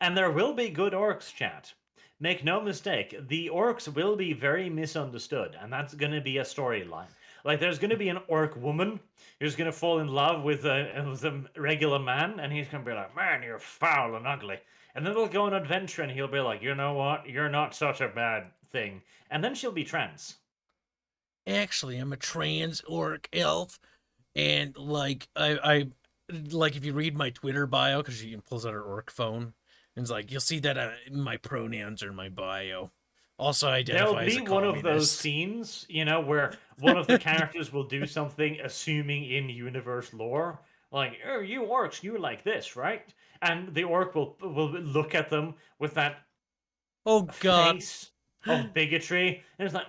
And there will be good orcs, chat. Make no mistake, the orcs will be very misunderstood, and that's going to be a storyline. Like, there's going to be an orc woman who's going to fall in love with a regular man, and he's going to be like, man, you're foul and ugly. And then they'll go on an adventure, and he'll be like, you know what? You're not such a bad thing. And then she'll be trans. Actually, I'm a trans orc elf, and, like, I like, if you read my Twitter bio, because she pulls out her orc phone, and it's like, you'll see that my pronouns are in my bio. Also identify as a communist. There'll be one of those scenes, you know, where one of the characters will do something assuming in universe lore. Like, oh, you orcs, you like this, right? And the orc will look at them with that face of bigotry. And it's like,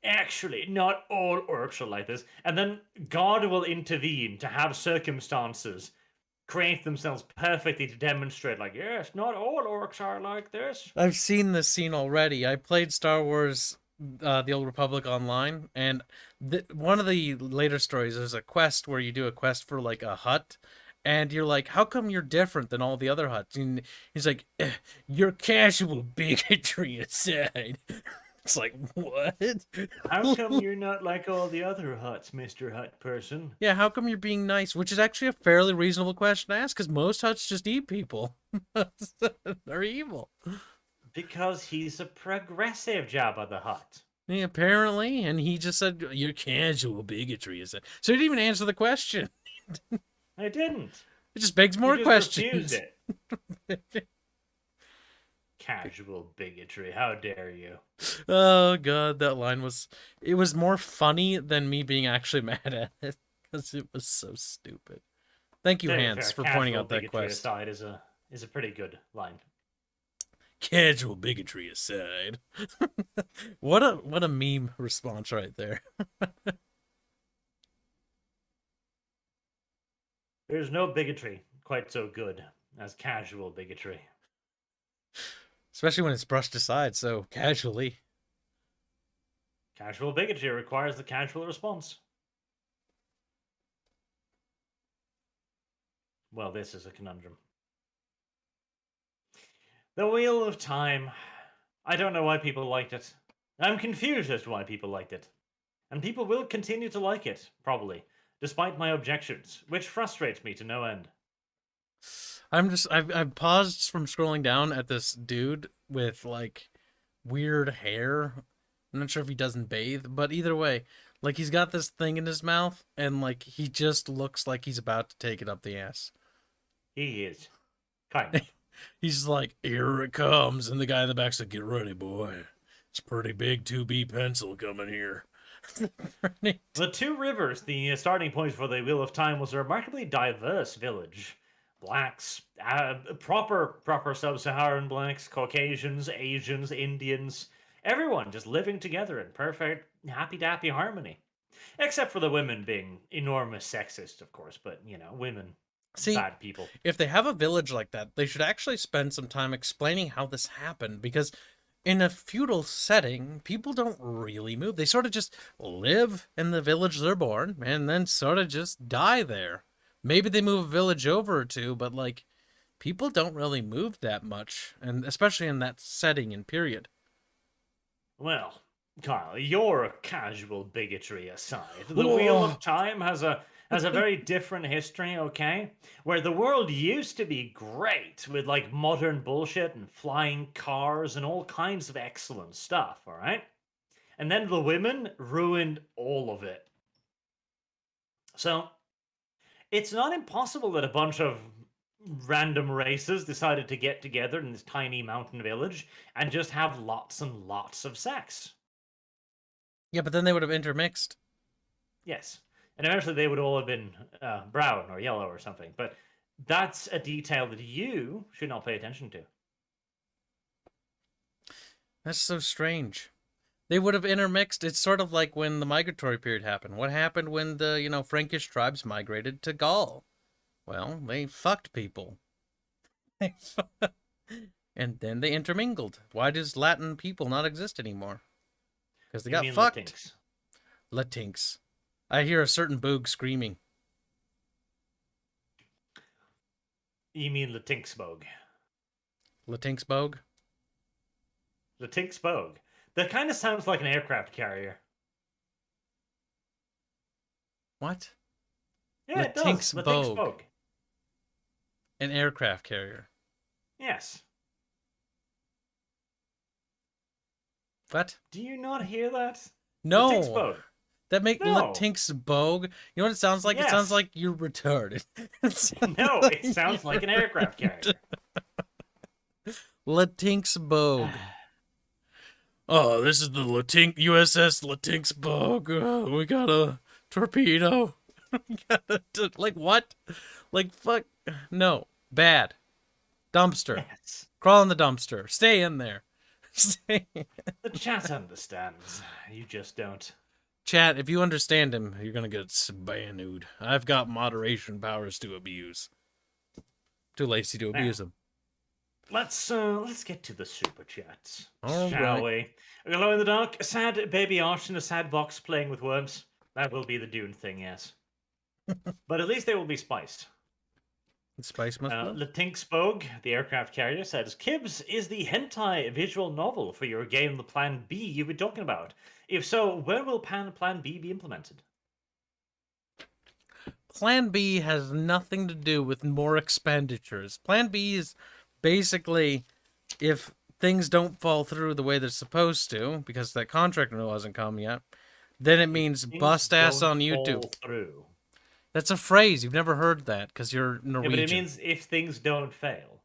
actually, not all orcs are like this. And then God will intervene to have circumstances create themselves perfectly to demonstrate, like, yes, not all orcs are like this. I've seen this scene already. I played Star Wars The Old Republic online, and one of the later stories, there's a quest where you do a quest for, like, a hut, and you're like, how come you're different than all the other huts? And he's like, your casual bigotry aside. It's like, what? How come you're not like all the other huts, Mr. Hut person? Yeah, how come you're being nice? Which is actually a fairly reasonable question to ask, because most huts just eat people. They're evil. Because he's a progressive Jabba the Hutt. Yeah, apparently, and he just said, your casual bigotry is it. So he didn't even answer the question. I didn't. It just begs You more just refused questions. it. Casual bigotry. How dare you? Oh god, that line was it was more funny than me being actually mad at it because it was so stupid. Thank you, To be Hans, fair, for pointing casual out that bigotry quest. aside is a pretty good line. Casual bigotry aside. What a meme response right there. There's no bigotry quite so good as casual bigotry. Especially when it's brushed aside so casually. Casual bigotry requires the casual response. Well, this is a conundrum. The Wheel of Time. I don't know why people liked it. I'm confused as to why people liked it. And people will continue to like it, probably, despite my objections, which frustrates me to no end. I've paused from scrolling down at this dude with like weird hair. I'm not sure if he doesn't bathe, but either way, like he's got this thing in his mouth and like he just looks like he's about to take it up the ass. He is. Kind of. He's like, here it comes, and the guy in the back's like, get ready, boy. It's pretty big 2B pencil coming here. The Two Rivers, the starting point for the Wheel of Time, was a remarkably diverse village. Blacks, proper sub-Saharan blacks, Caucasians, Asians, Indians, everyone just living together in perfect happy-dappy harmony. Except for the women being enormous sexist, of course, but, you know, women, See, bad people. if they have a village like that, they should actually spend some time explaining how this happened, because in a feudal setting, people don't really move. They sort of just live in the village they're born and then sort of just die there. Maybe they move a village over or two, but like people don't really move that much, and especially in that setting and period. Well, Kyle, your casual bigotry aside, the Wheel of Time has a very different history, okay? Where the world used to be great with like modern bullshit and flying cars and all kinds of excellent stuff, all right? And then the women ruined all of it. So, it's not impossible that a bunch of random races decided to get together in this tiny mountain village and just have lots and lots of sex. Yeah, but then they would have intermixed. Yes. And eventually they would all have been brown or yellow or something. But that's a detail that you should not pay attention to. That's so strange. They would have intermixed. It's sort of like when the migratory period happened. What happened when the, Frankish tribes migrated to Gaul? Well, they fucked people. And then they intermingled. Why does Latin people not exist anymore? Because they got fucked. Latinx. Latinx. I hear a certain boog screaming. You mean Latinxbog. Latinxbog? Latinxbog. That kind of sounds like an aircraft carrier. What? Yeah, it does. Latinxbog. An aircraft carrier. Yes. What? Do you not hear that? No. Latinxbog. That make No. Latinxbog. You know what it sounds like? Yes. It sounds like you're retarded. No, it sounds like an aircraft carrier. Latinxbog. Oh, this is the USS Latinxbog. Oh, we got a torpedo. Like what? Like fuck. No. Bad. Dumpster. Yes. Crawl in the dumpster. Stay in there. Stay. The chat understands. You just don't. Chat, if you understand him, you're gonna get spanued. I've got moderation powers to abuse. Too lazy to abuse them. Let's get to the super chats, All shall right. we? Glow in the dark, a sad baby arch in a sad box playing with worms. That will be the Dune thing, yes. But at least they will be spiced. Spice must be. Latinxbog, the aircraft carrier, says, Kibbs is the hentai visual novel for your game, the Plan B you've been talking about. If so, where will Plan B be implemented? Plan B has nothing to do with more expenditures. Plan B is basically if things don't fall through the way they're supposed to, because that contract renewal hasn't come yet, then it means bust ass on YouTube. Through. That's a phrase. You've never heard that because you're Yeah, Norwegian. but it means if things don't fail.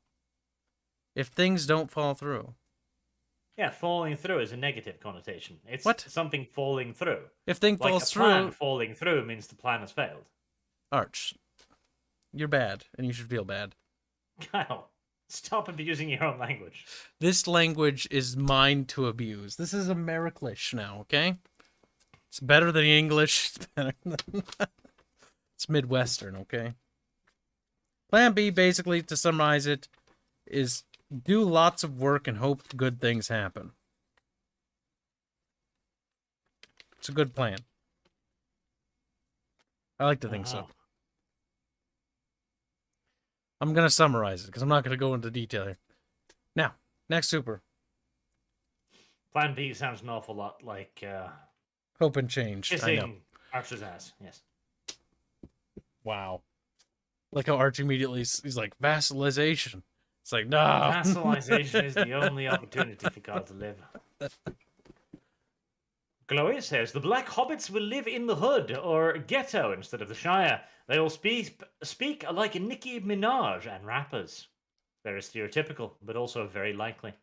If things don't fall through. Yeah, falling through is a negative connotation. It's What? something falling through. If thing Like falls a plan through, falling through means the plan has failed. Arch, you're bad, and you should feel bad. Kyle, stop abusing your own language. This language is mine to abuse. This is Americlish now, okay? It's better than English. It's better than... It's Midwestern, okay? Plan B, basically, to summarize it, is do lots of work and hope good things happen. It's a good plan. I like to think so. I'm going to summarize it, because I'm not going to go into detail here. Now, next super. Plan B sounds an awful lot like Hope and change. I know. kissing Archer's ass. Yes. Wow. Like how Arch immediately, he's like, vassalization. It's like, no. Vassalization is the only opportunity for God to live. Chloe says, the Black Hobbits will live in the hood, or ghetto, instead of the Shire. They all speak like Nicki Minaj and rappers. Very stereotypical, but also very likely.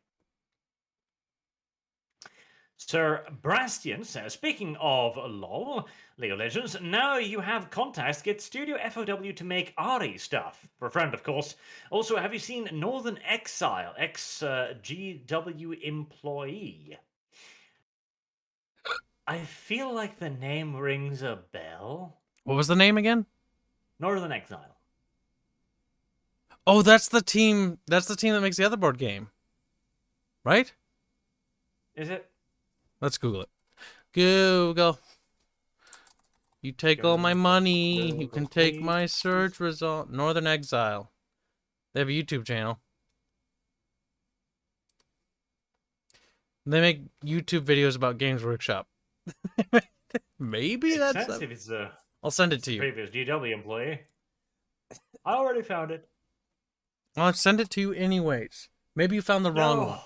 Sir Brastian says, speaking of LoL, League of Legends, now you have contacts, get Studio FOW to make Ari stuff. For a friend, of course. Also, have you seen Northern Exile, ex-GW employee? I feel like the name rings a bell. What was the name again? Northern Exile. Oh, that's the team that makes the other board game. Right? Is it? Let's Google it. Google. You take all my money. You can take my search result. Northern Exile. They have a YouTube channel. They make YouTube videos about Games Workshop. Maybe that's... If it's I'll send it to you. Previous GW employee. I already found it. I'll send it to you anyways. Maybe you found the wrong one.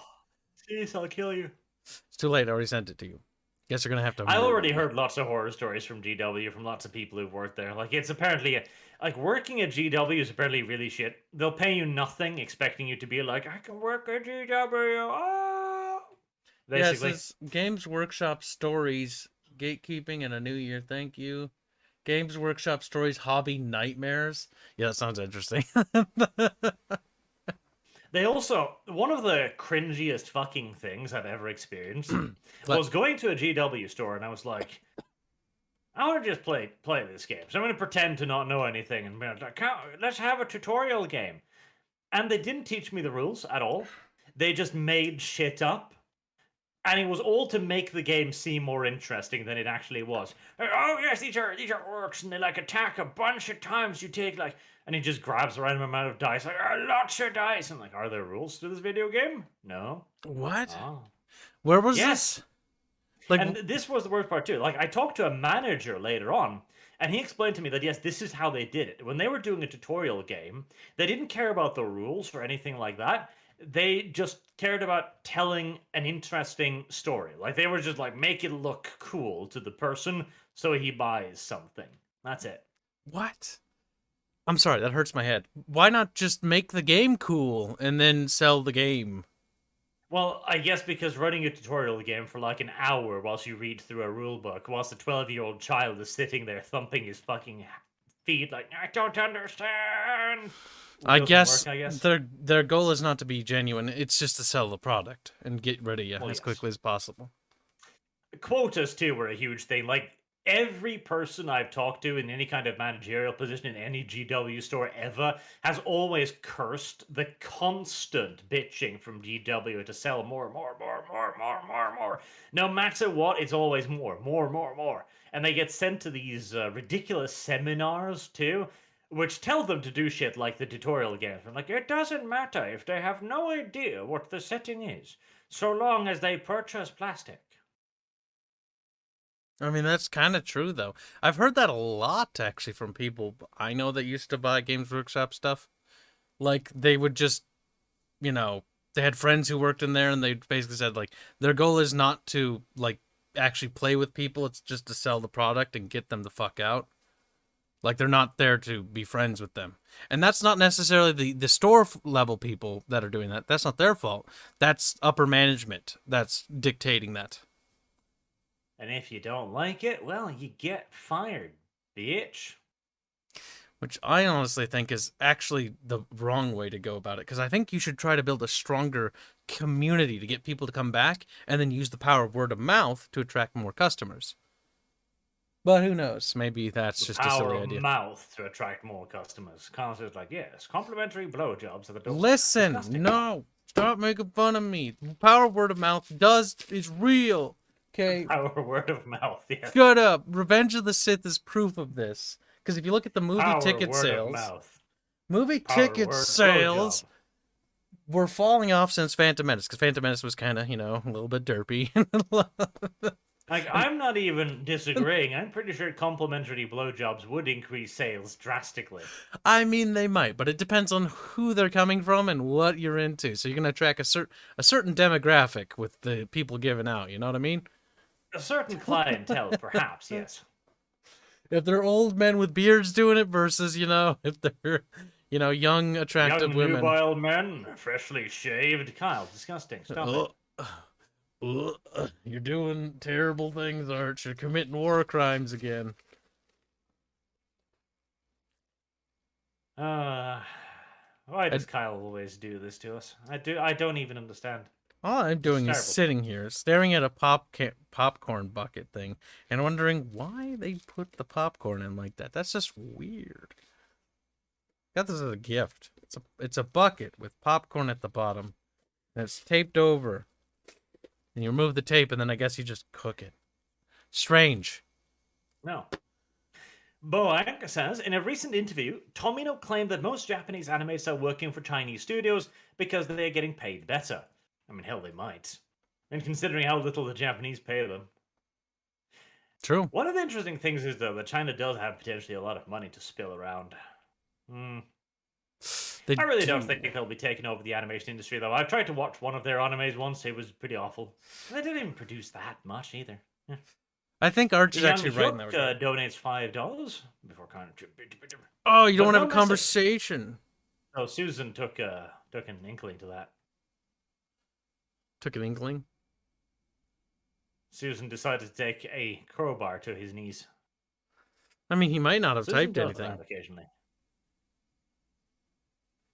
Jeez, I'll kill you. It's too late. I already sent it to you. Guess you're gonna have to... I already heard lots of horror stories from GW from lots of people who've worked there. Like, it's apparently... like, working at GW is apparently really shit. They'll pay you nothing, expecting you to be like, I can work at GW. Oh! Basically. Yeah, it says Games Workshop Stories, Gatekeeping and a New Year. Thank you. Games Workshop Stories, Hobby Nightmares. Yeah, that sounds interesting. They also, one of the cringiest fucking things I've ever experienced was going to a GW store and I was like, I want to just play this game. So I'm going to pretend to not know anything and be like, let's have a tutorial game. And they didn't teach me the rules at all. They just made shit up. And it was all to make the game seem more interesting than it actually was. Oh yes, these are orcs, and they like attack a bunch of times. You take like, and he just grabs a random amount of dice, like lots of dice. I'm like, are there rules to this video game? No. What? Oh. Where was this? Like, and this was the worst part too. Like, I talked to a manager later on, and he explained to me that yes, this is how they did it. When they were doing a tutorial game, they didn't care about the rules or anything like that. They just cared about telling an interesting story. Like, they were just like, make it look cool to the person so he buys something. That's it. What? I'm sorry, that hurts my head. Why not just make the game cool and then sell the game? Well, I guess because running a tutorial game for like an hour whilst you read through a rule book, whilst a 12-year-old child is sitting there thumping his fucking feet like, I don't understand. I guess their goal is not to be genuine. It's just to sell the product and get rid of you as quickly as possible. Quotas, too, were a huge thing. Like, every person I've talked to in any kind of managerial position in any GW store ever has always cursed the constant bitching from GW to sell more. No matter what, it's always more. And they get sent to these ridiculous seminars, too, which tell them to do shit like the tutorial games. I'm like, it doesn't matter if they have no idea what the setting is, so long as they purchase plastic. I mean, that's kind of true, though. I've heard that a lot, actually, from people I know that used to buy Games Workshop stuff. Like, they would just, you know, they had friends who worked in there, and they basically said, like, their goal is not to, like, actually play with people. It's just to sell the product and get them the fuck out. Like they're not there to be friends with them. And that's not necessarily the store level people that are doing that. That's not their fault. That's upper management that's dictating that. And if you don't like it, well, you get fired, bitch. Which I honestly think is actually the wrong way to go about it. Because I think you should try to build a stronger community to get people to come back and then use the power of word of mouth to attract more customers. But who knows? Maybe that's just a silly idea. Mouth to attract more customers. Carlos is like, yes, complimentary blowjobs at the door. Listen, Disgusting. no, stop making fun of me. The power of word of mouth is real. Okay. Power word of mouth. Yeah. Shut up. Revenge of the Sith is proof of this. Because if you look at the movie ticket sales, Blowjob. were falling off since Phantom Menace. Because Phantom Menace was kind of, a little bit derpy. Like, I'm not even disagreeing. I'm pretty sure complimentary blowjobs would increase sales drastically. I mean, they might, but it depends on who they're coming from and what you're into. So you're going to attract a certain demographic with the people giving out. You know what I mean? A certain clientele, perhaps, yes. If they're old men with beards doing it versus, if they're, young, attractive women. Young, nubile men, freshly shaved. Kyle, disgusting. Stop it. You're doing terrible things, Arch. You're committing war crimes again. Why does Kyle always do this to us? I don't even understand. All I'm doing is sitting here, staring at a popcorn bucket thing, and wondering why they put the popcorn in like that. That's just weird. Got this as a gift. It's a bucket with popcorn at the bottom, and it's taped over. And you remove the tape, and then I guess you just cook it. Strange. No. Boang says, in a recent interview, Tomino claimed that most Japanese animators are working for Chinese studios because they're getting paid better. I mean, hell, they might. And considering how little the Japanese pay them. True. One of the interesting things is, though, that China does have potentially a lot of money to spill around. I really don't think they'll be taking over the animation industry, though. I've tried to watch one of their animes once. It was pretty awful. They didn't even produce that much, either. Yeah. I think Arch is actually right in that regard. Donates $5 before kind of... Oh, you don't want to have a conversation. Oh, Susan took an inkling to that. Took an inkling? Susan decided to take a crowbar to his knees. I mean, he might not have Susan typed does anything. That occasionally.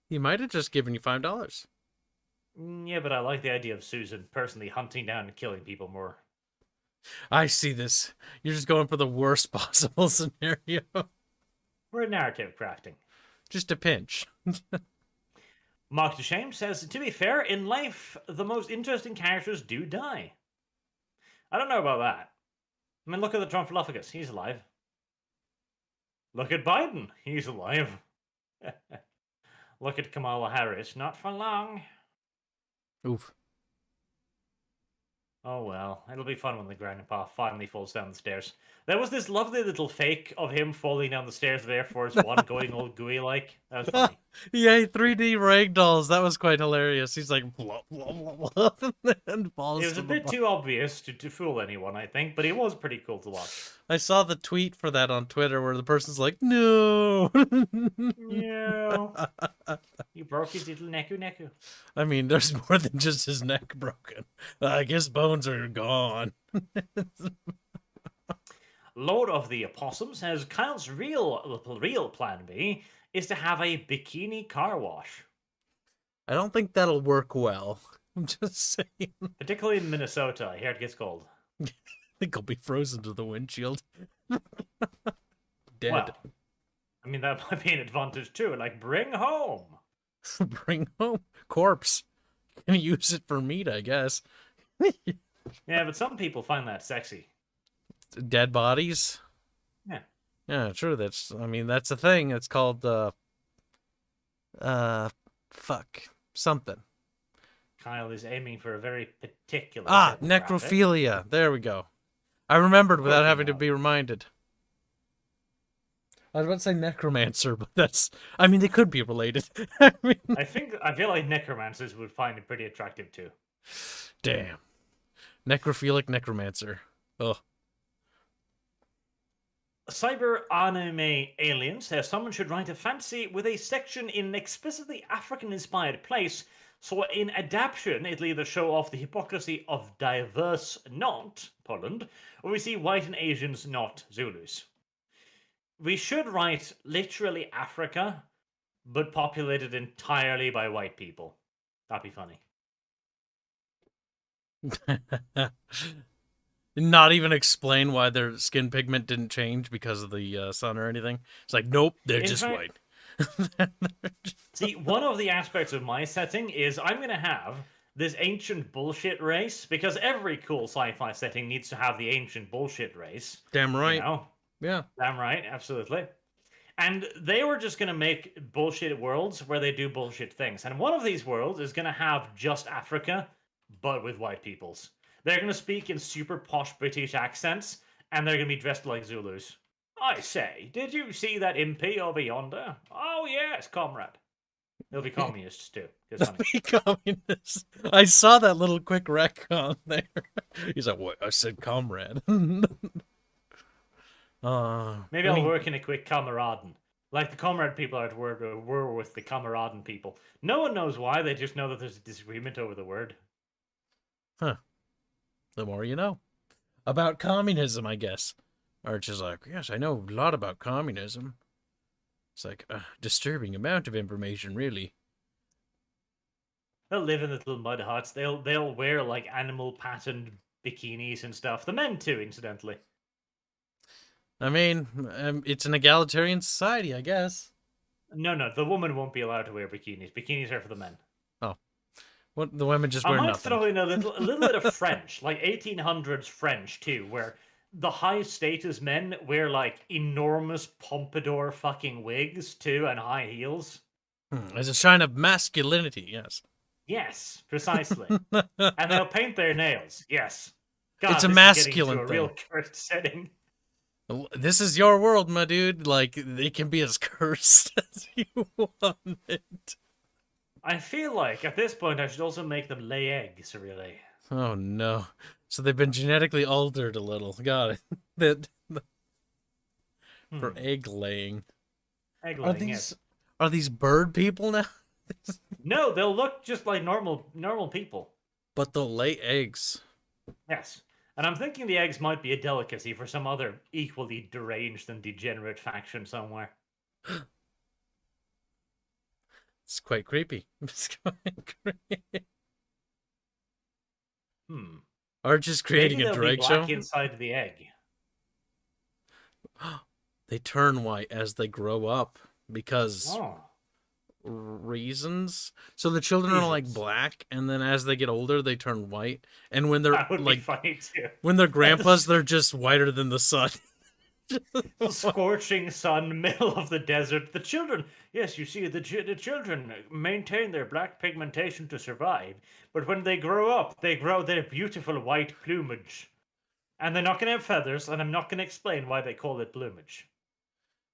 He might have just given you $5. Yeah, but I like the idea of Susan personally hunting down and killing people more. I see this. You're just going for the worst possible scenario. We're narrative crafting. Just a pinch. Mark to Shame says, to be fair, in life, the most interesting characters do die. I don't know about that. I mean, look at the Trumfluffagus. He's alive. Look at Biden. He's alive. Look at Kamala Harris. Not for long. Oof. Oh well, it'll be fun when the grandpa finally falls down the stairs. There was this lovely little fake of him falling down the stairs of Air Force One, going all gooey-like. That was funny. Yeah, 3D ragdolls. That was quite hilarious. He's like, blah, blah, blah, blah, and falls. It was a bit too obvious to fool anyone, I think, but it was pretty cool to watch. I saw the tweet for that on Twitter where the person's like, no. No. You broke his little neku. I mean, there's more than just his neck broken. I guess bones are gone. Lord of the Opossum says Kyle's real plan B is to have a bikini car wash. I don't think that'll work well. I'm just saying. Particularly in Minnesota, I hear it gets cold. I think I'll be frozen to the windshield. Dead. Well, I mean, that might be an advantage too. Like, bring home. Bring home corpse. Gonna use it for meat, I guess. Yeah, but some people find that sexy. Dead bodies. Yeah. Yeah, true. That's a thing. It's called something. Kyle is aiming for a very particular necrophilia. There we go. I remembered without having to be reminded. I was about to say necromancer, but they could be related. I feel like necromancers would find it pretty attractive too. Damn. Necrophilic necromancer. Ugh. Cyber anime aliens says someone should write a fantasy with a section in an explicitly African-inspired place, so in adaptation it'll either show off the hypocrisy of diverse not Poland, or we see white and Asians not Zulus. We should write literally Africa, but populated entirely by white people. That'd be funny. Not even explain why their skin pigment didn't change because of the sun or anything. It's like, nope, they're In just fact, white. See, one of the aspects of my setting is I'm going to have this ancient bullshit race, because every cool sci-fi setting needs to have the ancient bullshit race. Damn right. You know? Yeah. Damn right, absolutely. And they were just going to make bullshit worlds where they do bullshit things. And one of these worlds is going to have just Africa, but with white peoples. They're going to speak in super posh British accents, and they're going to be dressed like Zulus. I say, did you see that MP over yonder? Oh, yes, comrade. They'll be communists too. They'll be communists. I saw that little quick retcon there. He's like, what? I said comrade. Maybe I'll work in a quick kameraden. Like the comrade people are at war with the kameraden people. No one knows why, they just know that there's a disagreement over the word. Huh. The more you know. About communism, I guess. Arch is like, yes, I know a lot about communism. It's like a disturbing amount of information, really. They'll live in the little mud huts. They'll wear like animal patterned bikinis and stuff. The men too, incidentally. I mean, it's an egalitarian society, I guess. No, the woman won't be allowed to wear bikinis. Bikinis are for the men. Oh, what the women just wear nothing. I might throw in a little bit of French, like 1800s French too, where the high status men wear like enormous pompadour fucking wigs too and high heels. There's a shine of masculinity, yes. Yes, precisely. And they'll paint their nails. Yes. God, it's a masculine thing. A real cursed setting. This is your world, my dude. Like, they can be as cursed as you want it. I feel like at this point I should also make them lay eggs, really. Oh no. So they've been genetically altered a little. Got it. For egg laying. Egg laying, yes. Are these bird people now? No, they'll look just like normal people. But they'll lay eggs. Yes. And I'm thinking the eggs might be a delicacy for some other equally deranged and degenerate faction somewhere. It's quite creepy. It's quite creepy. Arch is creating a drag show. Inside the egg. They turn white as they grow up because reasons. So the children are like black, and then as they get older, they turn white. And when they're that would be funny too. When they're grandpas, they're just whiter than the sun. Scorching sun, middle of the desert. The children, yes, you see, the children maintain their black pigmentation to survive. But when they grow up, they grow their beautiful white plumage. And they're not going to have feathers, and I'm not going to explain why they call it plumage.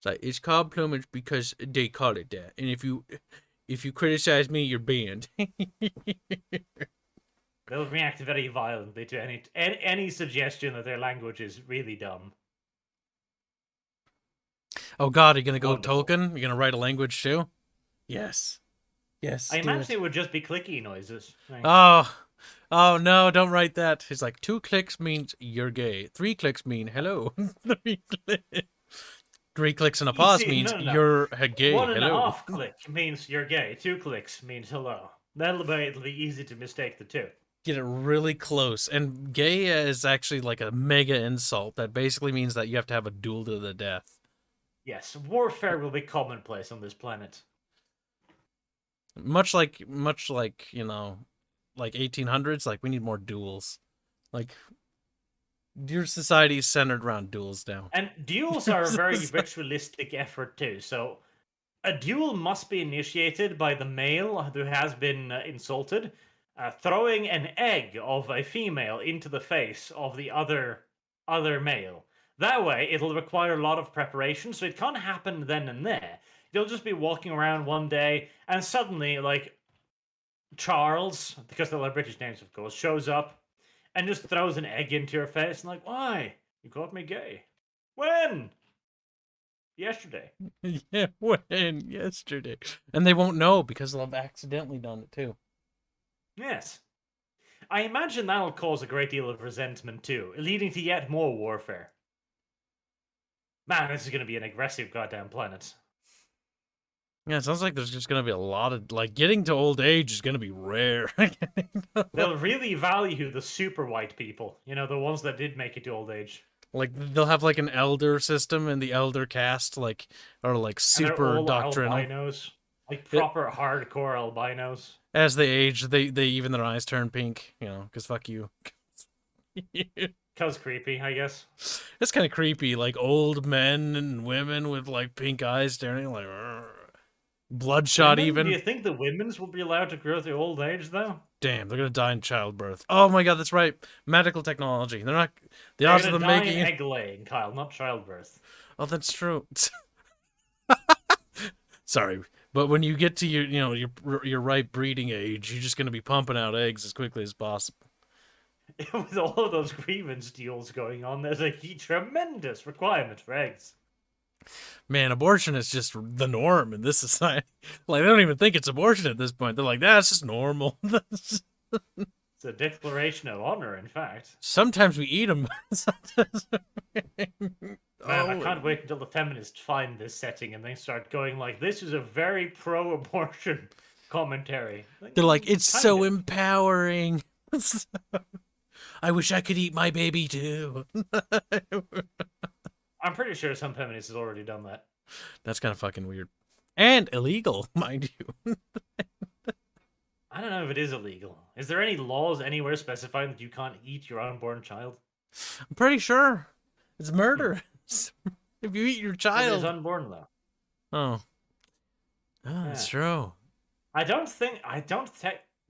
It's called plumage because they call it that. And if you criticize me, you're banned. They'll react very violently to any suggestion that their language is really dumb. Oh God, are you gonna go Tolkien? You're gonna write a language too? Yes. Yes. I imagine it would just be clicky noises. Right? Oh no, don't write that. It's like 2 clicks means you're gay. 3 clicks mean hello. 3 clicks and a pause means you're gay. 1.5 click means you're gay. 2 clicks means hello. It'll be easy to mistake the two. Get it really close. And gay is actually like a mega insult that basically means that you have to have a duel to the death. Yes, warfare will be commonplace on this planet. Much like you know, like 1800s. Like we need more duels. Like your society is centered around duels now. And duels are a very ritualistic effort too. So a duel must be initiated by the male who has been insulted, throwing an egg of a female into the face of the other male. That way, it'll require a lot of preparation, so it can't happen then and there. You'll just be walking around one day, and suddenly, like, Charles, because they'll have British names, of course, shows up and just throws an egg into your face, and like, why? You called me gay. When? yesterday. Yeah, when yesterday, and they won't know because they'll have accidentally done it too. Yes. I imagine that'll cause a great deal of resentment too, leading to yet more warfare. Man, this is going to be an aggressive goddamn planet. Yeah, it sounds like there's just gonna be a lot of like getting to old age is gonna be rare. They'll really value the super white people, the ones that did make it to old age. Like they'll have like an elder system, and the elder caste like are like And they're super all doctrinal. albinos. Like proper hardcore albinos. As they age, they even their eyes turn pink, because fuck you. Cause creepy, I guess. It's kind of creepy, like old men and women with like pink eyes staring like bloodshot. Women? Even Do you think the women's will be allowed to grow to old age though? damn, they're gonna die in childbirth. Oh my god, that's right. Medical technology. They're not the odds of them making egg laying, Kyle, not childbirth. Oh, that's true. Sorry, but when you get to your right breeding age, you're just gonna be pumping out eggs as quickly as possible. With all of those grievance deals going on, there's a tremendous requirement for eggs. Man, abortion is just the norm in this society. Like, they don't even think it's abortion at this point. They're like, that's just normal. It's a declaration of honor, in fact. Sometimes we eat them. Man, I can't wait until the feminists find this setting and they start going like, this is a very pro-abortion commentary. They're like, it's so empowering. I wish I could eat my baby too. I'm pretty sure some feminists has already done that. That's kind of fucking weird. And illegal, mind you. I don't know if it is illegal. Is there any laws anywhere specifying that you can't eat your unborn child? I'm pretty sure. It's murder. If you eat your child. It is unborn, though. Oh. Oh, that's true. I don't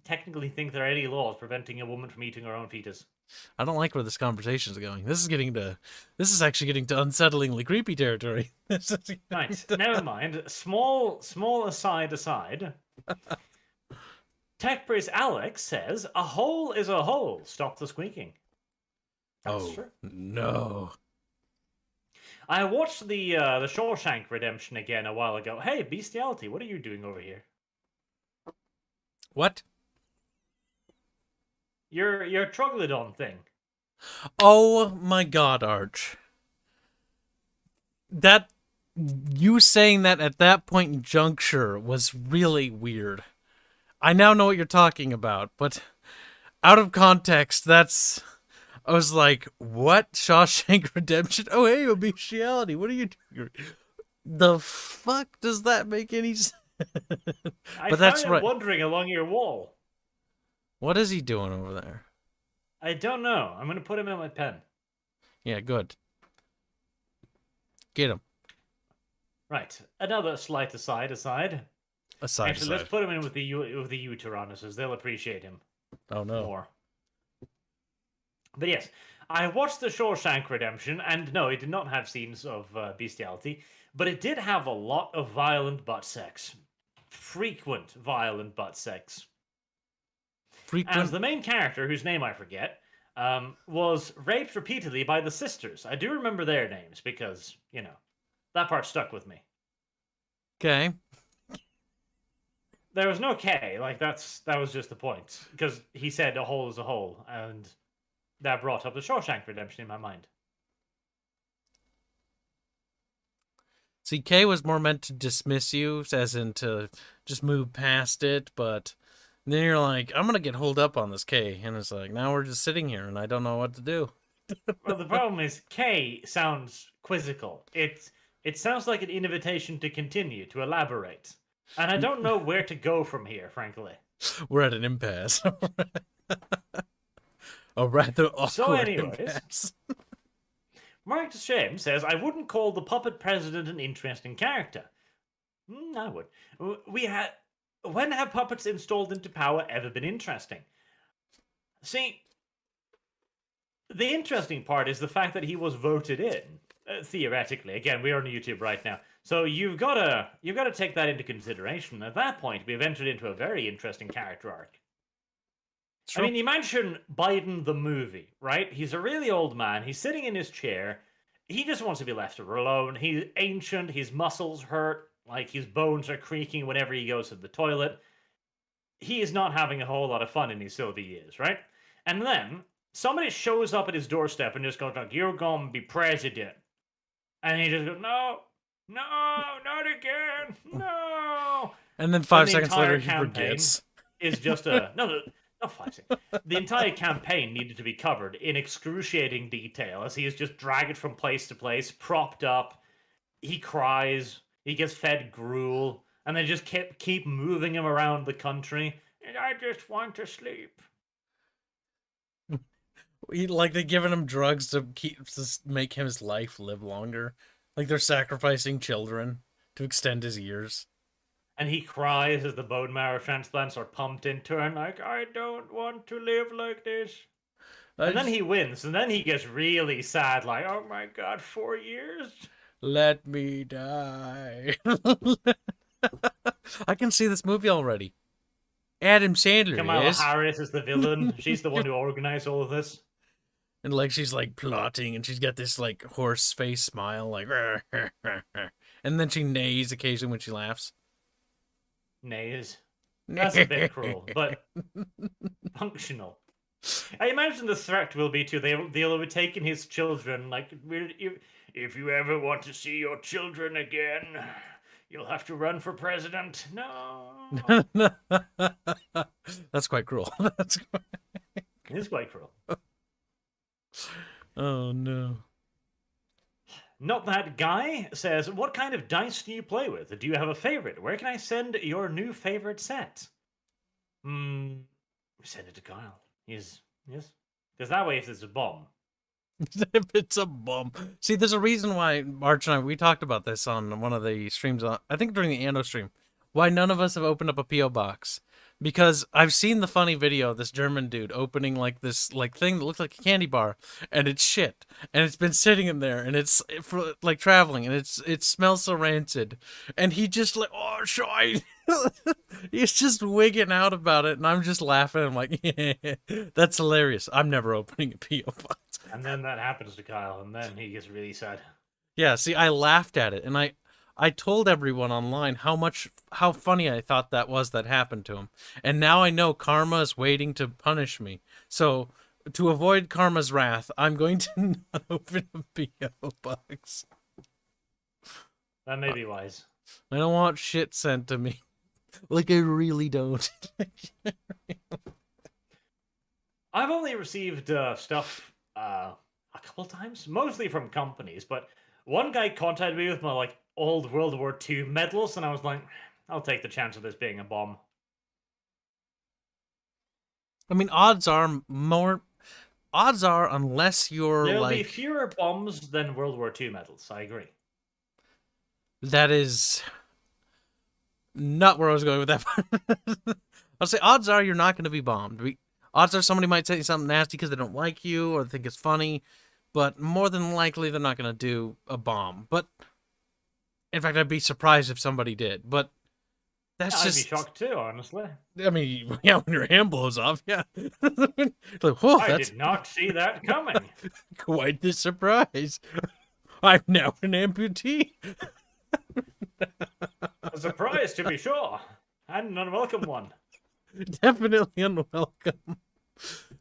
technically think there are any laws preventing a woman from eating her own fetus. I don't like where this conversation is going. This is actually getting to unsettlingly creepy territory. Right, never mind. Small aside. Tech Priest Alex says, a hole is a hole. Stop the squeaking. That's true. No. I watched the Shawshank Redemption again a while ago. Hey, Bestiality, what are you doing over here? What? Your Troglodon thing. Oh my god, Arch. That you saying that at that point in juncture was really weird. I now know what you're talking about, but out of context, I was like, what? Shawshank Redemption? Oh, hey, a bestiality. What are you doing? The fuck does that make any sense? But that's right. Wandering along your wall. What is he doing over there? I don't know. I'm going to put him in my pen. Yeah, good. Get him. Right. Another slight aside. Actually, let's put him in with the Uteronuses. They'll appreciate him. Oh, no. More. But yes, I watched the Shawshank Redemption, and no, it did not have scenes of bestiality, but it did have a lot of violent butt sex. Frequent violent butt sex. As the main character, whose name I forget, was raped repeatedly by the sisters. I do remember their names because, that part stuck with me. Okay. There was no K, that was just the point. Because he said a hole is a hole, and that brought up the Shawshank Redemption in my mind. See, K was more meant to dismiss you, as in to just move past it, but then you're like, I'm going to get holed up on this K, and it's like, now we're just sitting here, and I don't know what to do. Well, the problem is, K sounds quizzical. It sounds like an invitation to continue, to elaborate. And I don't know where to go from here, frankly. We're at an impasse. A rather awkward impasse. Mark Shame says, I wouldn't call the puppet president an interesting character. I would. When have puppets installed into power ever been interesting? See, the interesting part is the fact that he was voted in. Theoretically, again, we're on YouTube right now, so you've got to take that into consideration. At that point, we've entered into a very interesting character arc. True. I mean, imagine Biden the movie, right? He's a really old man. He's sitting in his chair. he just wants to be left alone. He's ancient, his muscles hurt, like his bones are creaking whenever he goes to the toilet. He is not having a whole lot of fun in his silver years, right? And then somebody shows up at his doorstep and just goes like, "You're gonna be president," and he just goes, "No, no, not again, no." And then And 5 seconds later, he forgets. is just a no, not 5 seconds. The entire campaign needed to be covered in excruciating detail as he is just dragged from place to place, propped up. He cries. He gets fed gruel, and they just keep moving him around the country. And I just want to sleep. Like they're giving him drugs to make his life live longer. Like they're sacrificing children to extend his years. And he cries as the bone marrow transplants are pumped into him, like, I don't want to live like this. And then he wins, and then he gets really sad, like, oh my god, 4 years? Let me die. I can see this movie already. Adam Sandler Kamala is. Harris is the villain. She's the one who organized all of this. And like she's like plotting, and she's got this like horse face smile, like, and then she neighs occasionally when she laughs. Neighs. That's a bit cruel, but functional. I imagine the threat will be they'll be taking his children, like, if you ever want to see your children again, you'll have to run for president. No. That's quite cruel. It is quite cruel. Oh no. Not That Guy says, what kind of dice do you play with? Do you have a favorite? Where can I send your new favorite set? Send it to Kyle. Yes. Because that way, if it's a bomb. If it's a bomb. See, there's a reason why Arch and we talked about this on one of the streams, I think during the Anno stream, why none of us have opened up a P.O. box. Because I've seen the funny video of this German dude opening like this like thing that looks like a candy bar, and it's shit, and it's been sitting in there, and it's for like traveling, and it smells so rancid, and he just like, oh shine, he's just wigging out about it, and I'm just laughing. I'm like, yeah, that's hilarious. I'm never opening a P.O. box. And then that happens to Kyle, and then he gets really sad. Yeah, see, I laughed at it, and I told everyone online how funny I thought that was that happened to him. And now I know karma is waiting to punish me. So to avoid karma's wrath, I'm going to not open a P.O. box. That may be wise. I don't want shit sent to me. Like, I really don't. I've only received stuff a couple times, mostly from companies, but one guy contacted me with my, like, old World War II medals, and I was like, I'll take the chance of this being a bomb. I mean, odds are unless you're There'll like... be fewer bombs than World War II medals, I agree. That is not where I was going with that. I'll say odds are you're not going to be bombed. Odds are somebody might say something nasty because they don't like you or think it's funny, but more than likely they're not going to do a bomb. But in fact, I'd be surprised if somebody did. But that's I'd just... be shocked too, honestly. I mean, yeah, when your hand blows off, yeah. Like, whoa, I did not see that coming. Quite the surprise. I'm now an amputee. A surprise, to be sure. And an unwelcome one. Definitely unwelcome.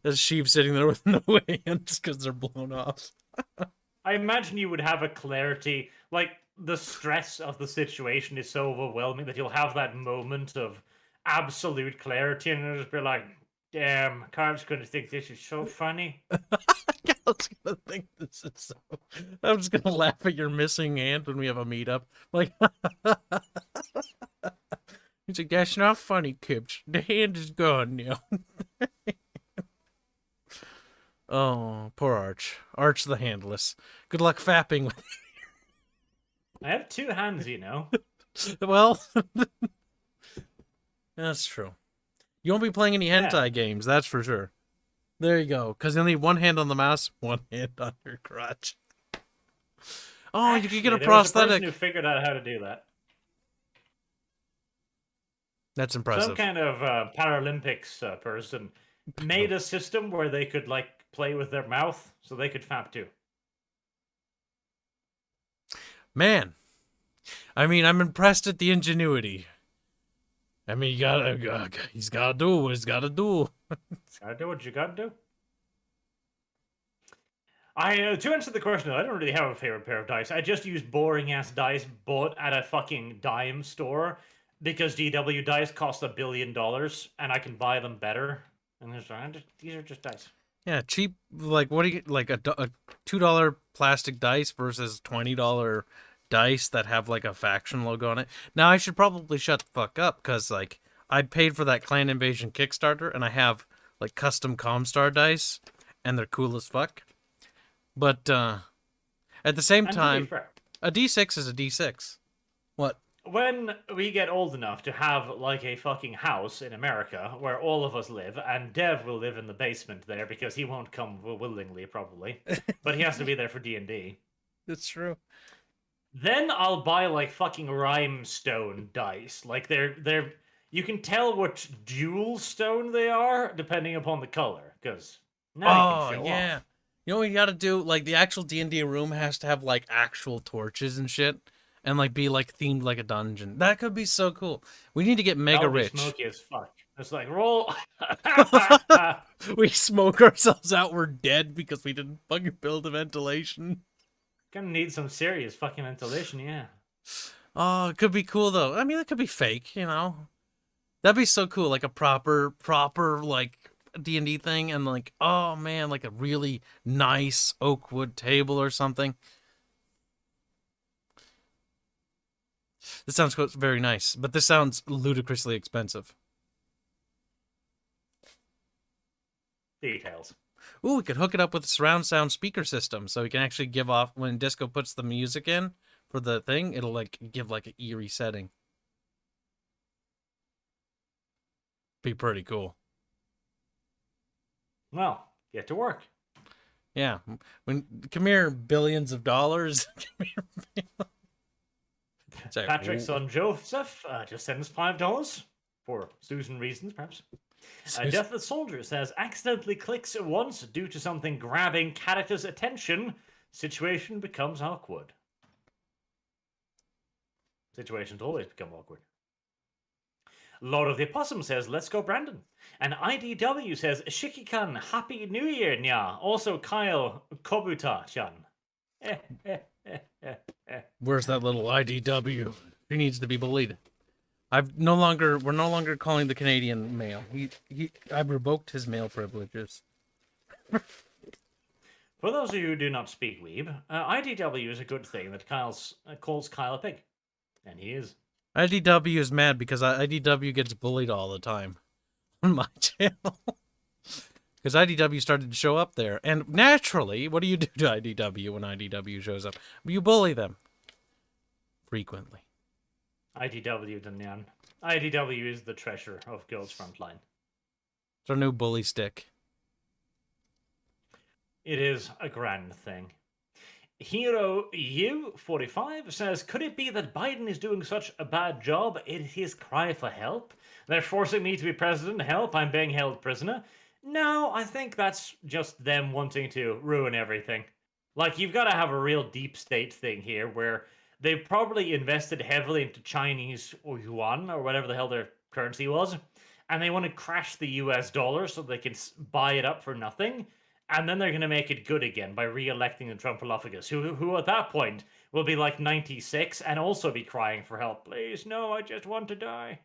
There's sheep sitting there with no hands because they're blown off. I imagine you would have a clarity, like, the stress of the situation is so overwhelming that you'll have that moment of absolute clarity and you'll just be like, damn, Carl's gonna think this is so funny. Carl's gonna think this is so... I'm just gonna laugh at your missing hand when we have a meetup. Like, he's like, that's not funny, Kips. The hand is gone now. Oh, poor Arch. Arch the handless. Good luck fapping with... I have two hands, you know. Well, that's true. You won't be playing any hentai games, that's for sure. There you go. Because you'll need one hand on the mouse, one hand on your crotch. Oh, actually, you could get a prosthetic. There was a person who figured out how to do that. That's impressive. Some kind of Paralympics person made a system where they could, like, play with their mouth so they could fap too. Man, I mean, I'm impressed at the ingenuity. I mean, he's gotta do what he's gotta do. Gotta do what you gotta do. To answer the question, I don't really have a favorite pair of dice. I just use boring ass dice bought at a fucking dime store because GW dice cost $1 billion and I can buy them better. And these are just dice. Yeah, cheap. Like, what do you like a $2 plastic dice versus $20 dice that have like a faction logo on it? Now I should probably shut the fuck up because like I paid for that Clan Invasion Kickstarter and I have like custom Comstar dice and they're cool as fuck. But at the same time, a D6 is a D6. What? When we get old enough to have like a fucking house in America where all of us live, and Dev will live in the basement there because he won't come willingly probably, but he has to be there for D&D. That's true. Then I'll buy like fucking rhinestone dice. Like they're you can tell which jewel stone they are depending upon the color because now you can show off. You know what you gotta do? Like, the actual D&D room has to have, like, actual torches and shit. And, like, be, like, themed like a dungeon. That could be so cool. We need to get mega rich. Smoky as fuck. It's like, roll. We smoke ourselves out, we're dead because we didn't fucking build the ventilation. Gonna need some serious fucking ventilation, yeah. Oh, it could be cool, though. I mean, it could be fake, you know? That'd be so cool. Like, a proper, like... D&D thing and like, oh man, like a really nice oak wood table or something. This sounds very nice, but this sounds ludicrously expensive. Details. Ooh, we could hook it up with a surround sound speaker system so we can actually give off, when Disco puts the music in for the thing, it'll like give like an eerie setting. Be pretty cool. Well, get to work. Yeah. Come here, billions of dollars. Patrick's son Joseph just sent us $5 for Susan reasons, perhaps. Deathless Soldier says, accidentally clicks once due to something grabbing character's attention. Situation becomes awkward. Situations always become awkward. Lord of the Opossum says, let's go, Brandon. And IDW says, Shikikan, Happy New Year, nya. Also, Kyle Kobuta-chan. Where's that little IDW? He needs to be bullied. We're no longer calling the Canadian male. I've revoked his male privileges. For those of you who do not speak weeb, IDW is a good thing that calls Kyle a pig. And he is. IDW is mad because IDW gets bullied all the time on my channel. Because IDW started to show up there. And naturally, what do you do to IDW when IDW shows up? You bully them. Frequently. IDW Danyan. IDW is the treasure of Girls Frontline. It's our new bully stick. It is a grand thing. Hero U45 says, could it be that Biden is doing such a bad job in his cry for help? They're forcing me to be president. Help, I'm being held prisoner. No, I think that's just them wanting to ruin everything. Like, you've got to have a real deep state thing here where they've probably invested heavily into Chinese or yuan or whatever the hell their currency was, and they want to crash the US dollar so they can buy it up for nothing. And then they're going to make it good again by re-electing the Trumpolophagus, who at that point will be like 96 and also be crying for help. Please, no, I just want to die.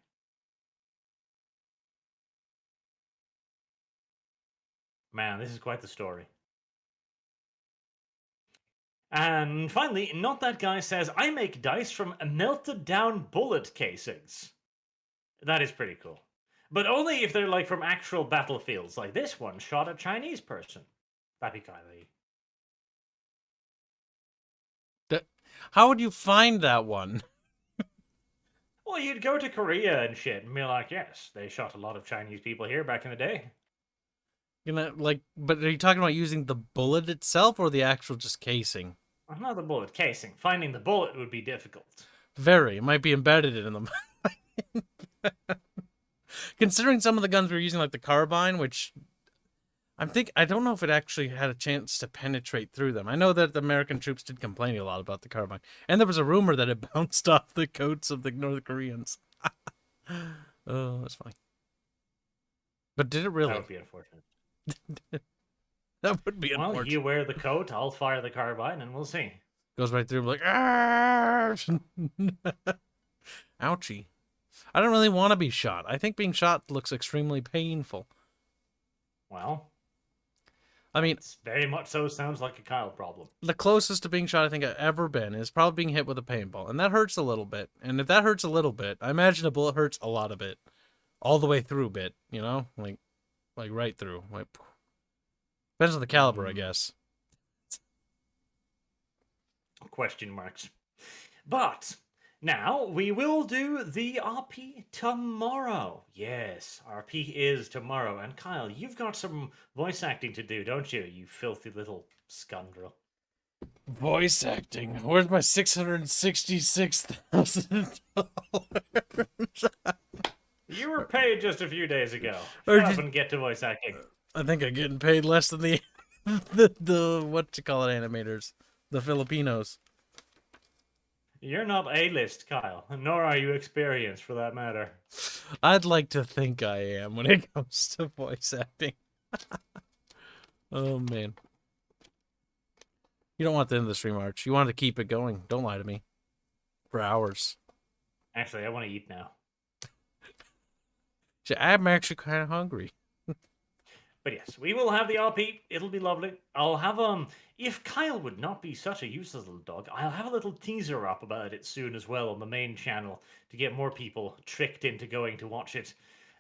Man, this is quite the story. And finally, Not That Guy says, I make dice from melted down bullet casings. That is pretty cool. But only if they're like from actual battlefields. Like this one shot a Chinese person. That'd be kind of neat. How would you find that one? Well, you'd go to Korea and shit and be like, yes, they shot a lot of Chinese people here back in the day. You know, like, but are you talking about using the bullet itself or the actual just casing? Not the bullet casing. Finding the bullet would be difficult. Very. It might be embedded in them. Considering some of the guns we're using, like the carbine, which I don't know if it actually had a chance to penetrate through them. I know that the American troops did complain a lot about the carbine, and there was a rumor that it bounced off the coats of the North Koreans. Oh, that's funny. But did it really? That would be unfortunate. That would be Well, unfortunate. you wear the coat, I'll fire the carbine, and we'll see. Goes right through like, ouchie. I don't really want to be shot. I think being shot looks extremely painful. Well, I mean, it's very much so sounds like a Kyle problem. the closest to being shot I think I've ever been is probably being hit with a paintball, and that hurts a little bit. And if that hurts a little bit, I imagine a bullet hurts a lot of it, all the way through bit. You know, like right through. Like, depends on the caliber, I guess. Question marks. But now we will do the RP tomorrow. Yes, RP is tomorrow. And Kyle, you've got some voice acting to do, don't you? You filthy little scoundrel. Voice acting. Where's my $666,000? You were paid just a few days ago. Or Shut up did- and get to voice acting. I think I'm getting paid less than the what you call it, animators, the Filipinos. You're not A-list, Kyle, nor are you experienced for that matter. I'd like to think I am when it comes to voice acting. Oh man. You don't want the end of the stream, Arch. You want to keep it going. Don't lie to me. For hours. Actually, I want to eat now. I'm actually kind of hungry. But yes, we will have the RP. It'll be lovely. I'll have if Kyle would not be such a useless little dog, I'll have a little teaser up about it soon as well on the main channel to get more people tricked into going to watch it.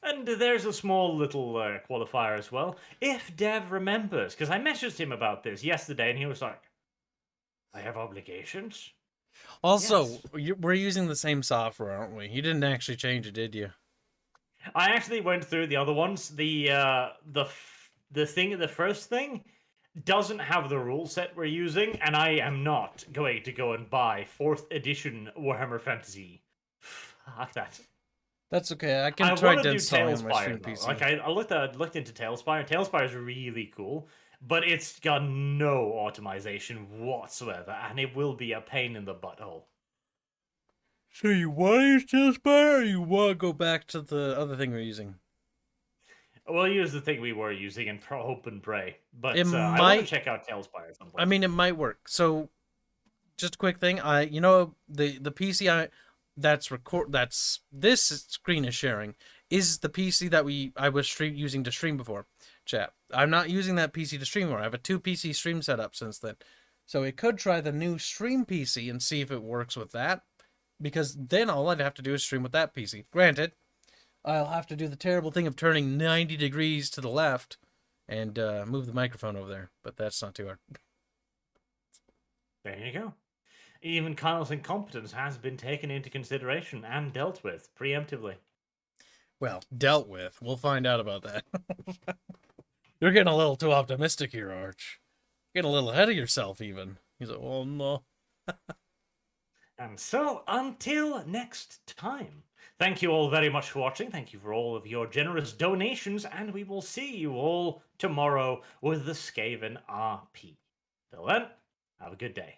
And there's a small little qualifier as well. If Dev remembers, because I messaged him about this yesterday and he was like, I have obligations. Also, Yes. we're using the same software, aren't we? You didn't actually change it, did you? I actually went through the other ones. The first thing doesn't have the rule set we're using, and I am not going to go and buy 4th edition Warhammer Fantasy. Fuck that. That's okay. I I can try want to do installing on my Tailspire stream though. PC. Like I looked into Tailspire. Tailspire is really cool, but it's got no automation whatsoever, and it will be a pain in the butthole. So you want to use Tailspire, or you want to go back to the other thing we're using? We'll use the thing we were using and hope and pray. But It I want might- to check out Tailspire at some point. I mean, it might work. So, just a quick thing. The PC that's this screen is sharing is the PC that I was using to stream before. Chat. I'm not using that PC to stream anymore. I have a 2 PC stream setup since then. So it could try the new stream PC and see if it works with that. Because then all I'd have to do is stream with that PC. Granted, I'll have to do the terrible thing of turning 90 degrees to the left and move the microphone over there. But that's not too hard. There you go. Even Kyle's incompetence has been taken into consideration and dealt with preemptively. Well, dealt with. We'll find out about that. You're getting a little too optimistic here, Arch. Getting a little ahead of yourself, even. He's like, oh no. And so, until next time, thank you all very much for watching. Thank you for all of your generous donations, and we will see you all tomorrow with the Skaven RP. Till then, have a good day.